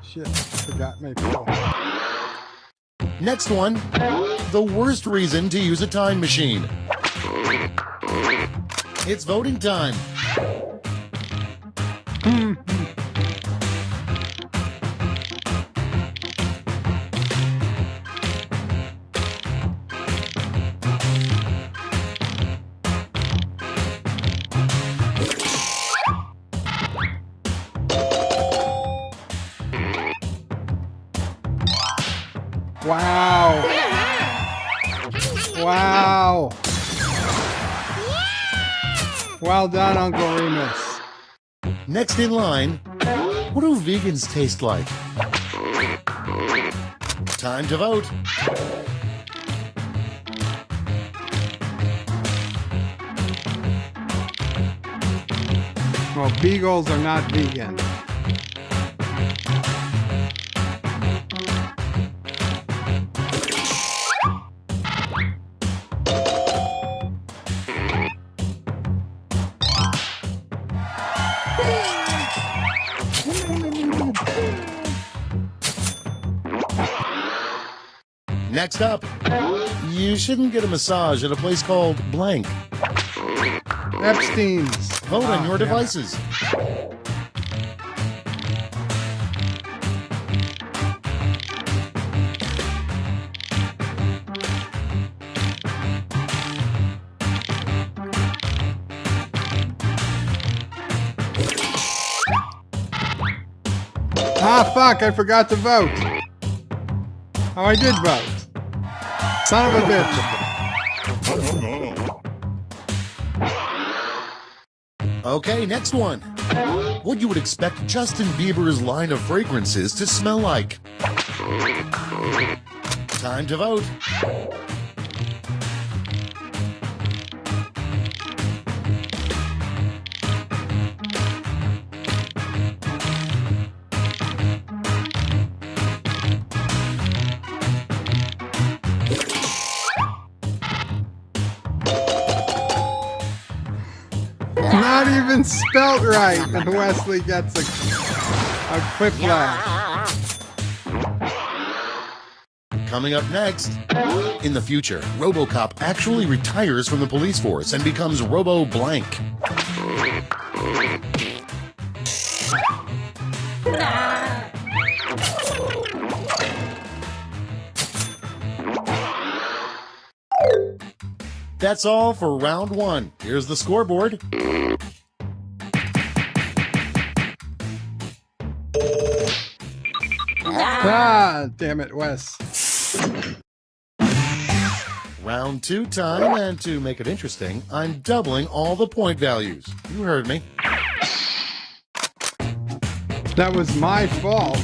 S1: Shit, forgot my pill.
S7: Next one, the worst reason to use a time machine. It's voting time.
S1: Wow. Wow. Well done, Uncle Remus.
S7: Next in line, what do vegans taste like? Time to vote.
S1: Well, beagles are not vegan.
S7: Next up, you shouldn't get a massage at a place called blank.
S1: Epstein's.
S7: Vote on your
S1: damn it.
S7: devices.
S1: Ah, fuck, I forgot to vote. Oh, I did vote. Son of a bitch.
S7: Okay, next one. What you would expect Justin Bieber's line of fragrances to smell like. Time to vote.
S1: Not even spelt right, and Wesley gets a Qapla.
S7: Coming up next, in the future, RoboCop actually retires from the police force and becomes Robo Blank. That's all for round one. Here's the scoreboard.
S1: Ah, damn it, Wes.
S7: Round two time, and to make it interesting, I'm doubling all the point values. You heard me.
S1: That was my fault.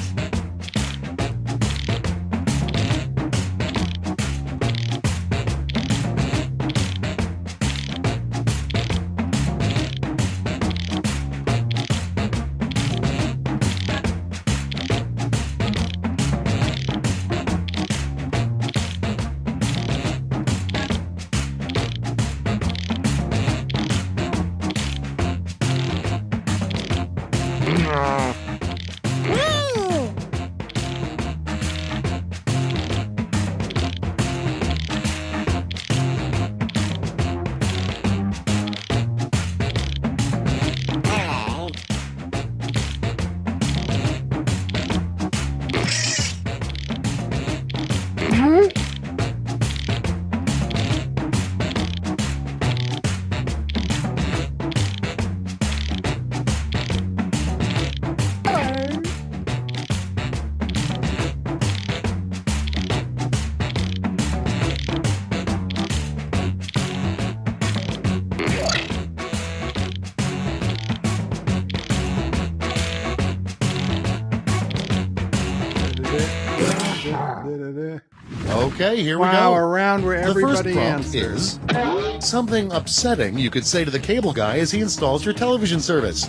S7: Okay, here we
S1: Wow,
S7: go.
S1: a round where
S7: The first
S1: everybody
S7: prompt
S1: answers.
S7: is something upsetting you could say to the cable guy as he installs your television service.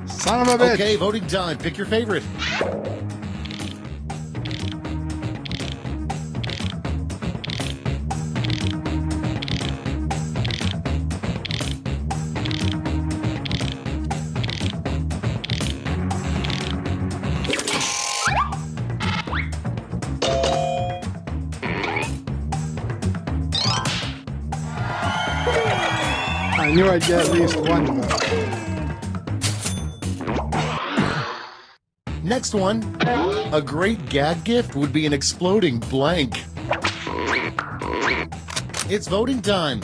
S1: Son of a bitch.
S7: Okay, voting time. Pick your favorite.
S1: I knew I'd get at least one vote.
S7: Next one. A great gag gift would be an exploding blank. It's voting time.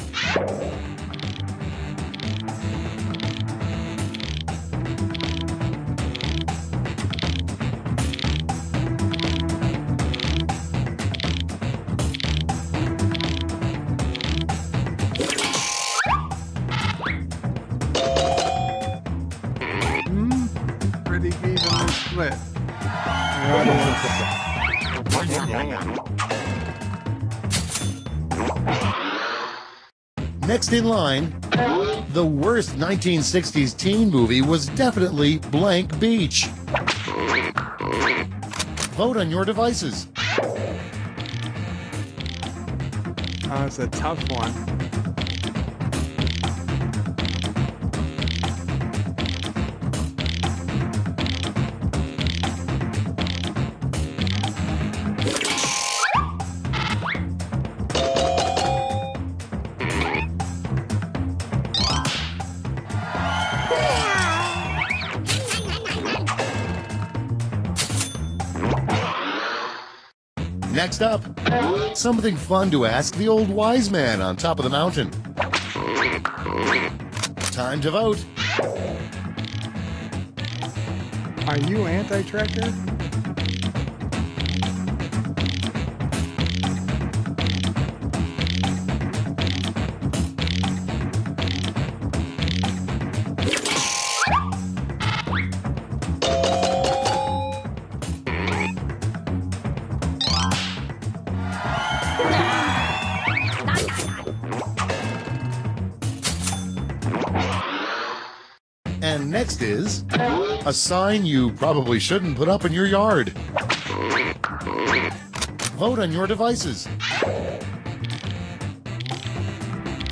S1: Pretty evenly split. The audience.
S7: Next in line, the worst 1960s teen movie was definitely Blank Beach. Vote on your devices.
S1: Oh, it's a tough one.
S7: Next up, something fun to ask the old wise man on top of the mountain. Time to vote.
S1: Are you anti-tracker?
S7: And next is a sign you probably shouldn't put up in your yard. Vote on your devices.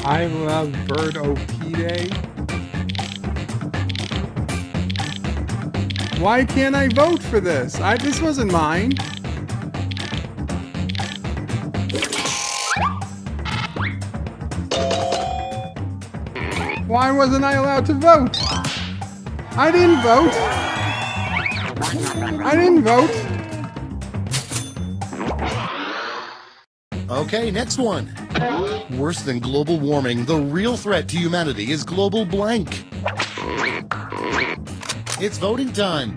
S1: I love Bird OP Day. Why can't I vote for this? This wasn't mine. Why wasn't I allowed to vote? I didn't vote. I didn't vote.
S7: Okay, next one. Worse than global warming, the real threat to humanity is global blank. It's voting time.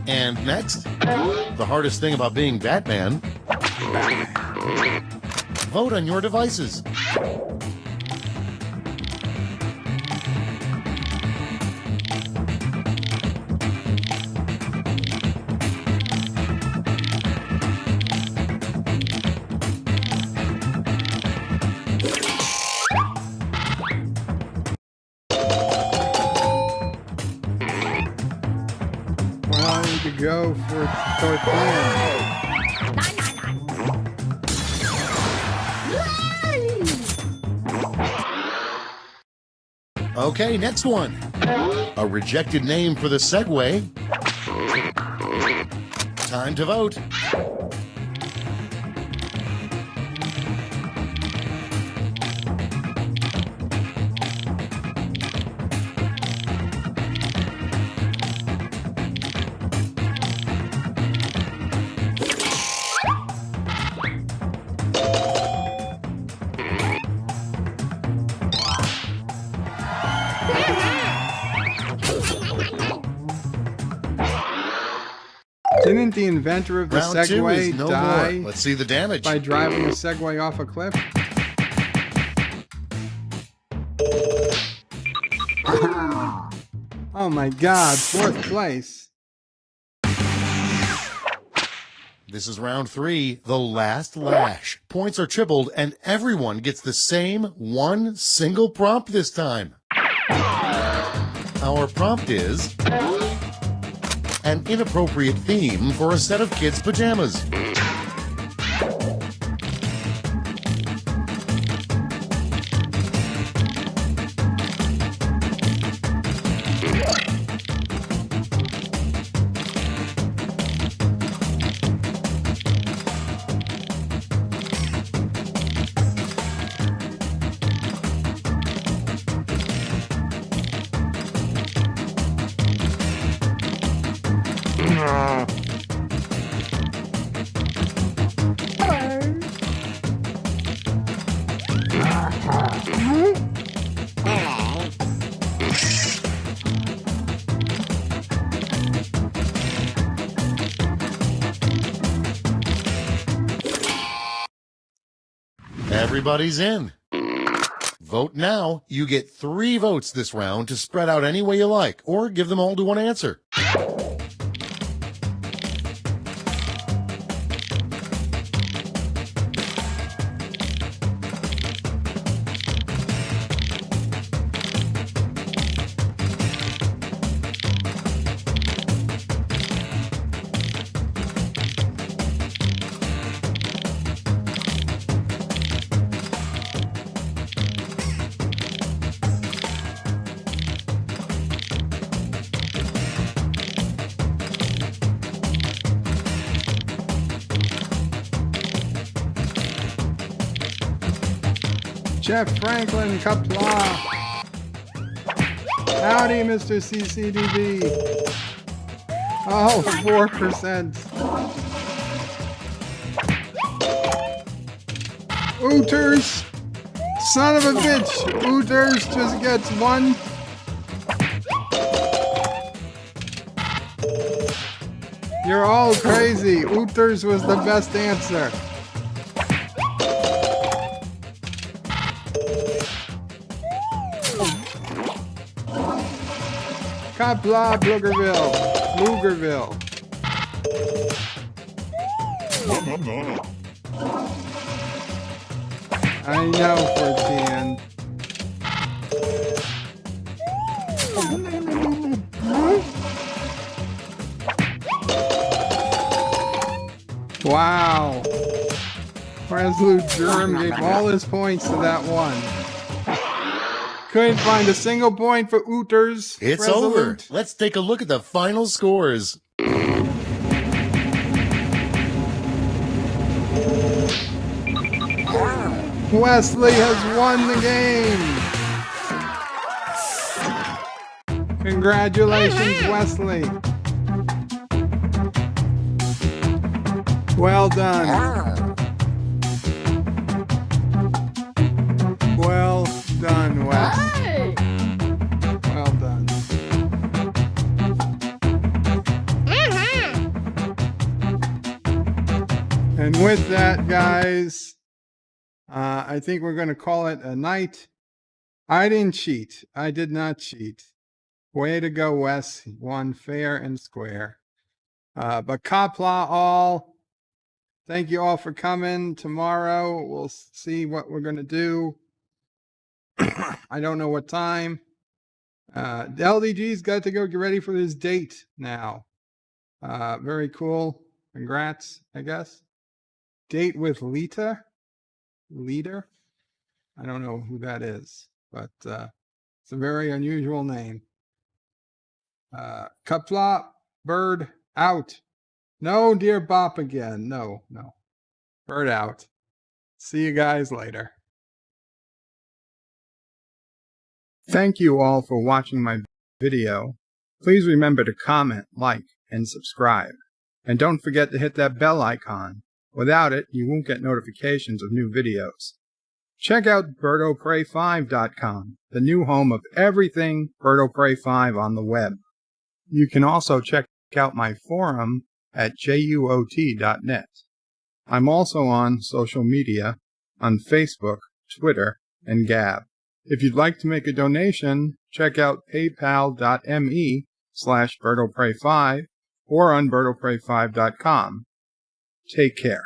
S7: And next, the hardest thing about being Batman. Vote on your devices.
S1: Well, I need to go for toward the end.
S7: Okay, next one. A rejected name for the Segway. Time to vote.
S1: Didn't the inventor of the
S7: Round 2 is
S1: Segway
S7: no
S1: die
S7: more. Let's see the damage.
S1: by driving a Segway off a cliff? Oh my God, 4th place.
S7: This is round 3, the last lash. Points are tripled, and everyone gets the same one single prompt this time. Our prompt is an inappropriate theme for a set of kids' pajamas. Everybody's in. Vote now. You get 3 votes this round to spread out any way you like, or give them all to one answer.
S1: Jeff Franklin, Qapla. Howdy, Mr. CCDB. Oh, 4%. Ooters! Son of a bitch! Ooters just gets 1. You're all crazy. Ooters was the best answer. Qapla, Blugerville. I know, 14. Wow. Resolute Germ gave all his points to that one. Couldn't find a single point for Ooters.
S7: It's
S1: Resolute.
S7: over. Let's take a look at the final scores.
S1: Wesley has won the game. Congratulations, Wesley. Well done. Well done, Wes. Well done. And with that, guys, I think we're going to call it a night. I didn't cheat. I did not cheat. Way to go, Wes. Won fair and square. But Qapla All, thank you all for coming. Tomorrow, we'll see what we're going to do. I don't know what time. The LDG's got to go get ready for his date now. Very cool. Congrats, I guess. Date with Lita? Leader? I don't know who that is, but it's a very unusual name. Qapla, bird out. No, dear Bop again. No. Bird out. See you guys later. Thank you all for watching my video. Please remember to comment, like, and subscribe. And don't forget to hit that bell icon. Without it, you won't get notifications of new videos. Check out BirdoPrey5.com, the new home of everything Birdo Prey 5 on the web. You can also check out my forum at juot.net. I'm also on social media on Facebook, Twitter, and Gab. If you'd like to make a donation, check out paypal.me/BertoPray5 or on BertoPray5.com. Take care.